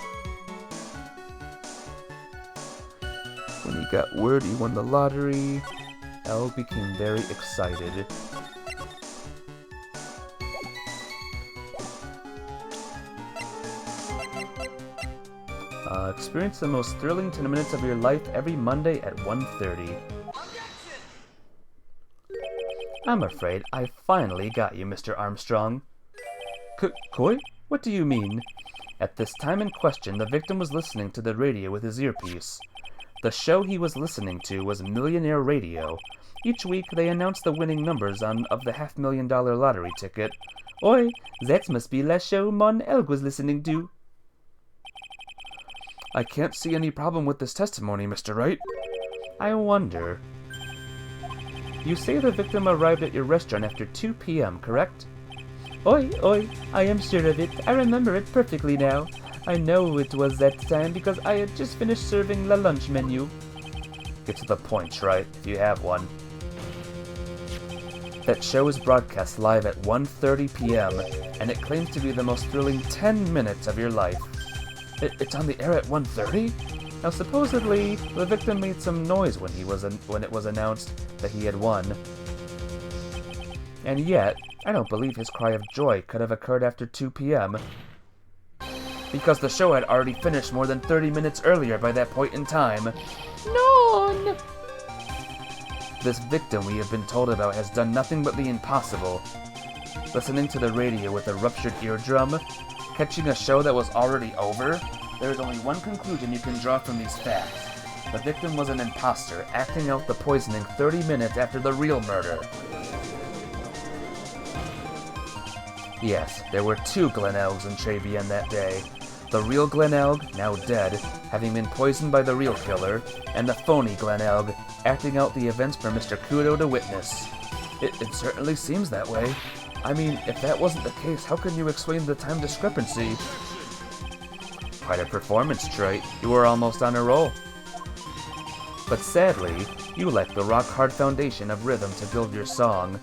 S1: when he got word he won the lottery. Elle became very excited. Experience the most thrilling 10 minutes of your life every Monday at 1:30. I'm afraid I finally got you, Mr. Armstrong. Koi? What do you mean? At this time in question, the victim was listening to the radio with his earpiece. The show he was listening to was Millionaire Radio. Each week, they announced the winning numbers of the $500,000 lottery ticket.
S3: Oi, that must be la show Mon Elg was listening to.
S1: I can't see any problem with this testimony, Mr. Wright. I wonder. You say the victim arrived at your restaurant after 2 p.m., correct?
S3: Oi, I am sure of it. I remember it perfectly now. I know it was that time because I had just finished serving the lunch menu.
S1: Get to the point, right, if you have one. That show is broadcast live at 1:30 p.m., and it claims to be the most thrilling 10 minutes of your life. It's on the air at 1:30? Now, supposedly, the victim made some noise when it was announced that he had won. And yet, I don't believe his cry of joy could have occurred after 2 p.m. because the show had already finished more than 30 minutes earlier by that point in time.
S3: No!
S1: This victim we have been told about has done nothing but the impossible. Listening to the radio with a ruptured eardrum, catching a show that was already over, there is only one conclusion you can draw from these facts. The victim was an imposter, acting out the poisoning 30 minutes after the real murder. Yes, there were 2 Glen Elgs in Trebian that day. The real Glen Elg, now dead, having been poisoned by the real killer, and the phony Glen Elg, acting out the events for Mr. Kudo to witness. It certainly seems that way. I mean, if that wasn't the case, how can you explain the time discrepancy? Quite a performance, Troy. You were almost on a roll. But sadly, you lack the rock-hard foundation of rhythm to build your song.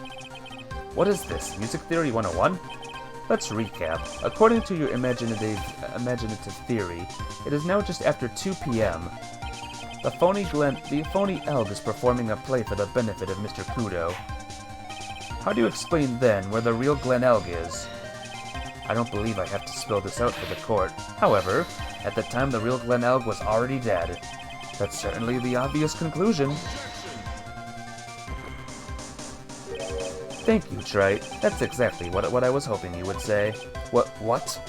S1: What is this, Music Theory 101? Let's recap. According to your imaginative theory, it is now just after 2 p.m. The phony Elg is performing a play for the benefit of Mr. Kudo. How do you explain then where the real Glen Elg is? I don't believe I have to spill this out for the court. However, at the time the real Glen Elg was already dead. That's certainly the obvious conclusion. Thank you, Trite. That's exactly what I was hoping you would say. What?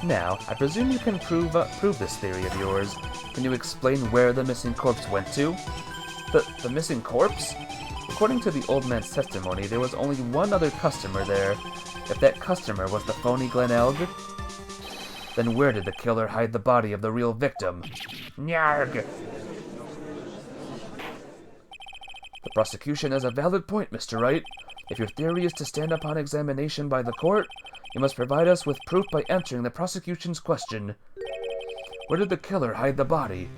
S1: Now, I presume you can prove this theory of yours. Can you explain where the missing corpse went to? The missing corpse? According to the old man's testimony, there was only one other customer there. If that customer was the phony Glen Elg, then where did the killer hide the body of the real victim? Nyarg! The prosecution has a valid point, Mr. Wright. If your theory is to stand upon examination by the court, you must provide us with proof by answering the prosecution's question. Where did the killer hide the body?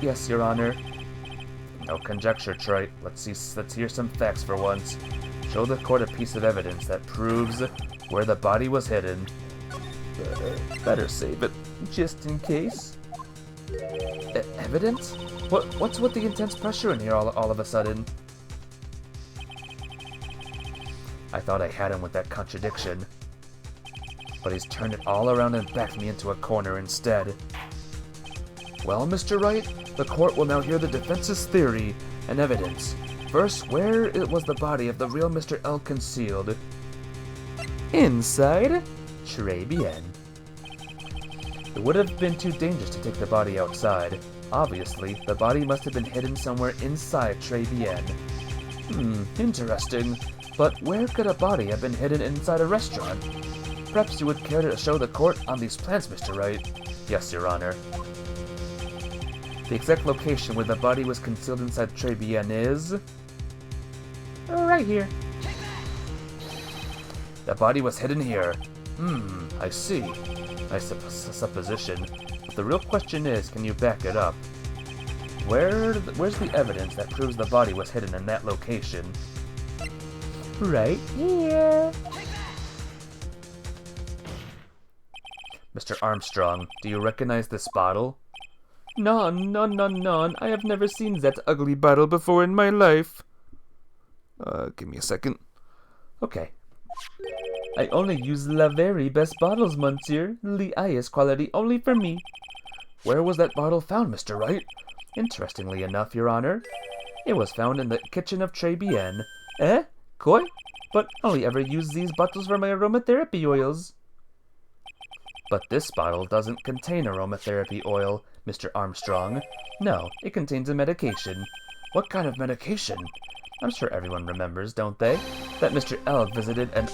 S1: Yes, Your Honor. No conjecture, Trite. Let's hear some facts for once. Show the court a piece of evidence that proves where the body was hidden. Better save it, just in case. Evidence? What's with the intense pressure in here all of a sudden? I thought I had him with that contradiction, but he's turned it all around and backed me into a corner instead. Well, Mr. Wright, the court will now hear the defense's theory and evidence. First, where was the body of the real Mr. L concealed? Inside Tribulations. It would have been too dangerous to take the body outside. Obviously, the body must have been hidden somewhere inside Tribulations. Interesting. But where could a body have been hidden inside a restaurant? Perhaps you would care to show the court on these plans, Mr. Wright? Yes, Your Honor. The exact location where the body was concealed inside Tribulations is...
S3: Right here.
S1: The body was hidden here. I see. Nice supposition. But the real question is, can you back it up? Where's the evidence that proves the body was hidden in that location?
S3: Right here.
S1: Mr. Armstrong, do you recognize this bottle?
S3: None. I have never seen that ugly bottle before in my life.
S1: Give me a second. Okay.
S3: I only use the very best bottles, monsieur. The highest quality only for me.
S1: Where was that bottle found, Mr. Wright? Interestingly enough, Your Honor, it was found in the kitchen of Tribulations.
S3: Quoi? But only ever use these bottles for my aromatherapy oils.
S1: But this bottle doesn't contain aromatherapy oil, Mr. Armstrong. No, it contains a medication. What kind of medication? I'm sure everyone remembers, don't they? That Mr. L visited an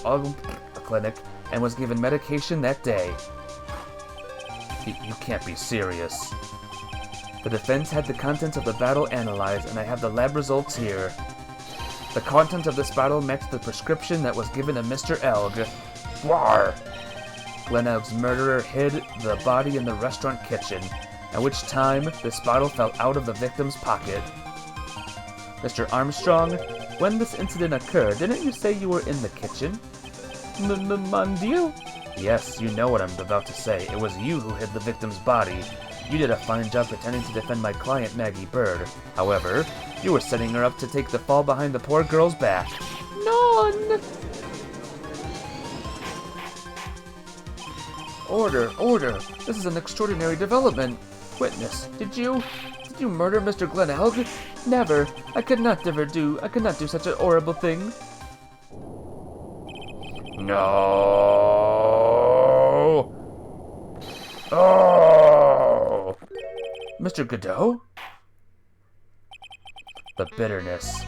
S1: clinic and was given medication that day. You can't be serious. The defense had the contents of the bottle analyzed, and I have the lab results here. The contents of this bottle matched the prescription that was given to Mr. Elg. War! Glenn Elg's murderer hid the body in the restaurant kitchen, at which time this bottle fell out of the victim's pocket. Mr. Armstrong, when this incident occurred, didn't you say you were in the kitchen?
S3: Mon Dieu?
S1: Yes, you know what I'm about to say. It was you who hid the victim's body. You did a fine job pretending to defend my client, Maggie Bird. However, you were setting her up to take the fall behind the poor girl's back.
S3: None!
S1: Order! This is an extraordinary development. Witness, did you murder Mr. Glenn Elg?
S3: Never. I could not do such a horrible thing.
S1: No! Oh! Mr. Godot? The bitterness.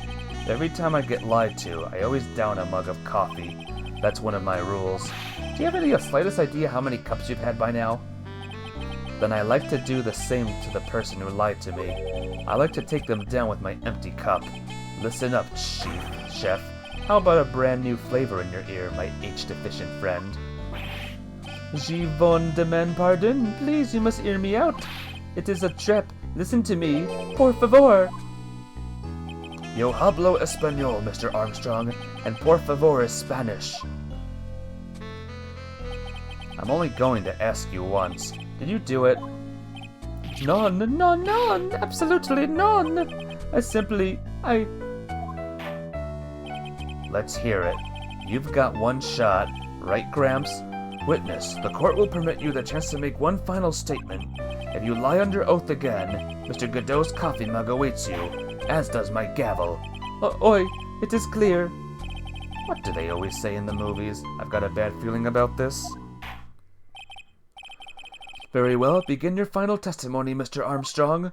S1: Every time I get lied to, I always down a mug of coffee. That's one of my rules. Do you have the slightest idea how many cups you've had by now? Then I like to do the same to the person who lied to me. I like to take them down with my empty cup. Listen up, chef. How about a brand new flavor in your ear, my H-deficient friend?
S3: Je von demand pardon. Please, you must hear me out. It is a trap. Listen to me. Por favor.
S1: Yo hablo español, Mr. Armstrong, and por favor is Spanish. I'm only going to ask you once. Did you do it?
S3: None. Absolutely none.
S1: Let's hear it. You've got one shot, right, Gramps? Witness, the court will permit you the chance to make one final statement. If you lie under oath again, Mr. Godot's coffee mug awaits you, as does my gavel.
S3: Oi, it is clear.
S1: What do they always say in the movies? I've got a bad feeling about this. Very well, begin your final testimony, Mr. Armstrong.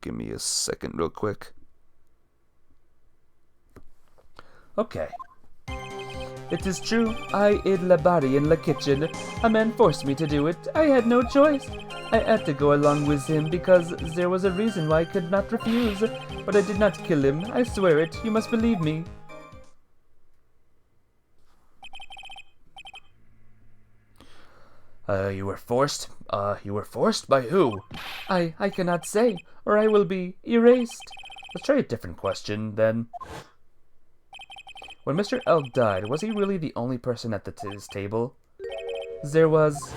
S1: Give me a second real quick. Okay.
S3: It is true, I hid the body in the kitchen. A man forced me to do it. I had no choice. I had to go along with him because there was a reason why I could not refuse. But I did not kill him. I swear it. You must believe me.
S1: You were forced? You were forced by who?
S3: I cannot say, or I will be erased.
S1: Let's try a different question, then. When Mr. Elk died, was he really the only person at his table?
S3: There was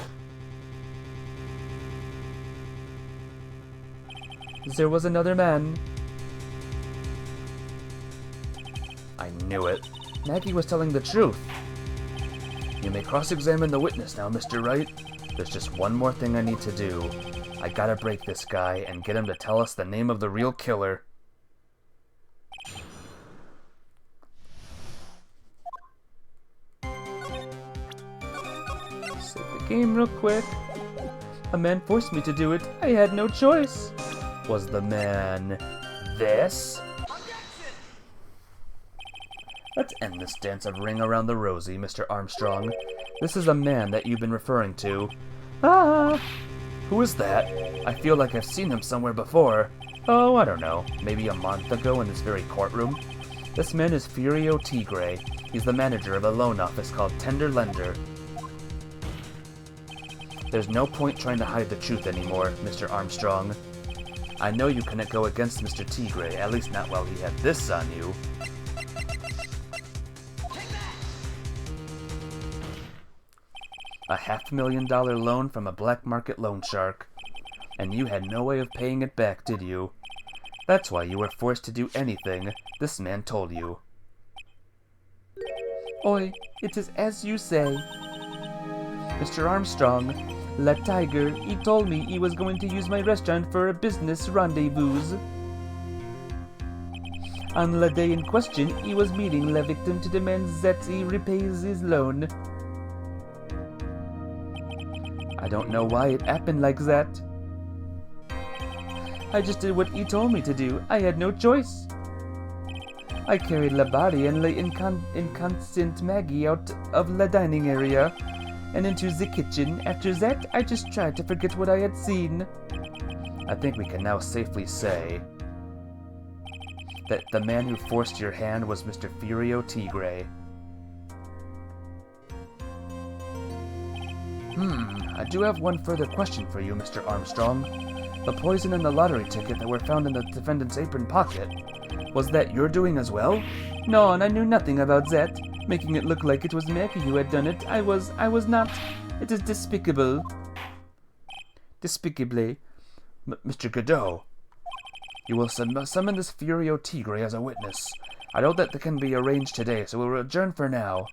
S3: another man.
S1: I knew it.
S3: Maggie was telling the truth.
S1: You may cross-examine the witness now, Mr. Wright. There's just one more thing I need to do. I gotta break this guy and get him to tell us the name of the real killer.
S3: Save the game real quick. A man forced me to do it. I had no choice.
S1: Was the man this? Let's end this dance of Ring Around the Rosie, Mr. Armstrong. This is a man that you've been referring to.
S3: Ah!
S1: Who is that? I feel like I've seen him somewhere before. Oh, I don't know. Maybe a month ago in this very courtroom? This man is Furio Tigre. He's the manager of a loan office called Tender Lender. There's no point trying to hide the truth anymore, Mr. Armstrong. I know you couldn't go against Mr. Tigre, at least not while he had this on you. A $500,000 loan from a black market loan shark. And you had no way of paying it back, did you? That's why you were forced to do anything this man told you.
S3: Oi, it is as you say. Mr. Armstrong, Le Tigre, he told me he was going to use my restaurant for a business rendezvous. On the day in question, he was meeting the victim to demand that he repays his loan. I don't know why it happened like that. I just did what he told me to do. I had no choice. I carried the body and the inconstant Maggie out of the dining area and into the kitchen. After that, I just tried to forget what I had seen.
S1: I think we can now safely say that the man who forced your hand was Mr. Furio Tigre. I do have one further question for you, Mr. Armstrong. The poison and the lottery ticket that were found in the defendant's apron pocket, was that your doing as well?
S3: No, and I knew nothing about that. Making it look like it was Maggie who had done it. I was not. It is despicable. Despicably.
S1: Mr. Godot, you will summon this Furio Tigre as a witness. I know that can be arranged today, so we'll adjourn for now.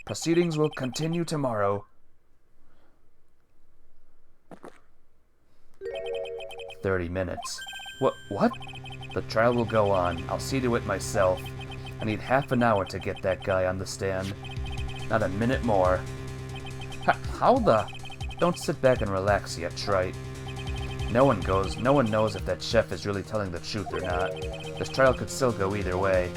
S1: Proceedings will continue tomorrow. 30 minutes. What? The trial will go on. I'll see to it myself. I need half an hour to get that guy on the stand. Not a minute more. How the? Don't sit back and relax yet, Trite. No one knows if that chef is really telling the truth or not. This trial could still go either way.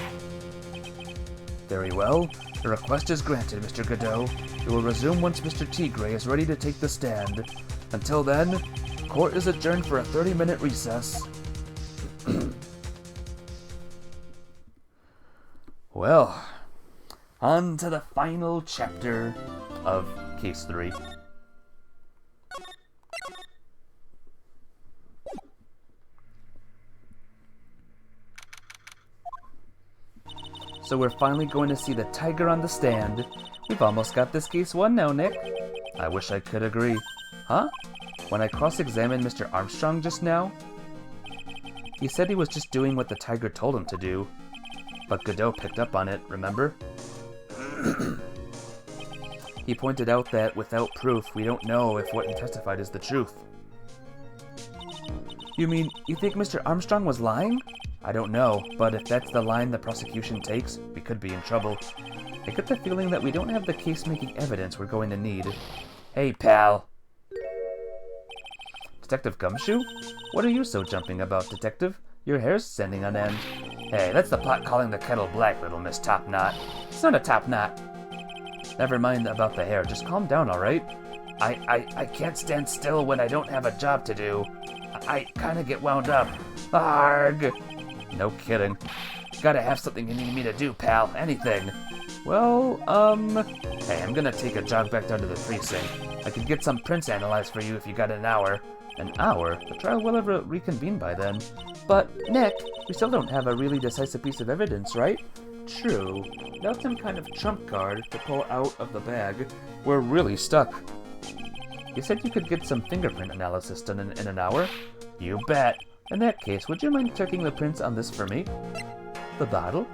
S1: Very well. The request is granted, Mr. Godot. We will resume once Mr. Tigre is ready to take the stand. Until then, court is adjourned for a 30-minute recess. Well, on to the final chapter of Case 3. So we're finally going to see the Tigre on the stand. We've almost got this case won now, Nick. I wish I could agree. Huh? When I cross-examined Mr. Armstrong just now, he said he was just doing what the Tigre told him to do. But Godot picked up on it, remember? He pointed out that, without proof, we don't know if what he testified is the truth. You mean, you think Mr. Armstrong was lying? I don't know, but if that's the line the prosecution takes, we could be in trouble. I get the feeling that we don't have the case-making evidence we're going to need. Hey, pal. Detective Gumshoe? What are you so jumping about, Detective? Your hair's standing on end. Hey, that's the pot calling the kettle black, little Miss Top Knot. It's not a top knot. Never mind about the hair, just calm down, alright? I can't stand still when I don't have a job to do. I kinda get wound up. Arg! No kidding. Gotta have something you need me to do, pal. Anything. Well, hey, I'm gonna take a jog back down to the precinct. I could get some prints analyzed for you if you got an hour. An hour? The trial will have reconvened by then. But, Nick, we still don't have a really decisive piece of evidence, right? True. Without some kind of trump card to pull out of the bag, we're really stuck.
S2: You said you could get some fingerprint analysis done in an hour? You bet. In that case, would you mind checking the prints on this for me? The bottle?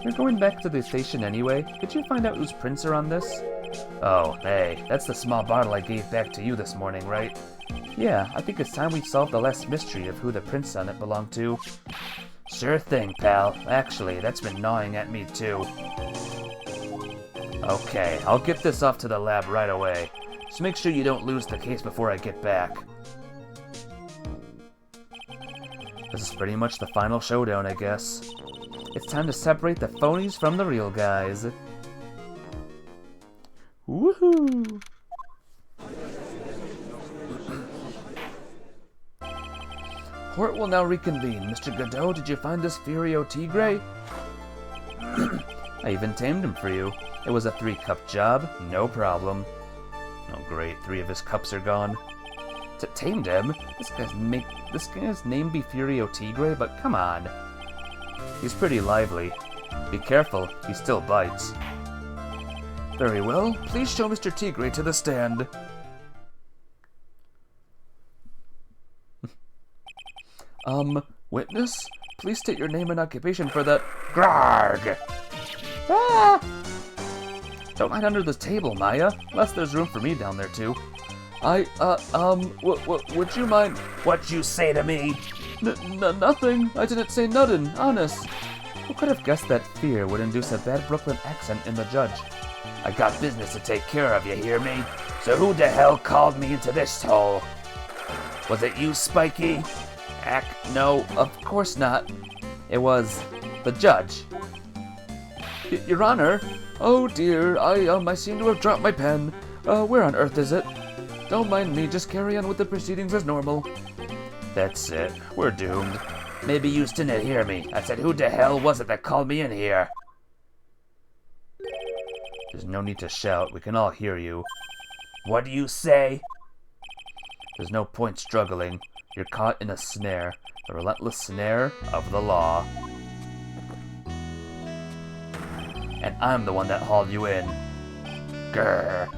S2: You're going back to the station anyway. Could you find out whose prints are on this? Oh, hey, that's the small bottle I gave back to you this morning, right? Yeah, I think it's time we solved the last mystery of who the prints on it belong to. Sure thing, pal. Actually, that's been gnawing at me too. Okay, I'll get this off to the lab right away. Just make sure you don't lose the case before I get back. This is pretty much the final showdown, I guess. It's time to separate the phonies from the real guys. Woohoo! Court will now reconvene. Mr. Godot, did you find this Furio Tigre? I even tamed him for you. It was a 3-cup job, no problem. Oh great, 3 of his cups are gone. Tamed him? This guy's name be Furio Tigre, but come on. He's pretty lively. Be careful, he still bites. Very well, please show Mr. Tigre to the stand. Witness? Please state your name and occupation for the... Grarg! Ah! Don't hide under the table, Maya, unless there's room for me down there too. Would you mind... What'd you say to me? Nothing. I didn't say nothing, honest. Who could have guessed that fear would induce a bad Brooklyn accent in the judge? I got business to take care of, you hear me? So who the hell called me into this hole? Was it you, Spiky? No, of course not. It was the judge. Your Honor? Oh dear, I seem to have dropped my pen. Where on earth is it? Don't mind me, just carry on with the proceedings as normal. That's it, we're doomed. Maybe you didn't hear me. I said, who the hell was it that called me in here? There's no need to shout, we can all hear you. What do you say? There's no point struggling. You're caught in a snare, the relentless snare of the law. And I'm the one that hauled you in. Grr.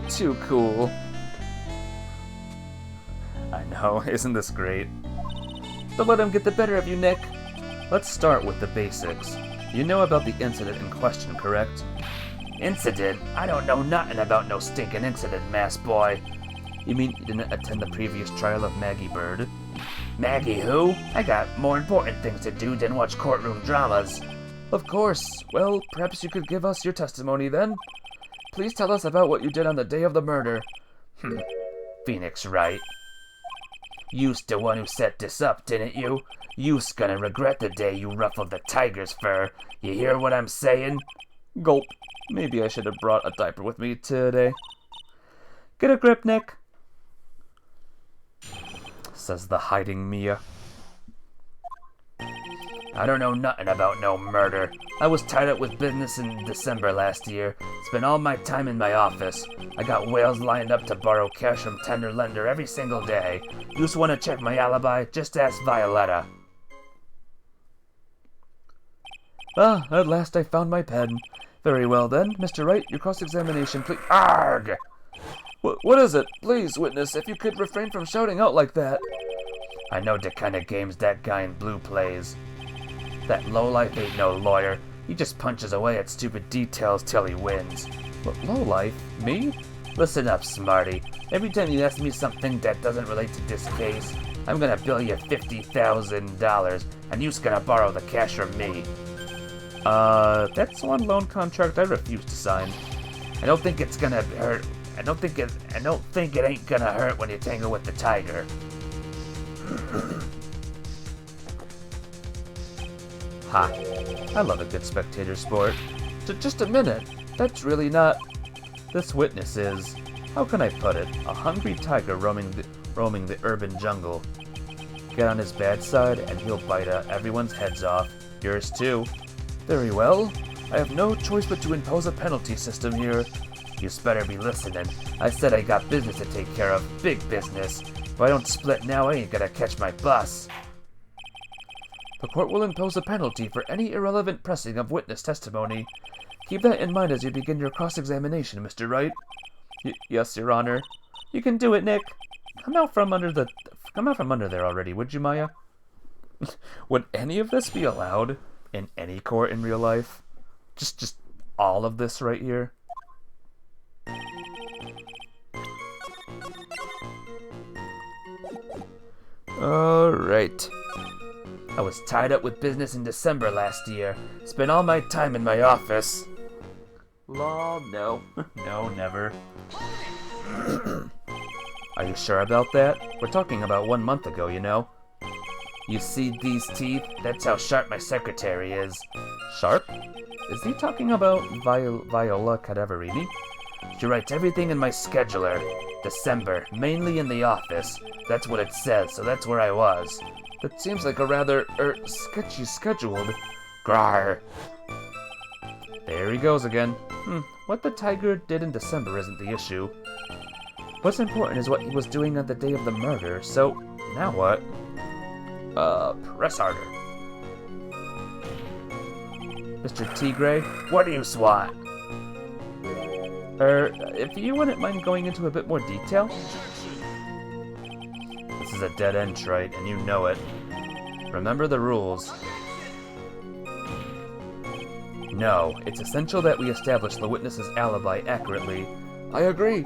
S2: Too cool. I know, isn't this great? Don't let him get the better of you, Nick. Let's start with the basics. You know about the incident in question, correct? Incident? I don't know nothing about no stinking incident, mass boy. You mean you didn't attend the previous trial of Maggie Bird? Maggie who? I got more important things to do than watch courtroom dramas. Of course. Well, perhaps you could give us your testimony then. Please tell us about what you did on the day of the murder. Phoenix Wright. You's the one who set this up, didn't you? You's gonna regret the day you ruffled the tiger's fur. You hear what I'm saying? Gulp. Maybe I should have brought a diaper with me today. Get a grip, Nick. Says the hiding Mia. I don't know nothing about no murder. I was tied up with business in December last year. Spent all my time in my office. I got whales lined up to borrow cash from tender lender every single day. You just want to check my alibi? Just ask Violetta. Ah, at last I found my pen. Very well then, Mr. Wright, your cross-examination, please. Arg! What is it? Please, witness, if you could refrain from shouting out like that. I know the kind of games that guy in blue plays. That lowlife ain't no lawyer. He just punches away at stupid details till he wins. Lowlife? Me? Listen up, smarty. Every time you ask me something that doesn't relate to this case, I'm gonna bill you $50,000, and you's gonna borrow the cash from me. That's one loan contract I refuse to sign. I don't think it's gonna hurt. I don't think it ain't gonna hurt when you tangle with the tiger. Ha. I love a good spectator sport. Just a minute. That's really not... This witness is... How can I put it? A hungry tiger roaming the urban jungle. Get on his bad side and he'll bite everyone's heads off. Yours too. Very well. I have no choice but to impose a penalty system here. You better be listening. I said I got business to take care of. Big business. If I don't split now, I ain't gonna catch my bus. The court will impose a penalty for any irrelevant pressing of witness testimony.
S1: Keep that in mind as you begin your cross-examination, Mr. Wright. Yes, Your Honor.
S3: You can do it, Nick. Come out from under there already, would you, Maya?
S1: Would any of this be allowed in any court in real life? Just all of this right here? Alright.
S2: I was tied up with business in December last year. Spent all my time in my office.
S1: Law, no. No, never. Are you sure about that? We're talking about 1 month ago, you know?
S2: You see these teeth? That's how sharp my secretary is.
S1: Sharp? Is he talking about Viola Cadaverini?
S2: She writes everything in my scheduler. December, mainly in the office. That's what it says, so that's where I was.
S1: That seems like a rather, sketchy scheduled.
S2: Grar.
S1: There he goes again. What the Tigre did in December isn't the issue. What's important is what he was doing on the day of the murder, so now what? Press harder. Mr. Tigre,
S2: What do you want?
S1: if you wouldn't mind going into a bit more detail? This is a dead end, Trite, and you know it. Remember the rules. No, it's essential that we establish the witness's alibi accurately. I agree.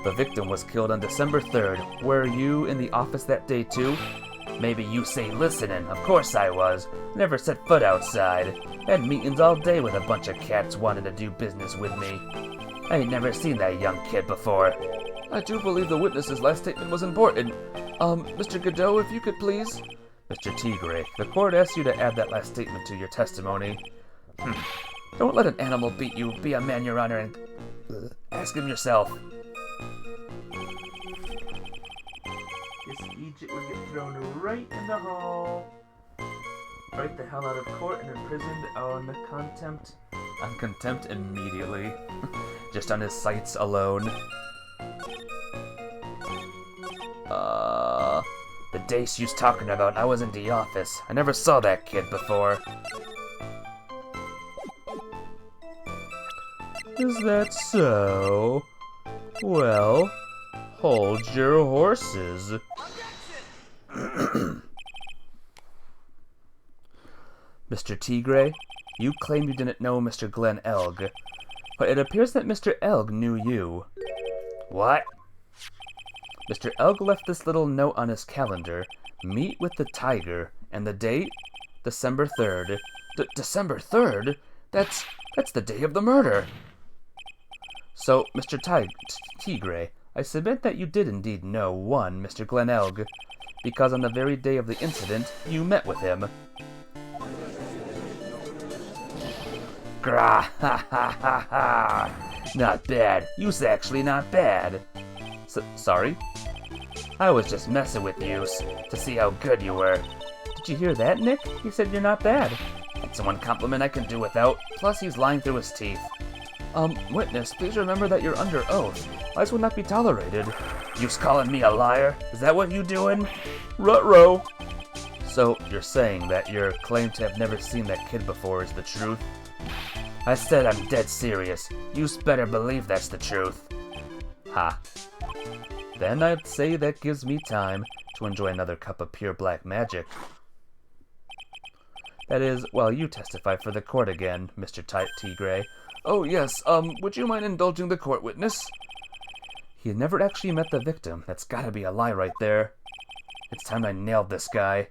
S1: The victim was killed on December 3rd. Were you in the office that day too?
S2: Maybe you say listening. Of course I was. Never set foot outside. Had meetings all day with a bunch of cats wanting to do business with me. I ain't never seen that young kid before.
S1: I do believe the witness's last statement was important. Mr. Godot, if you could please... Mr. Tigre, the court asks you to add that last statement to your testimony.
S2: Don't let an animal beat you. Be a man, Your Honor, and ask him yourself.
S3: This Egypt would get thrown right in the hole. Right the hell out of court and imprisoned on contempt.
S1: On contempt immediately. Just on his sights alone.
S2: The dace you's talking about, I was in the office. I never saw that kid before.
S1: Is that so? Well, hold your horses. Mr. Tigre, you claim you didn't know Mr. Glenn Elg, but it appears that Mr. Elg knew you.
S2: What?
S1: Mr. Elg left this little note on his calendar. Meet with the Tiger, and the date? December 3rd. December 3rd? That's the day of the murder. So, Mr. Tigre, I submit that you did indeed know one Mr. Glenn Elg, because on the very day of the incident, you met with him.
S2: Grah, ha ha ha ha. Not bad. You's actually not bad.
S1: Sorry?
S2: I was just messing with you to see how good you were.
S3: Did you hear that, Nick? He said you're not bad.
S2: That's the one compliment I can do without. Plus, he's lying through his teeth.
S1: Witness, please remember that you're under oath. Lies will not be tolerated.
S2: You's calling me a liar? Is that what you doing?
S1: Ruh-roh. So, you're saying that your claim to have never seen that kid before is the truth?
S2: I said I'm dead serious. You's better believe that's the truth.
S1: Ha. Then I'd say that gives me time to enjoy another cup of pure black magic. That is, while you testify for the court again, Mr. Tigre. Oh, yes, would you mind indulging the court, witness? He had never actually met the victim. That's gotta be a lie right there. It's time I nailed this guy.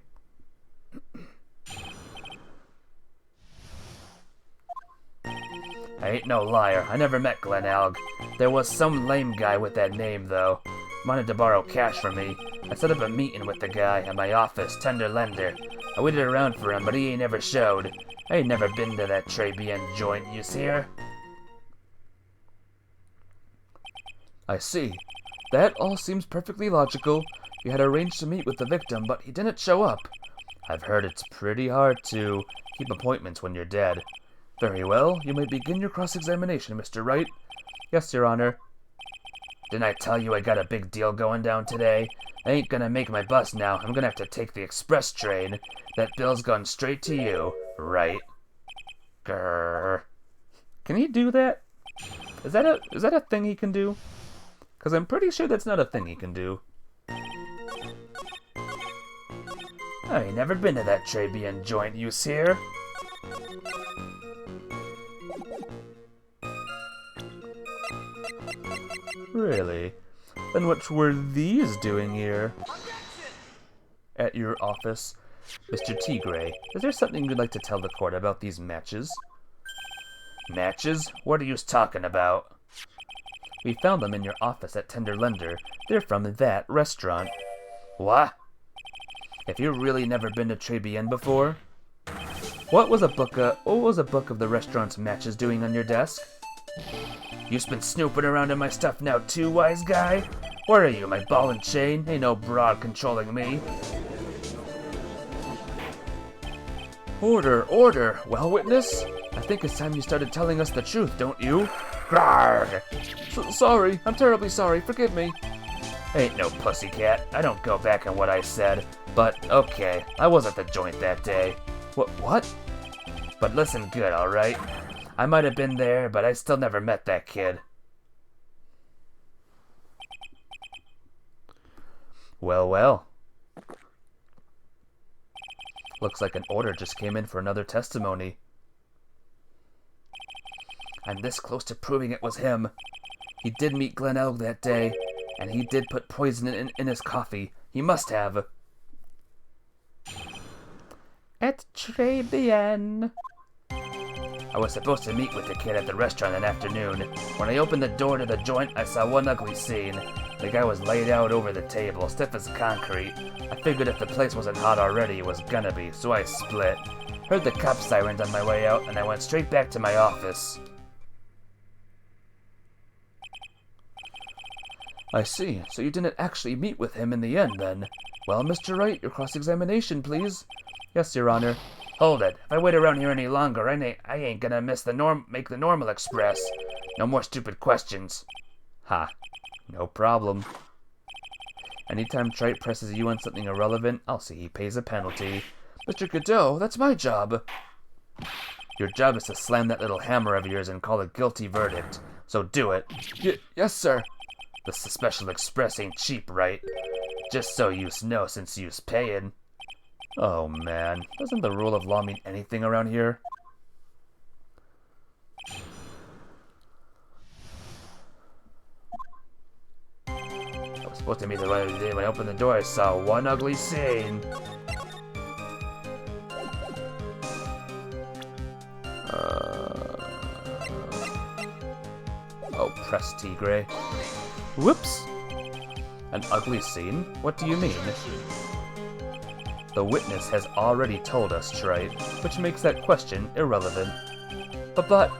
S2: I ain't no liar. I never met Glenn Elg. There was some lame guy with that name, though. Wanted to borrow cash from me. I set up a meeting with the guy at my office, tender lender. I waited around for him, but he ain't never showed. I ain't never been to that Tribulations joint, you see her?
S1: I see. That all seems perfectly logical. You had arranged to meet with the victim, but he didn't show up. I've heard it's pretty hard to keep appointments when you're dead. Very well, you may begin your cross-examination, Mr. Wright. Yes, Your Honor.
S2: Didn't I tell you I got a big deal going down today? I ain't gonna make my bus now. I'm gonna have to take the express train. That bill's going straight to you, right? Grrr.
S1: Can he do that? Is that a thing he can do? Because I'm pretty sure that's not a thing he can do.
S2: I ain't never been to that Tribulations joint you here.
S1: Really? Then what were these doing here? At your office, Mr. Tigre, is there something you'd like to tell the court about these matches?
S2: Matches? What are you talking about?
S1: We found them in your office at Tenderlender. They're from that restaurant.
S2: What?
S1: Have you really never been to Tribulations before? What was a book of the restaurant's matches doing on your desk?
S2: You've been snooping around in my stuff now too, wise guy? What are you, my ball and chain? Ain't no broad controlling me.
S1: Order, order! Well, witness? I think it's time you started telling us the truth, don't you?
S2: Grrrg!
S1: Sorry, I'm terribly sorry, forgive me.
S2: Ain't no pussycat. I don't go back on what I said. But, okay, I was at the joint that day.
S1: What?
S2: But listen good, alright? I might have been there, but I still never met that kid.
S1: Well, well. Looks like an order just came in for another testimony.
S2: I'm this close to proving it was him. He did meet Glen Elg that day, and he did put poison in his coffee. He must have.
S3: At Tribulations.
S2: I was supposed to meet with the kid at the restaurant that afternoon. When I opened the door to the joint, I saw one ugly scene. The guy was laid out over the table, stiff as concrete. I figured if the place wasn't hot already, it was gonna be, so I split. Heard the cop sirens on my way out, and I went straight back to my office.
S1: I see. So you didn't actually meet with him in the end, then. Well, Mr. Wright, your cross-examination, please. Yes, Your Honor.
S2: Hold it. If I wait around here any longer, I ain't gonna make the normal express. No more stupid questions.
S1: Ha. No problem. Anytime Trite presses you on something irrelevant, I'll see he pays a penalty. Mr. Godot, that's my job. Your job is to slam that little hammer of yours and call a guilty verdict. So do it. Yes, sir.
S2: The special express ain't cheap, right? Just so you's know since you's paying.
S1: Oh man, doesn't the rule of law mean anything around here?
S2: I was supposed to meet the right day when I opened the door. I saw one ugly scene.
S1: Oh, press Tigre. Whoops! An ugly scene? What do you mean? The witness has already told us, Trite, which makes that question irrelevant. But...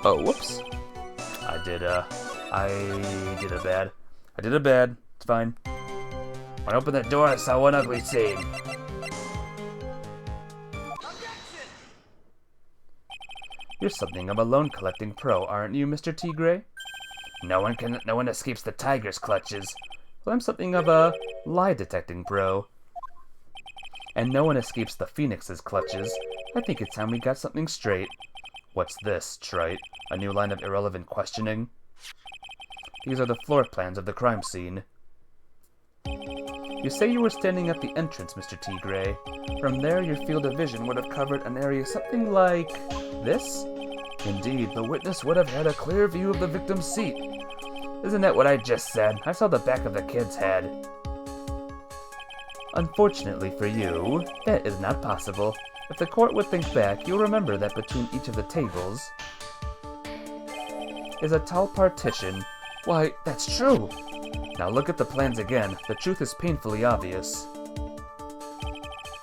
S1: Oh, whoops. I did a bad. It's fine.
S2: When I opened the door, I saw one ugly scene.
S1: You're something of a loan-collecting pro, aren't you, Mr. Tigre?
S2: No one escapes the tiger's clutches.
S1: Well, I'm something of a lie-detecting pro. And no one escapes the Phoenix's clutches. I think it's time we got something straight. What's this, Trite? A new line of irrelevant questioning? These are the floor plans of the crime scene. You say you were standing at the entrance, Mr. Tigre. From there, your field of vision would have covered an area something like this? Indeed, the witness would have had a clear view of the victim's seat.
S2: Isn't that what I just said? I saw the back of the kid's head.
S1: Unfortunately for you, that is not possible. If the court would think back, you'll remember that between each of the tables is a tall partition. Why, that's true! Now look at the plans again. The truth is painfully obvious.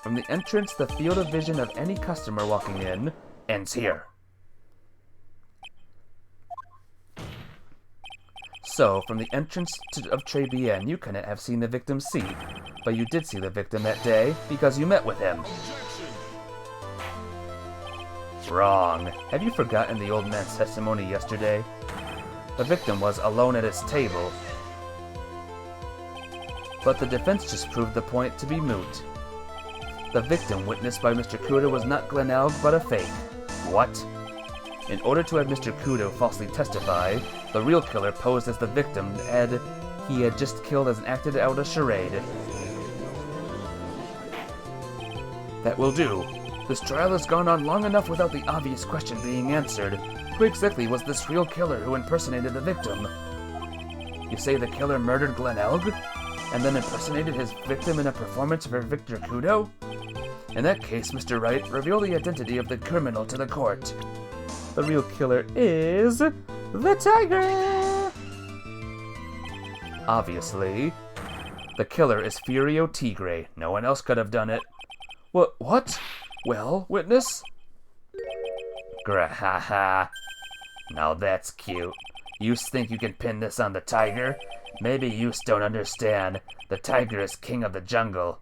S1: From the entrance, the field of vision of any customer walking in ends here. So, from the entrance of Tribulations, you couldn't have seen the victim's seat, but you did see the victim that day because you met with him. Wrong. Have you forgotten the old man's testimony yesterday? The victim was alone at his table. But the defense just proved the point to be moot.
S2: The victim witnessed by Mr. Kudo was not Glen Elg, but a fake. What? In order to have Mr. Kudo falsely testify, the real killer posed as the victim he had just killed and acted out a charade. That will do. This trial has gone on long enough without the obvious question being answered. Who exactly was this real killer who impersonated the victim? You say the killer murdered Glen Elg, and then impersonated his victim in a performance for Victor Kudo? In that case, Mr. Wright, reveal the identity of the criminal to the court.
S3: The real killer is the Tigre!
S2: Obviously, the killer is Furio Tigre. No one else could have done it. What? Well, witness? Grahaha. Now that's cute. You think you can pin this on the Tigre? Maybe you don't understand. The Tigre is king of the jungle.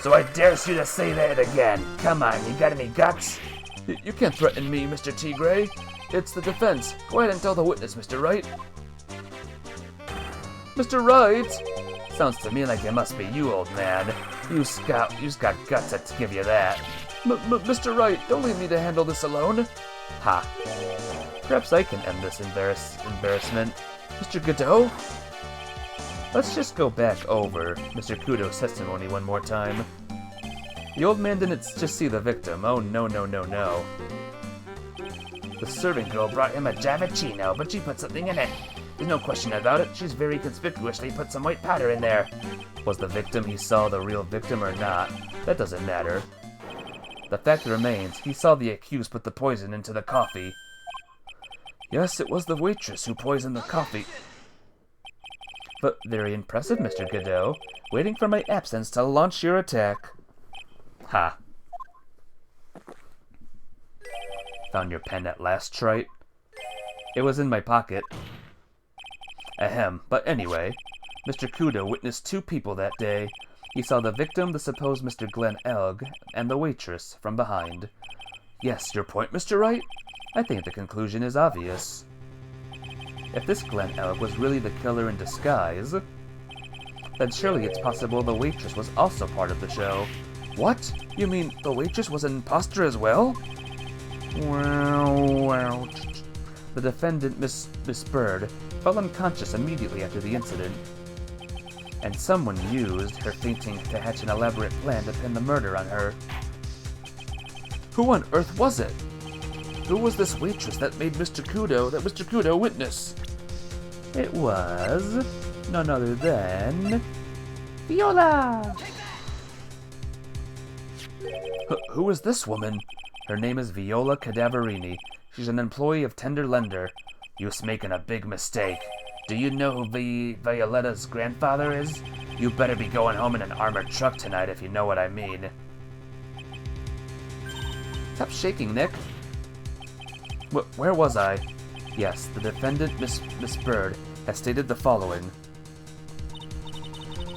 S2: So I dare you to say that again. Come on, you got any guts?
S1: You can't threaten me, Mr. Tigre. It's the defense. Go ahead and tell the witness, Mr. Wright. Mr. Wright!
S2: Sounds to me like it must be you, old man. You've got guts to give you that.
S1: Mr. Wright, don't leave me to handle this alone.
S2: Ha. Perhaps I can end this embarrassment.
S1: Mr. Godot?
S2: Let's just go back over Mr. Kudo's testimony one more time. The old man didn't just see the victim. Oh, no. The servant girl brought him a Javachino, but she put something in it. There's no question about it. She's very conspicuously put some white powder in there. Was the victim he saw the real victim or not? That doesn't matter. The fact remains, he saw the accused put the poison into the coffee.
S1: Yes, it was the waitress who poisoned the coffee.
S2: But very impressive, Mr. Godot. Waiting for my absence to launch your attack. Ha. Found your pen at last, Trite? It was in my pocket. Ahem. But anyway, Mr. Kudo witnessed two people that day. He saw the victim, the supposed Mr. Glen Elg, and the waitress from behind.
S1: Yes, your point, Mr. Wright?
S2: I think the conclusion is obvious. If this Glen Elg was really the killer in disguise, then surely it's possible the waitress was also part of the show.
S1: What? You mean the waitress was an imposter as well?
S2: Well. The defendant, Miss Bird, fell unconscious immediately after the incident, and someone used her fainting to hatch an elaborate plan to pin the murder on her.
S1: Who on earth was it? Who was this waitress that Mr. Kudo witness?
S3: It was none other than Viola!
S1: Who is this woman?
S2: Her name is Viola Cadaverini. She's an employee of Tender Lender. You're making a big mistake. Do you know who Violetta's grandfather is? You better be going home in an armored truck tonight if you know what I mean.
S1: Stop shaking, Nick.
S2: Where was I? Yes, the defendant, Miss Bird, has stated the following.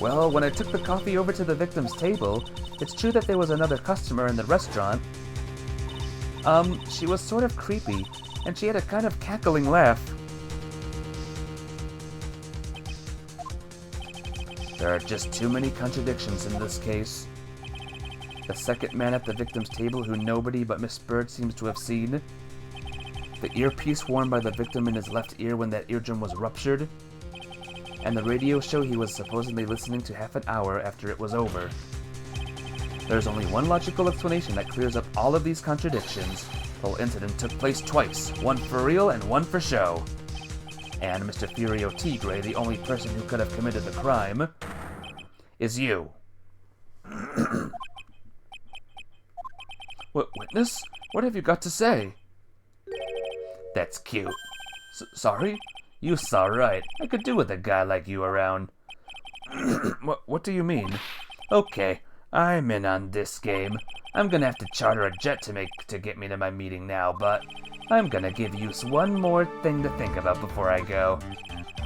S2: Well, when I took the coffee over to the victim's table, it's true that there was another customer in the restaurant. She was sort of creepy, and she had a kind of cackling laugh. There are just too many contradictions in this case. The second man at the victim's table who nobody but Miss Bird seems to have seen. The earpiece worn by the victim in his left ear when that eardrum was ruptured. And the radio show he was supposedly listening to half an hour after it was over. There's only one logical explanation that clears up all of these contradictions. The whole incident took place twice, one for real and one for show. And Mr. Furio Tigre, the only person who could have committed the crime, is you.
S1: Witness? What have you got to say?
S2: That's cute.
S1: Sorry?
S2: You saw right. I could do with a guy like you around.
S1: What do you mean?
S2: Okay, I'm in on this game. I'm gonna have to charter a jet to get me to my meeting now, but I'm gonna give you one more thing to think about before I go.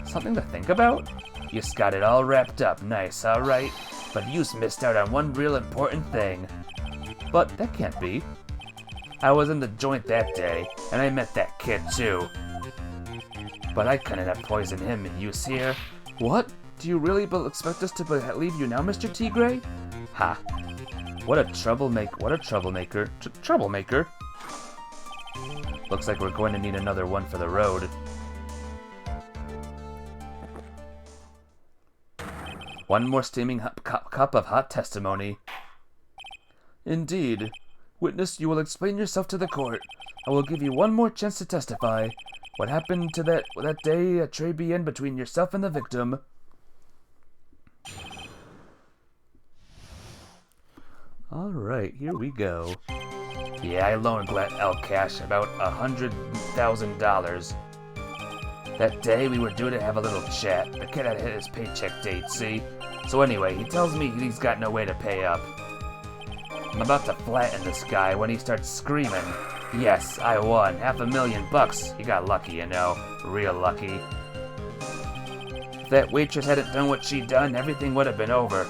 S2: Something to think about? You got it all wrapped up nice, alright? But you missed out on one real important thing. But that can't be. I was in the joint that day, and I met that kid too. But I couldn't have poisoned him, and you see here?
S1: What? Do you really expect us to leave you now, Mr. Tigre?
S2: Ha.
S1: What a troublemaker. What a troublemaker. Troublemaker? Looks like we're going to need another one for the road. One more steaming cup of hot testimony. Indeed. Witness, you will explain yourself to the court. I will give you one more chance to testify. What happened to that day at Tribulations between yourself and the victim? Alright, here we go. Yeah, I loaned El Cash about $100,000. That day we were due to have a little chat. The kid had hit his paycheck date, see? So anyway, he tells me he's got no way to pay up. I'm about to flatten this guy when he starts screaming. Yes, I won. $500,000. He got lucky, you know. Real lucky. If that waitress hadn't done what she'd done, everything would have been over.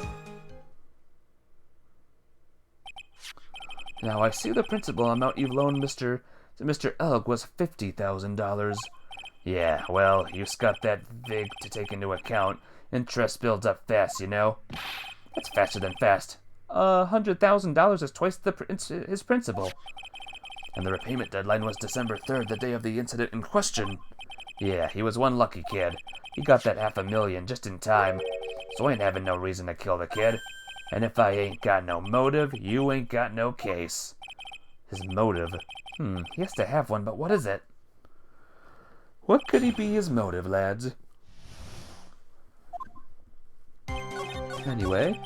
S1: Now, I see the principal amount you've loaned Mr. Elg was $50,000. Yeah, well, you got that vig to take into account. Interest builds up fast, you know? That's faster than fast. $100,000 is twice his principal. And the repayment deadline was December 3rd, the day of the incident in question. Yeah, he was one lucky kid. He got that $500,000 just in time. So I ain't having no reason to kill the kid. And if I ain't got no motive, you ain't got no case. His motive? He has to have one, but what is it? What could his motive, lads? Anyway,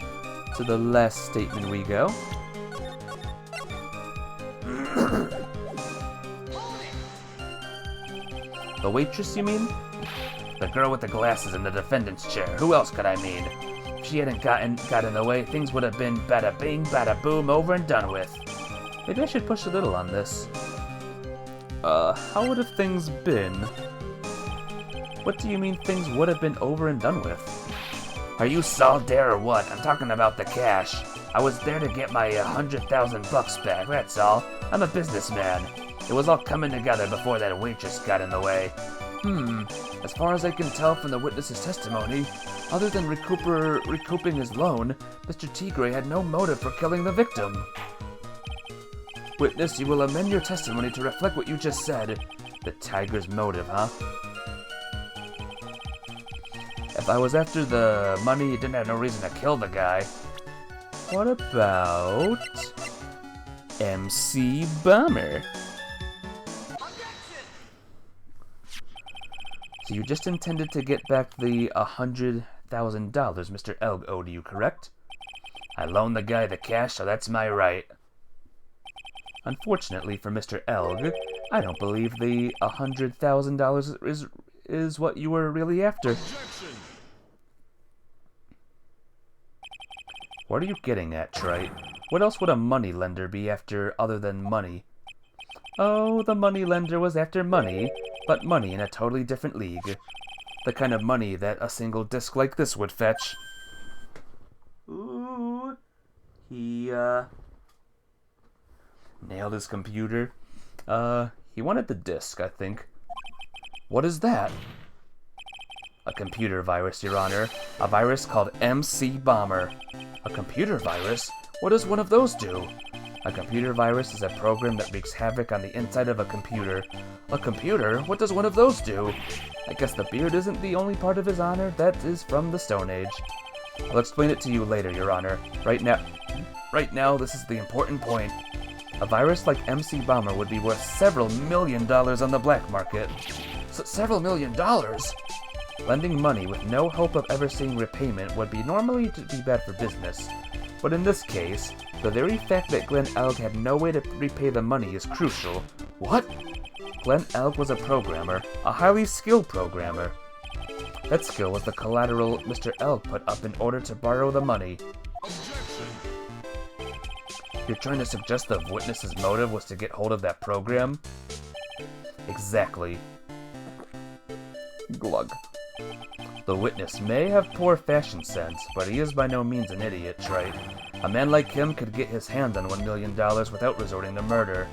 S1: to the last statement we go. The waitress, you mean? The girl with the glasses in the defendant's chair. Who else could I mean? If she hadn't got in the way, things would have been bada bing, bada boom, over and done with. Maybe I should push a little on this. How would have things been? What do you mean things would have been over and done with? Are you solitaire or what? I'm talking about the cash. I was there to get my $100,000 back, that's all. I'm a businessman. It was all coming together before that waitress got in the way. As far as I can tell from the witness's testimony, other than recouping his loan, Mr. Tigre had no motive for killing the victim. Witness, you will amend your testimony to reflect what you just said. The Tigre's motive, huh? If I was after the money, you didn't have no reason to kill the guy. What about MC Bomber? So you just intended to get back the $100,000 Mr. Elg owed you, correct? I loaned the guy the cash, so that's my right. Unfortunately for Mr. Elg, I don't believe the $100,000 is what you were really after. What are you getting at, Trite? What else would a moneylender be after other than money? Oh, the moneylender was after money, but money in a totally different league. The kind of money that a single disc like this would fetch. Ooh, he, nailed his computer. He wanted the disc, I think. What is that? A computer virus, Your Honor. A virus called MC Bomber. A computer virus? What does one of those do? A computer virus is a program that wreaks havoc on the inside of a computer. A computer? What does one of those do? I guess the beard isn't the only part of his honor. That is from the Stone Age. I'll explain it to you later, Your Honor. Right now, this is the important point. A virus like MC Bomber would be worth several $1 million on the black market. Several $1 million? Lending money with no hope of ever seeing repayment would be normally to be bad for business. But in this case, the very fact that Glenn Elg had no way to repay the money is crucial. What? Glenn Elg was a programmer, a highly skilled programmer. That skill was the collateral Mr. Elg put up in order to borrow the money. You're trying to suggest the witness's motive was to get hold of that program? Exactly. Glug. The witness may have poor fashion sense, but he is by no means an idiot, Trite. A man like him could get his hands on $1 million without resorting to murder.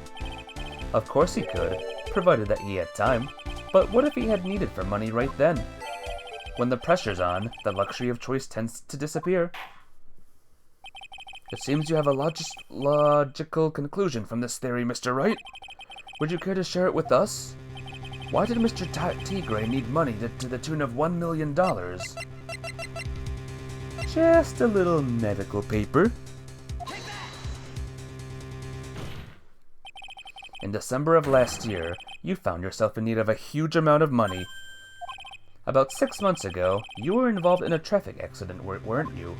S1: Of course he could, provided that he had time. But what if he had needed for money right then? When the pressure's on, the luxury of choice tends to disappear. It seems you have a logical conclusion from this theory, Mr. Wright. Would you care to share it with us? Why did Mr. Tigre need money to the tune of $1 million? Just a little medical paper. In December of last year, you found yourself in need of a huge amount of money. About 6 months ago, you were involved in a traffic accident, weren't you?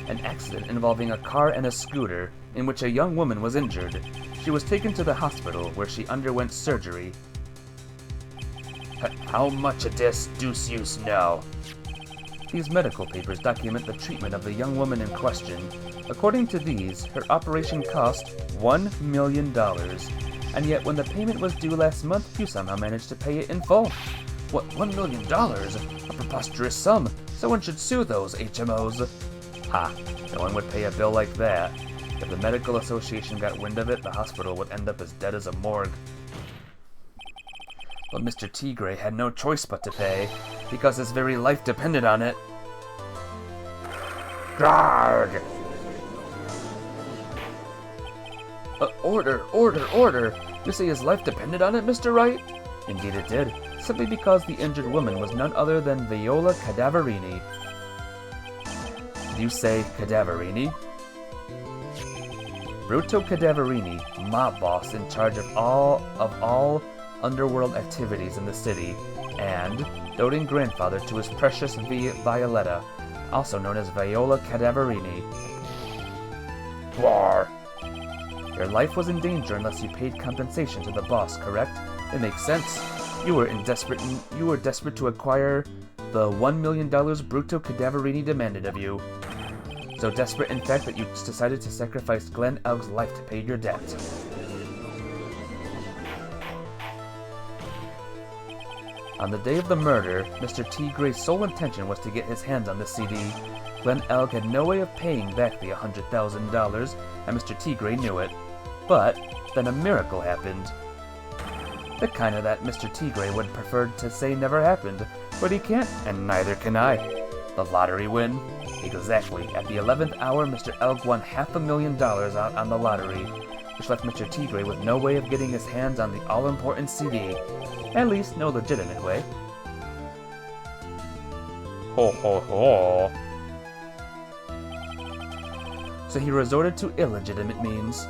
S1: An accident involving a car and a scooter, in which a young woman was injured. She was taken to the hospital, where she underwent surgery.
S2: How much of this do you know?
S1: These medical papers document the treatment of the young woman in question. According to these, her operation cost $1 million. And yet when the payment was due last month, you somehow managed to pay it in full.
S2: What, $1 million? A preposterous sum. Someone should sue those HMOs.
S1: Ha, no one would pay a bill like that. If the medical association got wind of it, the hospital would end up as dead as a morgue.
S2: But Mr. Tigre had no choice but to pay, because his very life depended on it. Grog! Order! You say his life depended on it, Mr. Wright?
S1: Indeed it did, simply because the injured woman was none other than Viola Cadaverini. Did you say Cadaverini? Bruto Cadaverini, mob boss in charge of all underworld activities in the city, and doting grandfather to his precious Violetta, also known as Viola Cadaverini.
S2: War.
S1: Your life was in danger unless you paid compensation to the boss, correct? It makes sense. You were desperate to acquire the $1 million Bruto Cadaverini demanded of you. So desperate, in fact, that you decided to sacrifice Glen Elg's life to pay your debt. On the day of the murder, Mr. Tigre's sole intention was to get his hands on the CD. Glen Elg had no way of paying back the $100,000, and Mr. Tigre knew it. But then a miracle happened. The kind of that Mr. Tigre would prefer to say never happened, but he can't, and neither can I. The lottery win? Exactly. At the 11th hour, Mr. Elg won $500,000 out on the lottery, which left Mr. Tigre with no way of getting his hands on the all-important CD. At least, no legitimate way.
S2: Ho ho ho.
S1: So he resorted to illegitimate means.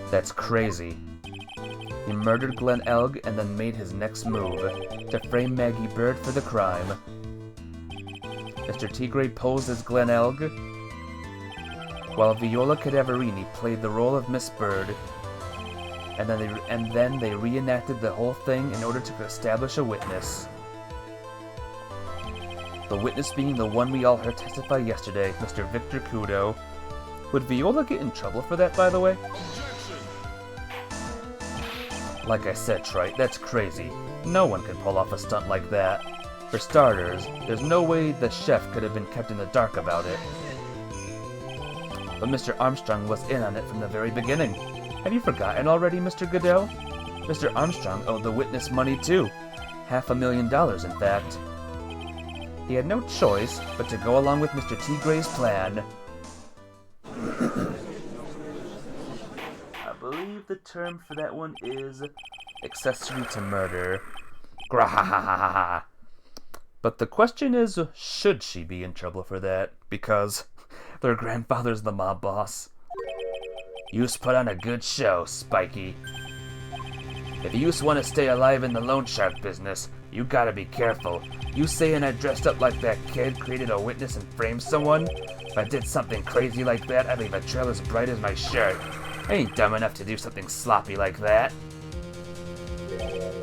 S1: That's crazy. He murdered Glen Elg and then made his next move, to frame Maggie Bird for the crime. Mr. Tigre posed as Glen Elg, while Viola Cadaverini played the role of Miss Bird, and then they reenacted the whole thing in order to establish a witness. The witness being the one we all heard testify yesterday, Mr. Victor Kudo. Would Viola get in trouble for that, by the way? Like I said, Trite, that's crazy. No one can pull off a stunt like that. For starters, there's no way the chef could have been kept in the dark about it. But Mr. Armstrong was in on it from the very beginning. Have you forgotten already, Mr. Goodell? Mr. Armstrong owed the witness money too. $500,000, in fact. He had no choice but to go along with Mr. Tigre's plan. I believe the term for that one is accessory to murder. Grahahaha. But the question is, should she be in trouble for that? Because their grandfather's the mob boss.
S2: Yous put on a good show, Spiky. If yous want to stay alive in the loan shark business, you gotta be careful. You saying I dressed up like that kid, created a witness, and framed someone? If I did something crazy like that, I'd leave a trail as bright as my shirt. I ain't dumb enough to do something sloppy like that.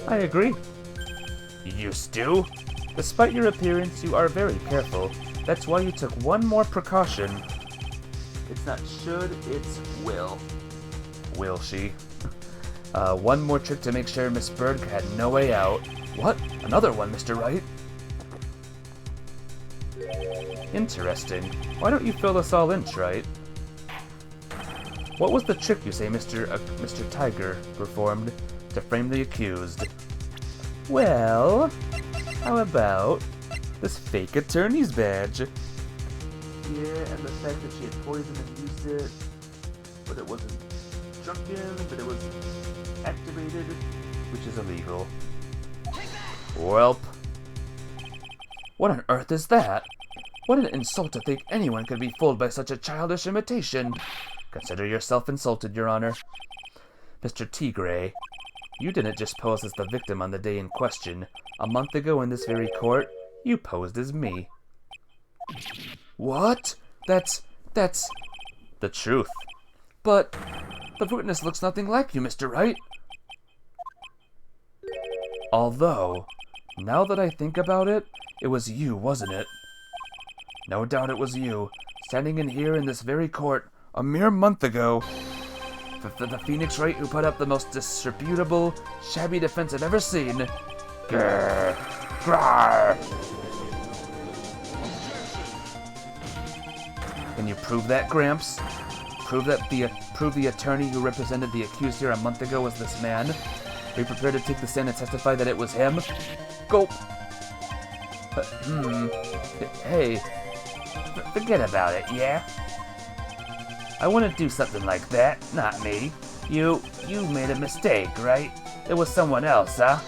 S1: I agree.
S2: You do?
S1: Despite your appearance, you are very careful. That's why you took one more precaution. It's not should, it's will. Will she? One more trick to make sure Miss Bird had no way out.
S2: What? Another one, Mr. Wright?
S1: Interesting. Why don't you fill us all in, Trite? What was the trick you say Mr. Tigre performed to frame the accused? Well, how about this fake attorney's badge? Yeah, and the fact that she had poison and used it, but it wasn't drunken, but it was activated, which is illegal. Welp. What on earth is that? What an insult to think anyone could be fooled by such a childish imitation. Consider yourself insulted, Your Honor. Mr. Tigre, you didn't just pose as the victim on the day in question. A month ago in this very court, you posed as me. What? That's the truth. But the witness looks nothing like you, Mr. Wright. Although, now that I think about it, it was you, wasn't it? No doubt it was you, standing in here in this very court a mere month ago. The Phoenix Wright who put up the most disreputable, shabby defense I've ever seen. Grrr. Grrr. Can you prove that, Gramps? Prove the attorney who represented the accused here a month ago was this man? Are you prepared to take the stand and testify that it was him? Go. Hey. Forget about it, yeah? I wouldn't do something like that, not me. You made a mistake, right? It was someone else, huh?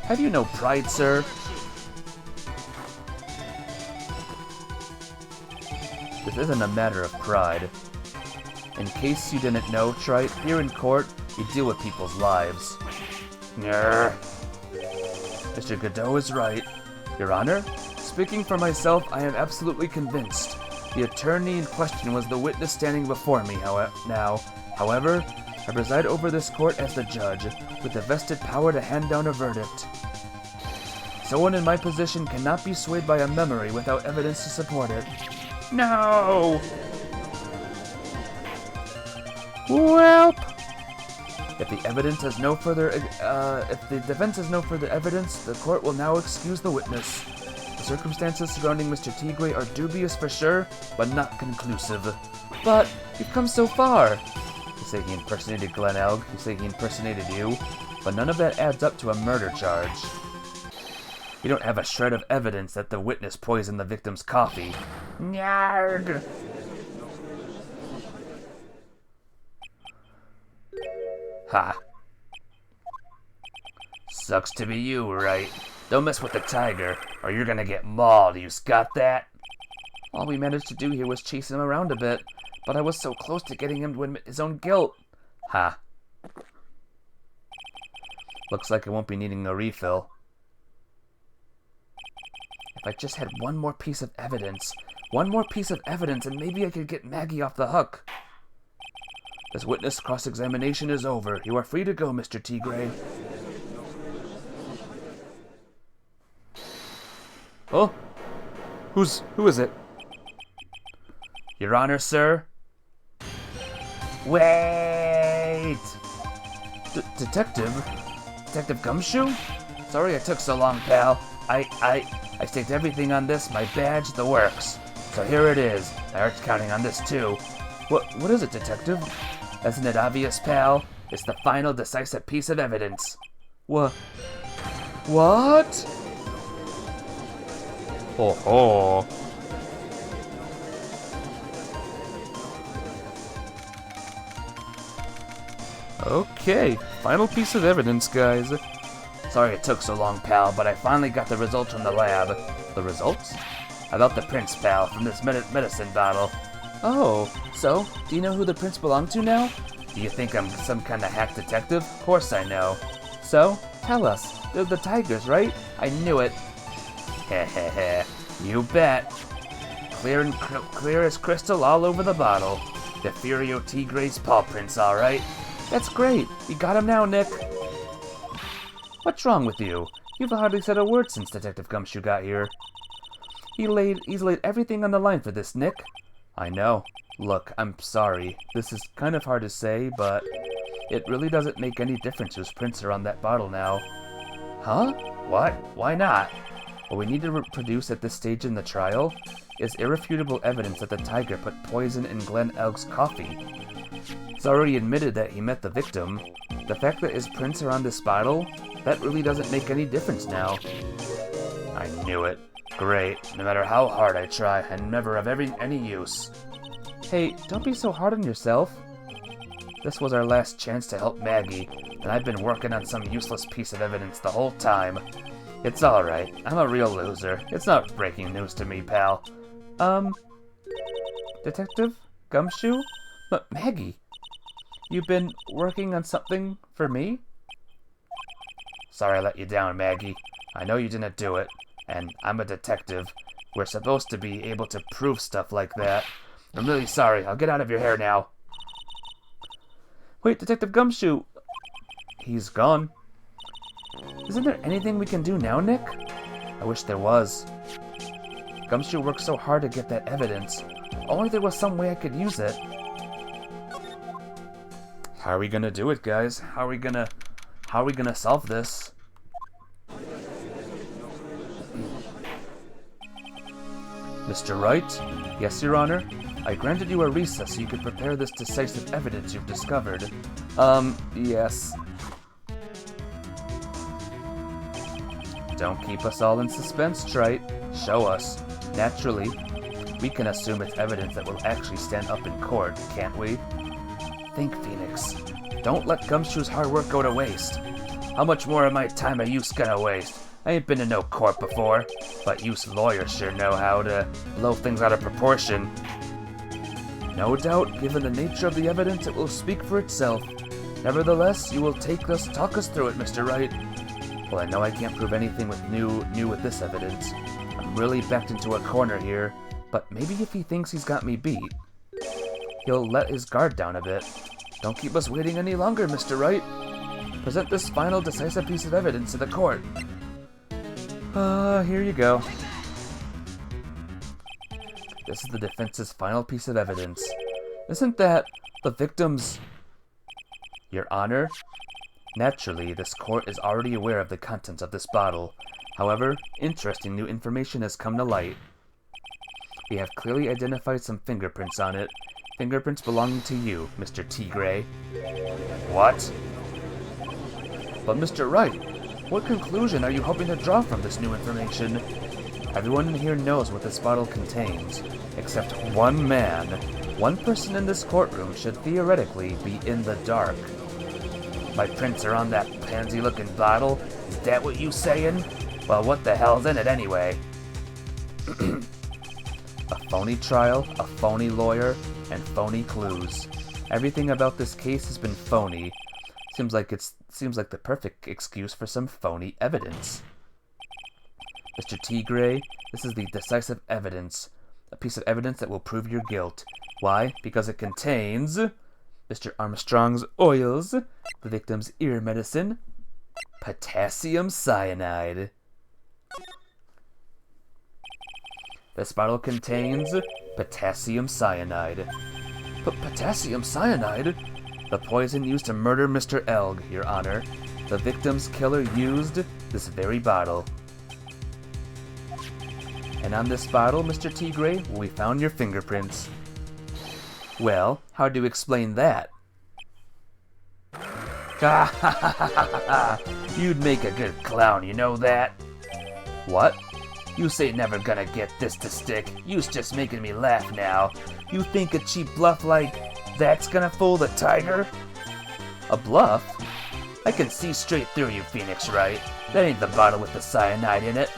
S1: Have you no pride, sir? This isn't a matter of pride. In case you didn't know, Trite, here in court, we deal with people's lives. Nyeh. Mr. Godot is right. Your Honor, speaking for myself, I am absolutely convinced. The attorney in question was the witness standing before me, However, I preside over this court as the judge, with the vested power to hand down a verdict. Someone in my position cannot be swayed by a memory without evidence to support it. No! Welp! If the defense has no further evidence, the court will now excuse the witness. The circumstances surrounding Mr. Tigre are dubious for sure, but not conclusive. But you've come so far. You say he impersonated Glen Elg, you say he impersonated you, but none of that adds up to a murder charge. You don't have a shred of evidence that the witness poisoned the victim's coffee. Nyarg! Ha. Sucks to be you, right? Don't mess with the Tigre, or you're gonna get mauled, you got that? All we managed to do here was chase him around a bit, but I was so close to getting him to admit his own guilt. Ha. Looks like I won't be needing a refill. If I just had one more piece of evidence, and maybe I could get Maggie off the hook. This witness cross-examination is over. You are free to go, Mr. Tigre. Oh? Who is it? Your Honor, sir? Wait! Detective? Detective Gumshoe? Sorry I took so long, pal. I staked everything on this, my badge, the works. So here it is. I aren't counting on this, too. What is it, Detective? Isn't it obvious, pal? It's the final decisive piece of evidence. What? Oh. Okay, final piece of evidence, guys. Sorry it took so long, pal, but I finally got the results from the lab. The results? About the prints, pal, from this medicine bottle. Oh, so, do you know who the prints belong to now? Do you think I'm some kind of hack detective? Of course I know. So, tell us. They're the Tigers, right? I knew it. Heh. You bet. Clear as crystal all over the bottle. The Furio Tigre's paw prints, all right. That's great. You got him now, Nick. What's wrong with you? You've hardly said a word since Detective Gumshoe got here. He's laid everything on the line for this, Nick. I know. Look, I'm sorry. This is kind of hard to say, but it really doesn't make any difference whose prints are on that bottle now. Huh? What? Why not? What we need to produce at this stage in the trial is irrefutable evidence that the Tigre put poison in Glen Elg's coffee. It's already admitted that he met the victim. The fact that his prints are on this bottle, that really doesn't make any difference now. I knew it.
S2: Great. No matter how hard I try, I'm never of any use.
S3: Hey, don't be so hard on yourself.
S2: This was our last chance to help Maggie, and I've been working on some useless piece of evidence the whole time. It's alright. I'm a real loser. It's not breaking news to me, pal.
S3: Detective Gumshoe? But Maggie, you've been working on something for me?
S2: Sorry I let you down, Maggie. I know you didn't do it, and I'm a detective. We're supposed to be able to prove stuff like that. I'm really sorry. I'll get out of your hair now.
S3: Wait, Detective Gumshoe.
S2: He's gone.
S3: Isn't there anything we can do now, Nick?
S2: I wish there was.
S3: Gumshoe worked so hard to get that evidence. Only there was some way I could use it.
S2: How are we gonna do it, guys? How are we gonna solve this?
S3: Mr. Wright? Yes, Your Honor? I granted you a recess so you could prepare this decisive evidence you've discovered.
S2: Yes.
S3: Don't keep us all in suspense, Trite. Show us. Naturally, we can assume it's evidence that will actually stand up in court, can't we?
S2: Think, Phoenix. Don't let Gumshoe's hard work go to waste. How much more of my time are you gonna waste? I ain't been to no court before, but you lawyers sure know how to blow things out of proportion.
S3: No doubt, given the nature of the evidence, it will speak for itself. Nevertheless, you will talk us through it, Mr. Wright.
S2: Well, I know I can't prove anything new with this evidence. I'm really backed into a corner here, but maybe if he thinks he's got me beat, he'll let his guard down a bit.
S3: Don't keep us waiting any longer, Mr. Wright. Present this final decisive piece of evidence to the court.
S2: Here you go.
S3: This is the defense's final piece of evidence. Isn't that the victim's...
S2: Your Honor?
S3: Naturally, this court is already aware of the contents of this bottle. However, interesting new information has come to light. We have clearly identified some fingerprints on it. Fingerprints belonging to you, Mr. Tigre.
S2: What?
S3: But Mr. Wright, what conclusion are you hoping to draw from this new information? Everyone here knows what this bottle contains, except one man. One person in this courtroom should theoretically be in the dark.
S2: My prints are on that pansy-looking bottle? Is that what you saying? Well, what the hell's in it anyway?
S3: A phony trial, a phony lawyer, and phony clues. Everything about this case has been phony. Seems like the perfect excuse for some phony evidence. Mr. Tigre, this is the decisive evidence. A piece of evidence that will prove your guilt. Why? Because it contains Mr. Armstrong's oils, the victim's ear medicine, potassium cyanide. This bottle contains potassium cyanide. But potassium cyanide? The poison used to murder Mr. Elg, Your Honor. The victim's killer used this very bottle. And on this bottle, Mr. Tigre, we found your fingerprints. Well, how do you explain that?
S2: You'd make a good clown, you know that?
S3: What?
S2: You say never gonna get this to stick. You's just making me laugh now. You think a cheap bluff like that's gonna fool the Tigre?
S3: A bluff?
S2: I can see straight through you, Phoenix Wright. That ain't the bottle with the cyanide in it.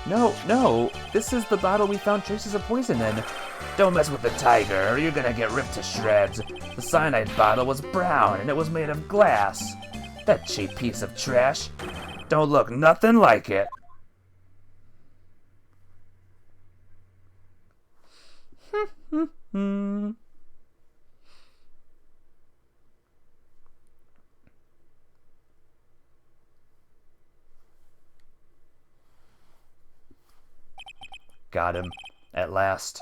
S3: No, this is the bottle we found traces of poison in.
S2: Don't mess with the Tigre, or you're gonna get ripped to shreds. The cyanide bottle was brown, and it was made of glass. That cheap piece of trash don't look nothing like it.
S3: Got him. At last.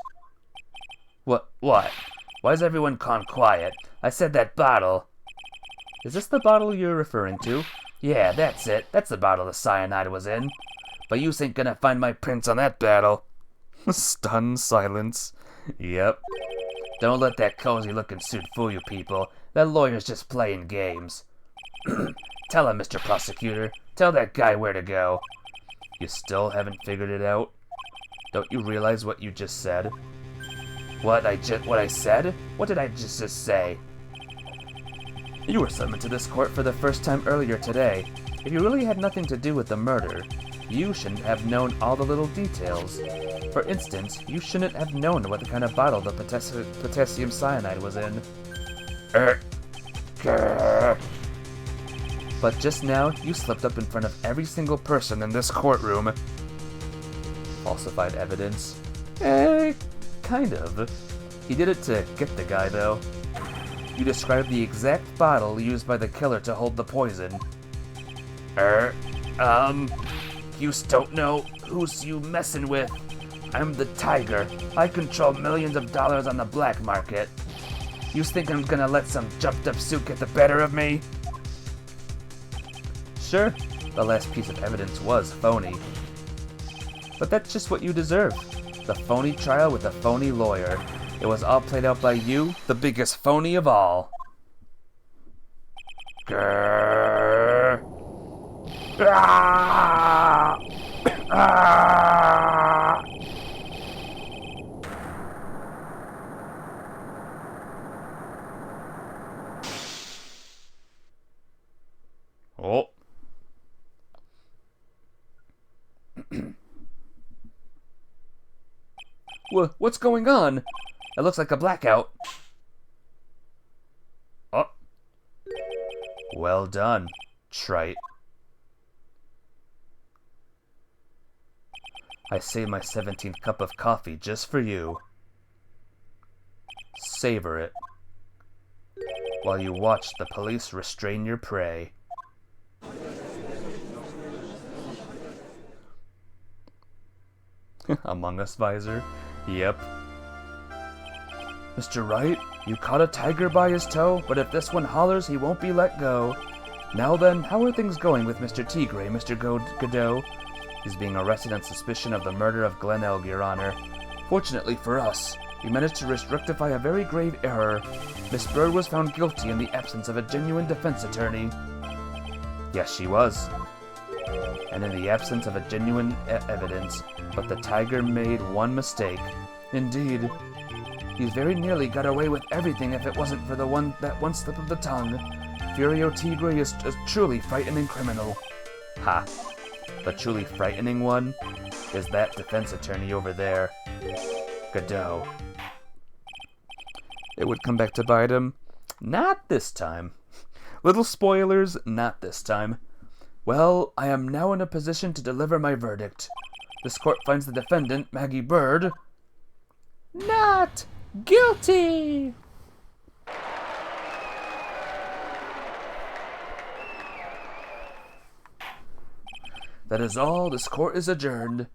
S2: What? Why's everyone gone quiet? I said that bottle.
S3: Is this the bottle you're referring to?
S2: Yeah, that's it. That's the bottle the cyanide was in. But you ain't gonna find my prints on that bottle.
S3: Stunned silence.
S2: Yep. Don't let that cozy-looking suit fool you, people. That lawyer's just playing games. Tell him, Mr. Prosecutor. Tell that guy where to go.
S3: You still haven't figured it out?
S2: Don't you realize what you just said? What I said? What did I just say?
S3: You were summoned to this court for the first time earlier today. If you really had nothing to do with the murder, you shouldn't have known all the little details. For instance, you shouldn't have known what kind of bottle the potassium cyanide was in. But just now, you slipped up in front of every single person in this courtroom. Falsified evidence? Kind of. He did it to get the guy, though. You described the exact bottle used by the killer to hold the poison. You don't know who's you messin' with. I'm the Tigre. I control millions of dollars on the black market. You think I'm gonna let some jumped-up suit get the better of me? Sure, the last piece of evidence was phony. But that's just what you deserve. The phony trial with a phony lawyer. It was all played out by you, the biggest phony of all. Grrr. Ah! Ah! Oh. What's going on? It looks like a blackout. Oh. Well done, Trite. I saved my 17th cup of coffee just for you. Savor it while you watch the police restrain your prey. Among Us visor? Yep. Mr. Wright, you caught a tiger by his toe, but if this one hollers, he won't be let go. Now then, how are things going with Mr. Tigre, Mr. Godot? He's being arrested on suspicion of the murder of Glen Elg, Your Honor. Fortunately for us, we managed to rectify a very grave error. Miss Bird was found guilty in the absence of a genuine defense attorney. Yes, she was. And in the absence of a genuine evidence, but the Tiger made one mistake. Indeed. He's very nearly got away with everything if it wasn't for that one slip of the tongue. Furio Tigre is a truly frightening criminal. Ha. The truly frightening one is that defense attorney over there, Godot. It would come back to bite him. Not this time. Little spoilers, not this time. Well, I am now in a position to deliver my verdict. This court finds the defendant, Maggie Bird, not guilty! That is all. This court is adjourned.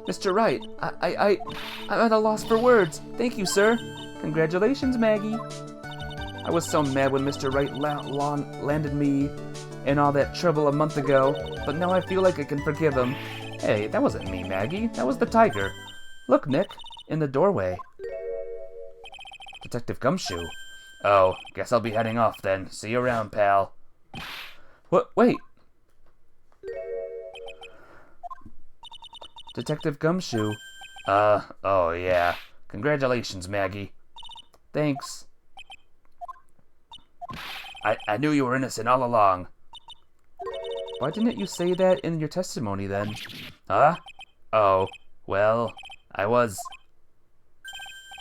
S3: Mr. Wright, I'm at a loss for words. Thank you, sir. Congratulations, Maggie. I was so mad when Mr. Wright landed me in all that trouble a month ago, but now I feel like I can forgive him. Hey, that wasn't me, Maggie. That was the Tiger. Look, Nick, in the doorway. Detective Gumshoe. Oh, guess I'll be heading off then. See you around, pal. What? Wait. Detective Gumshoe. Oh yeah. Congratulations, Maggie. Thanks. I knew you were innocent all along. Why didn't you say that in your testimony then? Huh? Oh, well, I was.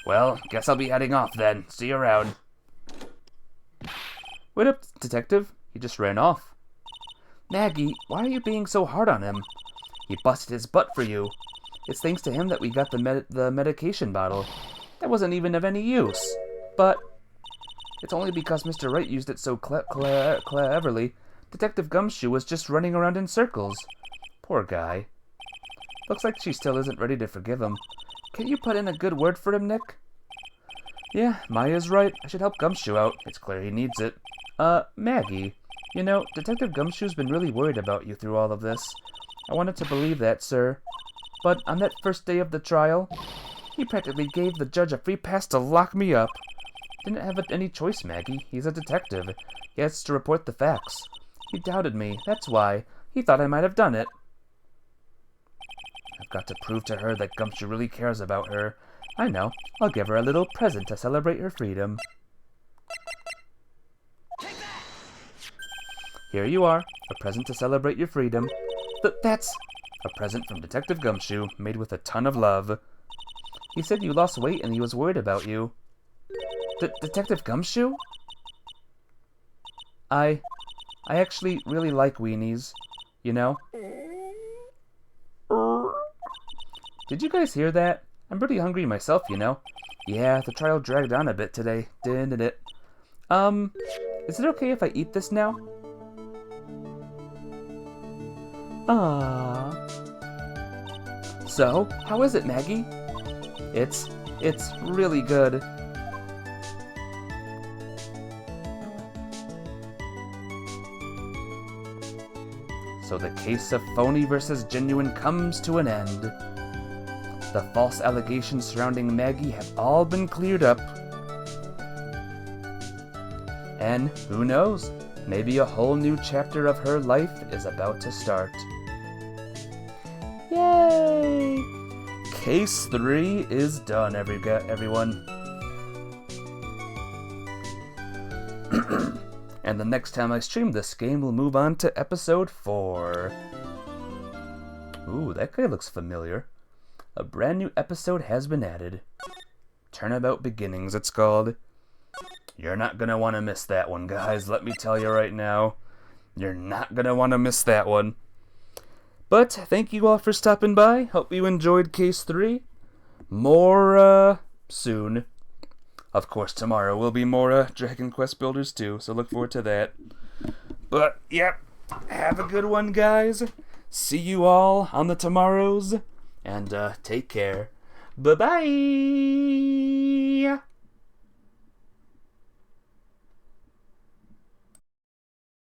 S3: Well, guess I'll be heading off then. See you around. Wait up, detective. He just ran off. Maggie, why are you being so hard on him? He busted his butt for you. It's thanks to him that we got the medication bottle. That wasn't even of any use. But it's only because Mr. Wright used it so cleverly. Detective Gumshoe was just running around in circles. Poor guy. Looks like she still isn't ready to forgive him. Can't you put in a good word for him, Nick? Yeah, Maya's right. I should help Gumshoe out. It's clear he needs it. Maggie. You know, Detective Gumshoe's been really worried about you through all of this. I wanted to believe that, sir. But on that first day of the trial, he practically gave the judge a free pass to lock me up.
S1: Didn't have any choice, Maggie. He's a detective. He has to report the facts. He doubted me. That's why. He thought I might have done it. I've got to prove to her that Gumshoe really cares about her. I know. I'll give her a little present to celebrate her freedom. Here you are. A present to celebrate your freedom. That's a present from Detective Gumshoe, made with a ton of love. He said you lost weight and he was worried about you. Detective Gumshoe? I actually really like weenies, you know? Did you guys hear that? I'm pretty hungry myself, you know? Yeah, the trial dragged on a bit today, didn't it? Is it okay if I eat this now? Ah. So, how is it, Maggie? It's really good. So the case of phony versus genuine comes to an end. The false allegations surrounding Maggie have all been cleared up. And who knows, maybe a whole new chapter of her life is about to start. Yay! Case 3 is done, everyone. And the next time I stream this game, we'll move on to episode 4. Ooh, that guy looks familiar. A brand new episode has been added. Turnabout Beginnings, it's called. You're not gonna want to miss that one, guys. Let me tell you right now. You're not gonna want to miss that one. But thank you all for stopping by. Hope you enjoyed Case 3. More, soon. Of course, tomorrow will be more, Dragon Quest Builders 2, so look forward to that. But, yep, have a good one, guys. See you all on the tomorrows, and, take care. Bye-bye!